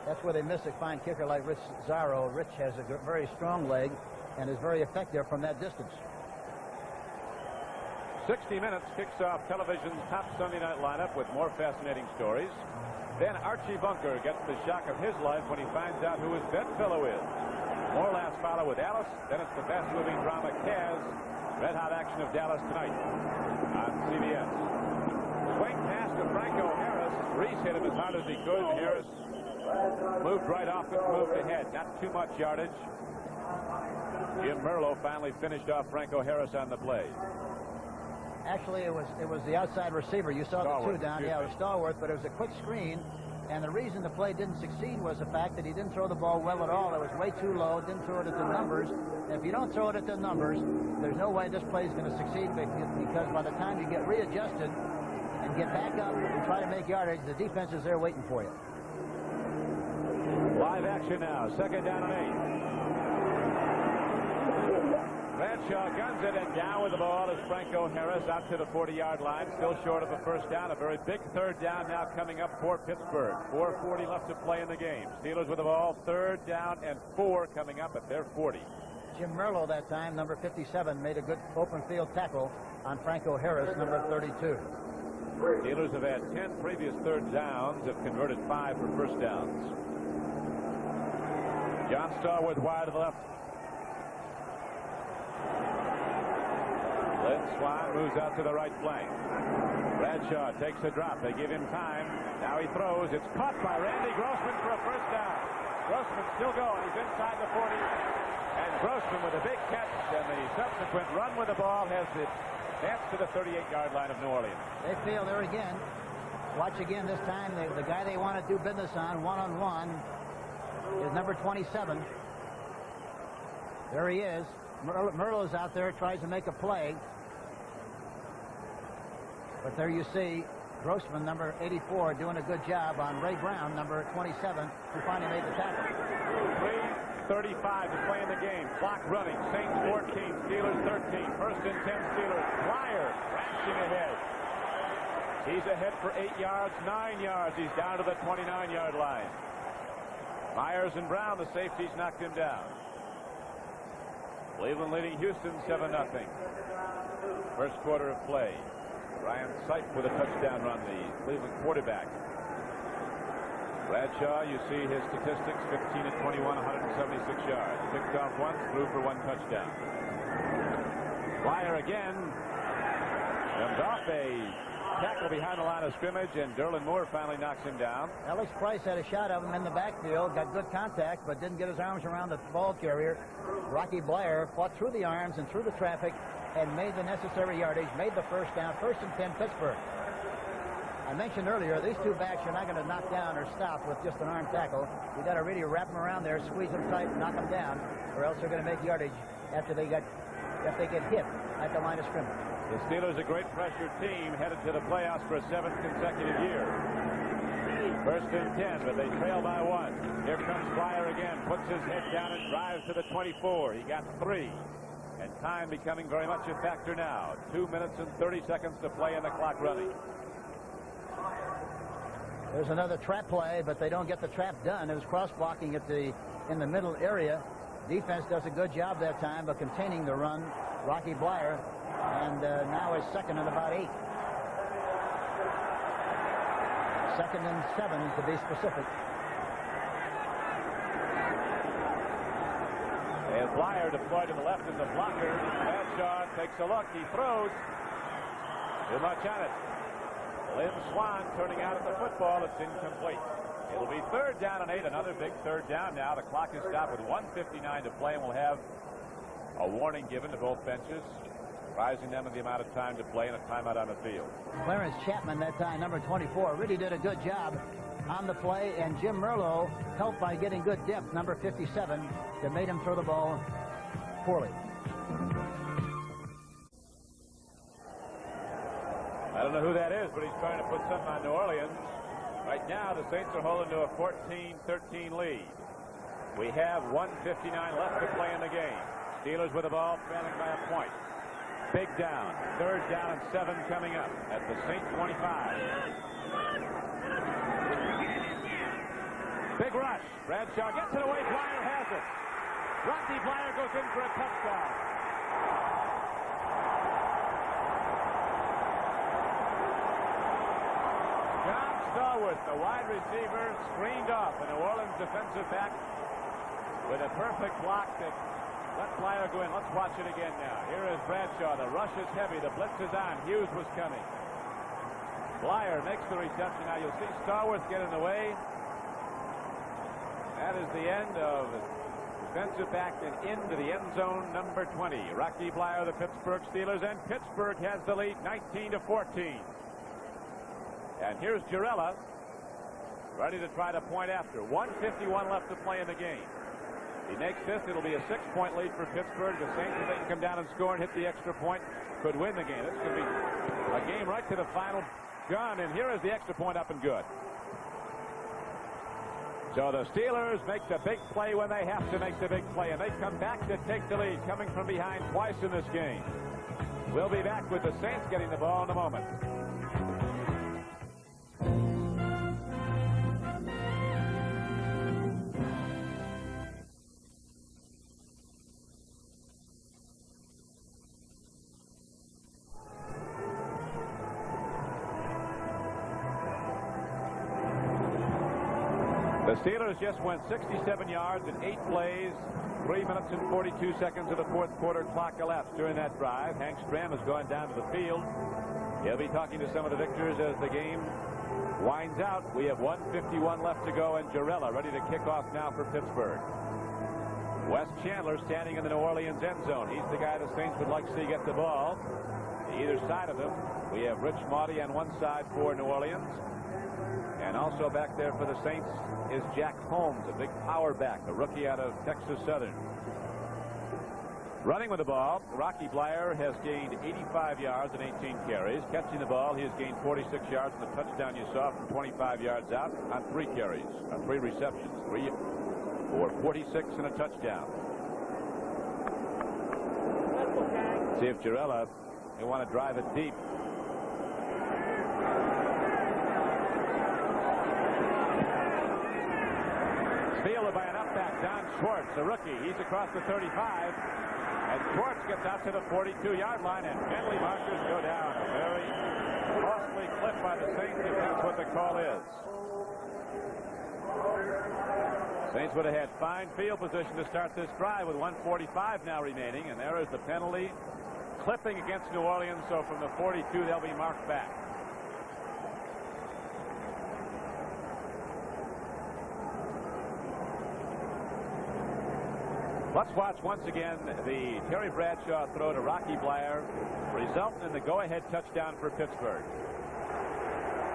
That's where they miss a fine kicker like Rich Zarro. Rich has a very strong leg and is very effective from that distance. 60 Minutes kicks off television's top Sunday night lineup with more fascinating stories. Then Archie Bunker gets the shock of his life when he finds out who his bedfellow is. More last follow with Alice. Then it's the fast-moving drama Kaz. Red-hot action of Dallas tonight on CBS. Swing pass to Franco Harris. Reese hit him as hard as he could. Harris moved right off and moved ahead. Not too much yardage. Jim Merlo finally finished off Franco Harris on the play. Actually, it was the outside receiver. You saw the two down. Yeah, it was Stallworth, but it was a quick screen. And the reason the play didn't succeed was the fact that he didn't throw the ball well at all. It was way too low. Didn't throw it at the numbers. And if you don't throw it at the numbers, there's no way this play is going to succeed, because by the time you get readjusted and get back up and try to make yardage, the defense is there waiting for you. Live action now. 2nd down and 8. Bradshaw guns it, and down with the ball is Franco Harris out to the 40-yard line. Still short of a first down. A very big 3rd down now coming up for Pittsburgh. 4:40 left to play in the game. Steelers with the ball. 3rd down and 4 coming up at their 40. Jim Merlo that time, number 57, made a good open field tackle on Franco Harris, number 32. Steelers have had 10 previous 3rd downs, have converted 5 for first downs. John Stallworth wide to the left. Lynn Swan moves out to the right flank. Bradshaw takes a drop. They give him time. Now he throws. It's caught by Randy Grossman for a first down. Grossman still going. He's inside the 40. And Grossman with a big catch, and the subsequent run with the ball has it advanced to the 38-yard line of New Orleans. They fail there again. Watch again this time. The guy they want to do business on one-on-one is number 27. There he is. Merlo's out there, tries to make a play. But there you see Grossman, number 84, doing a good job on Ray Brown, number 27, who finally made the tackle. 3:35 to play in the game. Clock running. Saints 14, Steelers 13. 1st and 10 Steelers. Flyer crashing ahead. He's ahead for 8 yards, 9 yards. He's down to the 29-yard line. Myers and Brown, the safeties, knocked him down. Cleveland leading Houston 7-0. First quarter of play. Ryan Sipe with a touchdown run, the Cleveland quarterback. Bradshaw, you see his statistics, 15 of 21, 176 yards. Picked off once, threw for 1 touchdown. Flyer again. Comes off a tackle behind the line of scrimmage, and Derlin Moore finally knocks him down. Alex Price had a shot of him in the backfield, got good contact, but didn't get his arms around the ball carrier. Rocky Blair fought through the arms and through the traffic and made the necessary yardage, made the first down. 1st and 10 Pittsburgh. I mentioned earlier, these two backs are not going to knock down or stop with just an arm tackle. You got to really wrap them around there, squeeze them tight, knock them down, or else they're going to make yardage after they get hit at the line of scrimmage. The Steelers, a great pressure team, headed to the playoffs for a 7th consecutive year. 1st and 10, but they trail by 1. Here comes Flyer again, puts his head down and drives to the 24. He got 3. And time becoming very much a factor now. 2 minutes and 30 seconds to play and the clock running. There's another trap play, but they don't get the trap done. It was cross-blocking in the middle area. Defense does a good job that time of containing the run. Rocky Blair, and now is 2nd and about 8. 2nd and 7 to be specific. And Flyer deployed to the left in the blocker. Bradshaw takes a look. He throws. Too much on it. Lynn Swan turning out at the football. It's incomplete. It'll be 3rd down and 8. Another big 3rd down now. The clock is stopped with 1:59 to play, and we'll have a warning given to both benches, rising them in the amount of time to play and a timeout on the field. Clarence Chapman that time, number 24, really did a good job on the play, and Jim Merlo helped by getting good depth, number 57, that made him throw the ball poorly. I don't know who that is, but he's trying to put something on New Orleans. Right now, the Saints are holding to a 14-13 lead. We have 1:59 left to play in the game. Steelers with the ball, trailing by a point. Big down. 3rd down and 7 coming up at the Saint 25. Big rush. Bradshaw gets it away. Blyer has it. Rocky Blyer goes in for a touchdown. John Stallworth, the wide receiver, screened off a New Orleans defensive back with a perfect block that let Blyer go in. Let's watch it again now. Here is Bradshaw. The rush is heavy. The blitz is on. Hughes was coming. Blyer makes the reception. Now you'll see Stallworth get in the way. That is the end of defensive back and into the end zone, number 20. Rocky Blyer, the Pittsburgh Steelers, and Pittsburgh has the lead 19-14. And here's Jarrella ready to try to point after. 1:51 left to play in the game. He makes this, it'll be a 6-point lead for Pittsburgh. The Saints, if they can come down and score and hit the extra point, could win the game. This could be a game right to the final gun, and here is the extra point up and good. So the Steelers make the big play when they have to make the big play, and they come back to take the lead, coming from behind twice in this game. We'll be back with the Saints getting the ball in a moment. The Steelers just went 67 yards in 8 plays. 3 minutes and 42 seconds of the 4th quarter clock elapsed during that drive. Hank Stram has gone down to the field. He'll be talking to some of the victors as the game winds out. We have 1:51 left to go, and Jarrella ready to kick off now for Pittsburgh. Wes Chandler standing in the New Orleans end zone. He's the guy the Saints would like to see get the ball. To either side of him, we have Rich Maudie on one side for New Orleans. And also back there for the Saints is Jack Holmes, a big power back, a rookie out of Texas Southern. Running with the ball, Rocky Blyer has gained 85 yards and 18 carries. Catching the ball, he has gained 46 yards, and the touchdown you saw from 25 yards out on 3 carries, on 3 receptions, 3 for 46 and a touchdown. See if Jarrella, they want to drive it deep. Fielded by an up-back, Don Schwartz, a rookie. He's across the 35. And Schwartz gets out to the 42-yard line, and penalty markers go down. A very costly clip by the Saints, if that's what the call is. Saints would have had fine field position to start this drive with 1:45 now remaining, and there is the penalty. Clipping against New Orleans, so from the 42, they'll be marked back. Let's watch once again the Terry Bradshaw throw to Rocky Blyer, resulting in the go-ahead touchdown for Pittsburgh.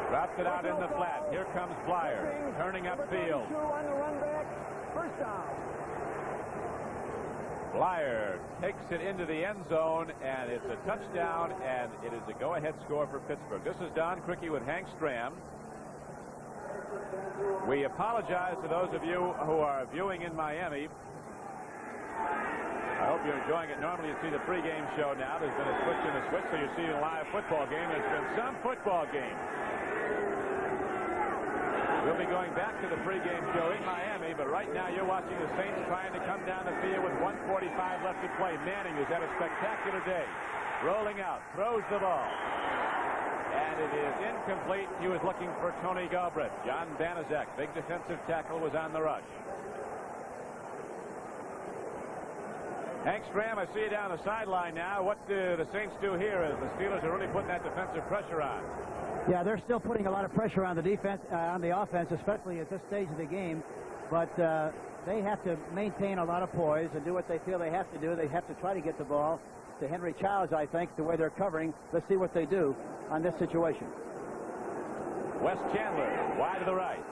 Drops it out in the flat. Here comes Blyer, turning upfield. Blyer takes it into the end zone, and it's a touchdown, and it is a go-ahead score for Pittsburgh. This is Don Criqui with Hank Stram. We apologize to those of you who are viewing in Miami. I hope you're enjoying it. Normally you see the pregame show now. There's been a switch in the switch, so you see a live football game. There's been some football game. We'll be going back to the pregame show in Miami, but right now you're watching the Saints trying to come down the field with 1:45 left to play. Manning has had a spectacular day. Rolling out, throws the ball. And it is incomplete. He was looking for Tony Galbraith. John Banaszak, big defensive tackle, was on the rush. Hank Stram, I see you down the sideline now. What do the Saints do here as the Steelers are really putting that defensive pressure on? Yeah, they're still putting a lot of pressure on the defense, on the offense, especially at this stage of the game. But they have to maintain a lot of poise and do what they feel they have to do. They have to try to get the ball to Henry Childs, I think, the way they're covering. Let's see what they do on this situation. Wes Chandler, wide to the right.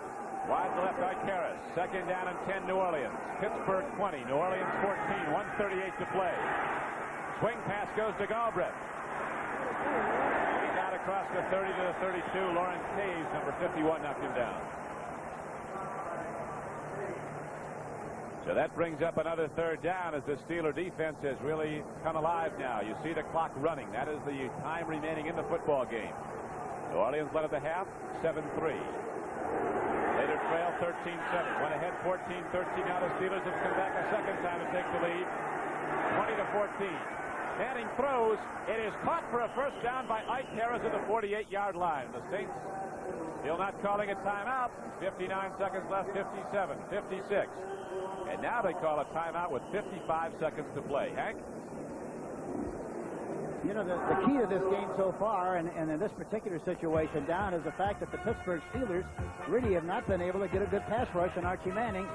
Wide to the left, Harris. 2nd down and 10, New Orleans. Pittsburgh 20, New Orleans 14, 1:38 to play. Swing pass goes to Galbraith. He's out across the 30 to the 32. Lauren Caves, number 51, knocked him down. So that brings up another third down as the Steeler defense has really come alive now. You see the clock running. That is the time remaining in the football game. New Orleans led at the half, 7-3. Later trail 13-7. Went ahead 14-13. Now the Steelers have come back a second time to take the lead, 20-14. Manning throws. It is caught for a first down by Ike Harris at the 48-yard line. The Saints still not calling a timeout. 59 seconds left, 57, 56. And now they call a timeout with 55 seconds to play. Hank? You know, the key to this game so far, and in this particular situation down, is the fact that the Pittsburgh Steelers really have not been able to get a good pass rush on Archie Manning.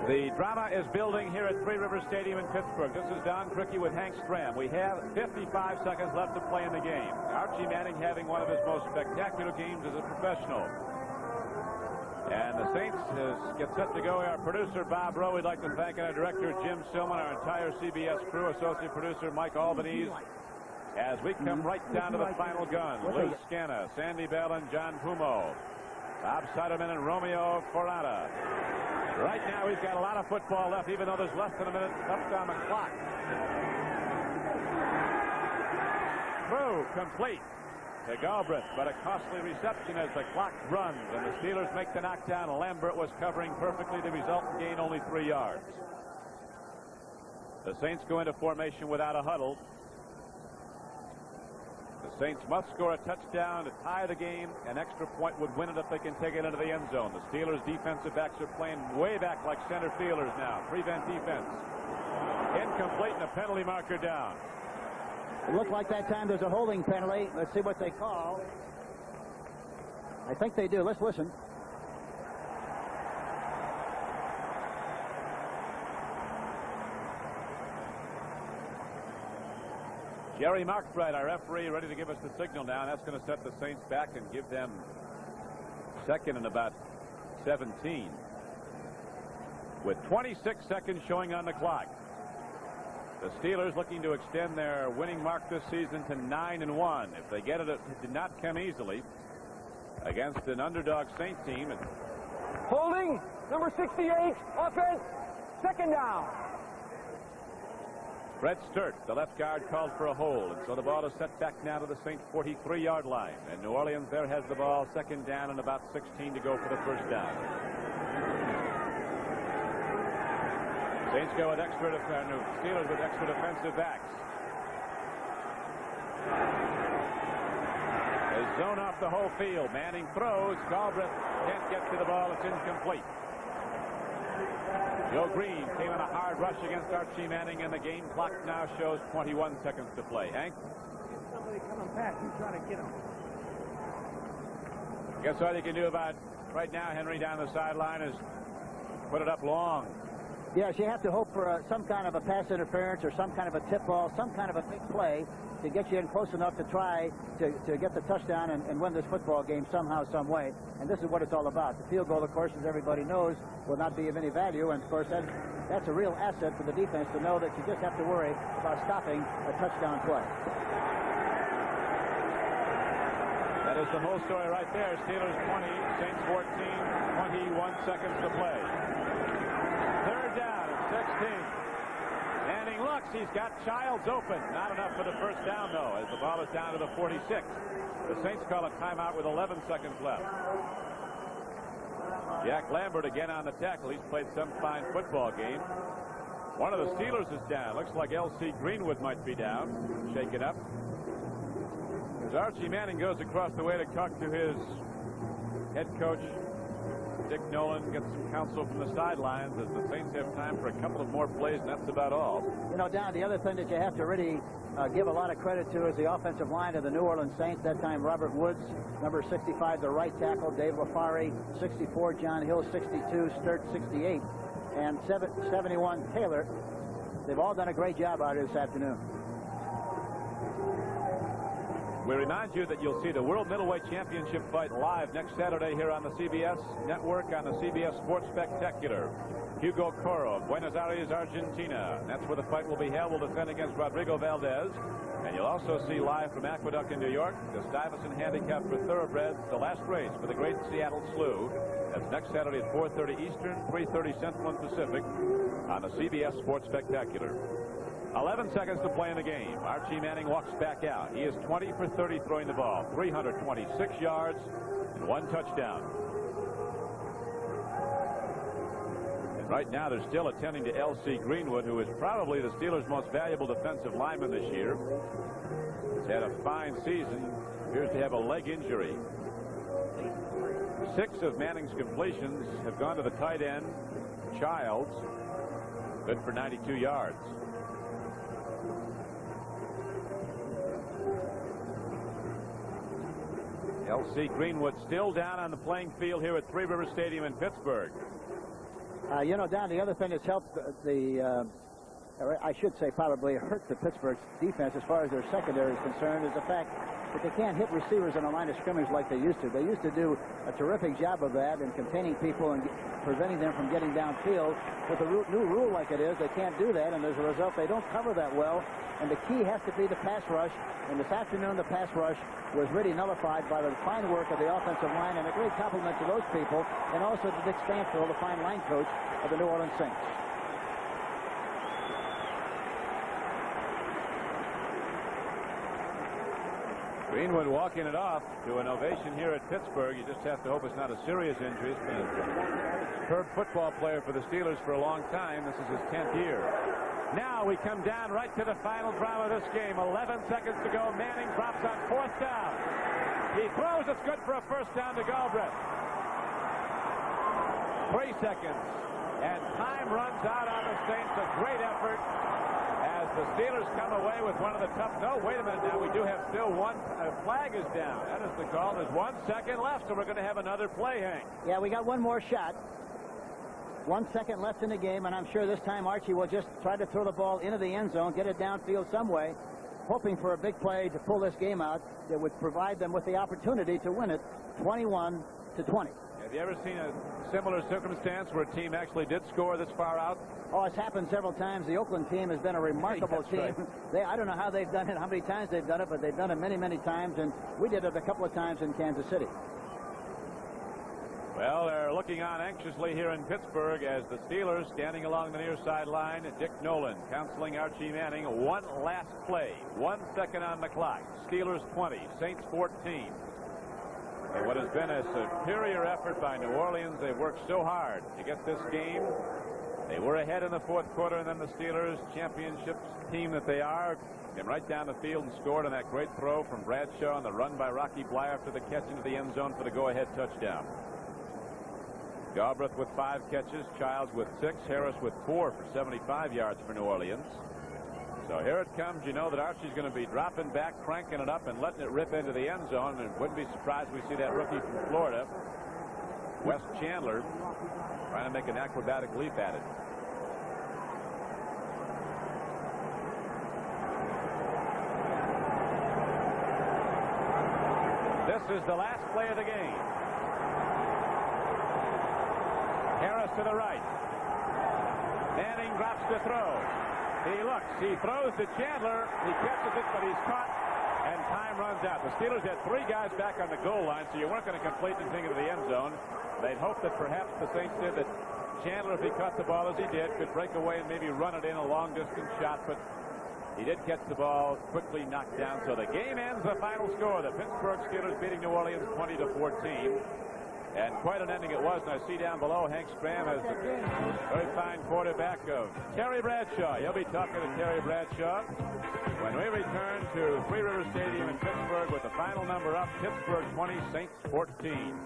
The drama is building here at Three Rivers Stadium in Pittsburgh. This is Don Criqui with Hank Stram. We have 55 seconds left to play in the game. Archie Manning having one of his most spectacular games as a professional. And the Saints get set to go. Our producer, Bob Rowe, we'd like to thank our director, Jim Silman, our entire CBS crew, associate producer, Mike Albanese, as we come right down to the final gun. Lou Scanna, Sandy Bell, and John Pumo. Bob Siderman and Romeo Corrada. Right now, we've got a lot of football left, even though there's less than a minute left on the clock. Throw complete to Galbraith, but a costly reception as the clock runs, and the Steelers make the knockdown. Lambert was covering perfectly. The resultant gain only 3 yards. The Saints go into formation without a huddle. The Saints must score a touchdown to tie the game. An extra point would win it if they can take it into the end zone. The Steelers defensive backs are playing way back like center fielders now. Prevent defense. Incomplete and a penalty marker down. It looked like that time there's a holding penalty. Let's see what they call. I think they do. Let's listen. Jerry Markbright, our referee, ready to give us the signal now. That's going to set the Saints back and give them second and about 17. With 26 seconds showing on the clock. The Steelers looking to extend their winning mark this season to 9-1. If they get it, it did not come easily against an underdog Saint team. Holding, number 68, offense, second down. Fred Sturt, the left guard, called for a hold, and so the ball is set back now to the Saints' 43-yard line. And New Orleans there has the ball, second down and about 16 to go for the first down. Saints go with Steelers with extra defensive backs. They zone off the whole field. Manning throws. Galbraith can't get to the ball. It's incomplete. Joe Green came on a hard rush against Archie Manning, and the game clock now shows 21 seconds to play. Hank? Somebody coming back. He's trying to get him. Guess all you can do about right now, Henry, down the sideline is put it up long. Yes, you have to hope for some kind of a pass interference or some kind of a tip ball, some kind of a big play to get you in close enough to try to get the touchdown and win this football game somehow, some way. And this is what it's all about. The field goal, of course, as everybody knows, will not be of any value. And, of course, that's a real asset for the defense to know that you just have to worry about stopping a touchdown play. That is the whole story right there. Steelers 20, Saints 14, 21 seconds to play. Third down at 16. Manning looks. He's got Childs open. Not enough for the first down, though, as the ball is down to the 46. The Saints call a timeout with 11 seconds left. Jack Lambert again on the tackle. He's played some fine football game. One of the Steelers is down. Looks like L.C. Greenwood might be down. Shaken up. As Archie Manning goes across the way to talk to his head coach, Dick Nolan, gets some counsel from the sidelines as the Saints have time for a couple of more plays, and that's about all. You know, Don, the other thing that you have to really give a lot of credit to is the offensive line of the New Orleans Saints. That time, Robert Woods, number 65, the right tackle, Dave LaFari, 64, John Hill, 62, Sturt, 68, and 71, Taylor. They've all done a great job out here this afternoon. We remind you that you'll see the World Middleweight Championship fight live next Saturday here on the CBS Network on the CBS Sports Spectacular. Hugo Coro of Buenos Aires, Argentina. That's where the fight will be held. Will defend against Rodrigo Valdez. And And you'll also see live from Aqueduct in New York, the Stuyvesant Handicap for Thoroughbreds, the last race for the Great Seattle Slew. That's next Saturday at 4:30 Eastern, 3:30 Central and Pacific on the CBS Sports Spectacular. 11 seconds to play in the game. Archie Manning walks back out. He is 20 for 30 throwing the ball, 326 yards and 1 touchdown. And right now they're still attending to L.C. Greenwood, who is probably the Steelers' most valuable defensive lineman this year. He's had a fine season. Appears to have a leg injury. 6 of Manning's completions have gone to the tight end, Childs. Good for 92 yards. L.C. Greenwood still down on the playing field here at Three Rivers Stadium in Pittsburgh. You know, Don, the other thing that's helped I should say probably hurt the Pittsburgh defense as far as their secondary is concerned is the fact that they can't hit receivers in a line of scrimmage like they used to. They used to do a terrific job of that in containing people and preventing them from getting downfield. With the new rule like it is, they can't do that, and as a result, they don't cover that well. And the key has to be the pass rush. And this afternoon, the pass rush was really nullified by the fine work of the offensive line, and a great compliment to those people, and also to Dick Stanfield, the fine line coach of the New Orleans Saints. Greenwood walking it off to an ovation here at Pittsburgh. You just have to hope it's not a serious injury. He's been a superb football player for the Steelers for a long time. This is his 10th year. Now we come down right to the final drive of this game. 11 seconds to go. Manning drops on 4th down. He throws. It's good for a 1st down to Galbraith. 3 seconds. And time runs out on the Saints. A great effort as the Steelers come away with one of the tough. No, wait a minute now. We do have still one. Flag is down. That is the call. There's 1 second left, so we're going to have another play, Hank. Yeah, we got one more shot. 1 second left in the game, and I'm sure this time Archie will just try to throw the ball into the end zone, get it downfield some way, hoping for a big play to pull this game out that would provide them with the opportunity to win it 21-20. Have you ever seen a similar circumstance where a team actually did score this far out? Oh, it's happened several times. The Oakland team has been a remarkable team. Right. I don't know how they've done it, how many times they've done it, but they've done it many, many times, and we did it a couple of times in Kansas City. Well, they're looking on anxiously here in Pittsburgh as the Steelers standing along the near sideline. Dick Nolan counseling Archie Manning. One last play. 1 second on the clock. Steelers 20, Saints 14. And what has been a superior effort by New Orleans. They've worked so hard to get this game. They were ahead in the 4th quarter, and then the Steelers, championship team that they are, came right down the field and scored on that great throw from Bradshaw and the run by Rocky Bly after the catch into the end zone for the go-ahead touchdown. Galbraith with 5 catches, Childs with 6, Harris with 4 for 75 yards for New Orleans. So here it comes. You know that Archie's going to be dropping back, cranking it up, and letting it rip into the end zone. And wouldn't be surprised we see that rookie from Florida, Wes Chandler, trying to make an acrobatic leap at it. This is the last play of the game. Harris to the right. Manning drops to throw. He looks. He throws to Chandler. He catches it, but he's caught, and time runs out. The Steelers had 3 guys back on the goal line, so you weren't going to complete anything into the end zone. They'd hoped that perhaps the Saints did that. Chandler, if he caught the ball as he did, could break away and maybe run it in a long-distance shot, but he did catch the ball, quickly knocked down. So the game ends. The final score: the Pittsburgh Steelers beating New Orleans 20-14. And quite an ending it was. And I see down below Hank Stram has the very fine quarterback of Terry Bradshaw. You'll be talking to Terry Bradshaw when we return to Three Rivers Stadium in Pittsburgh with the final number up: Pittsburgh 20, Saints 14.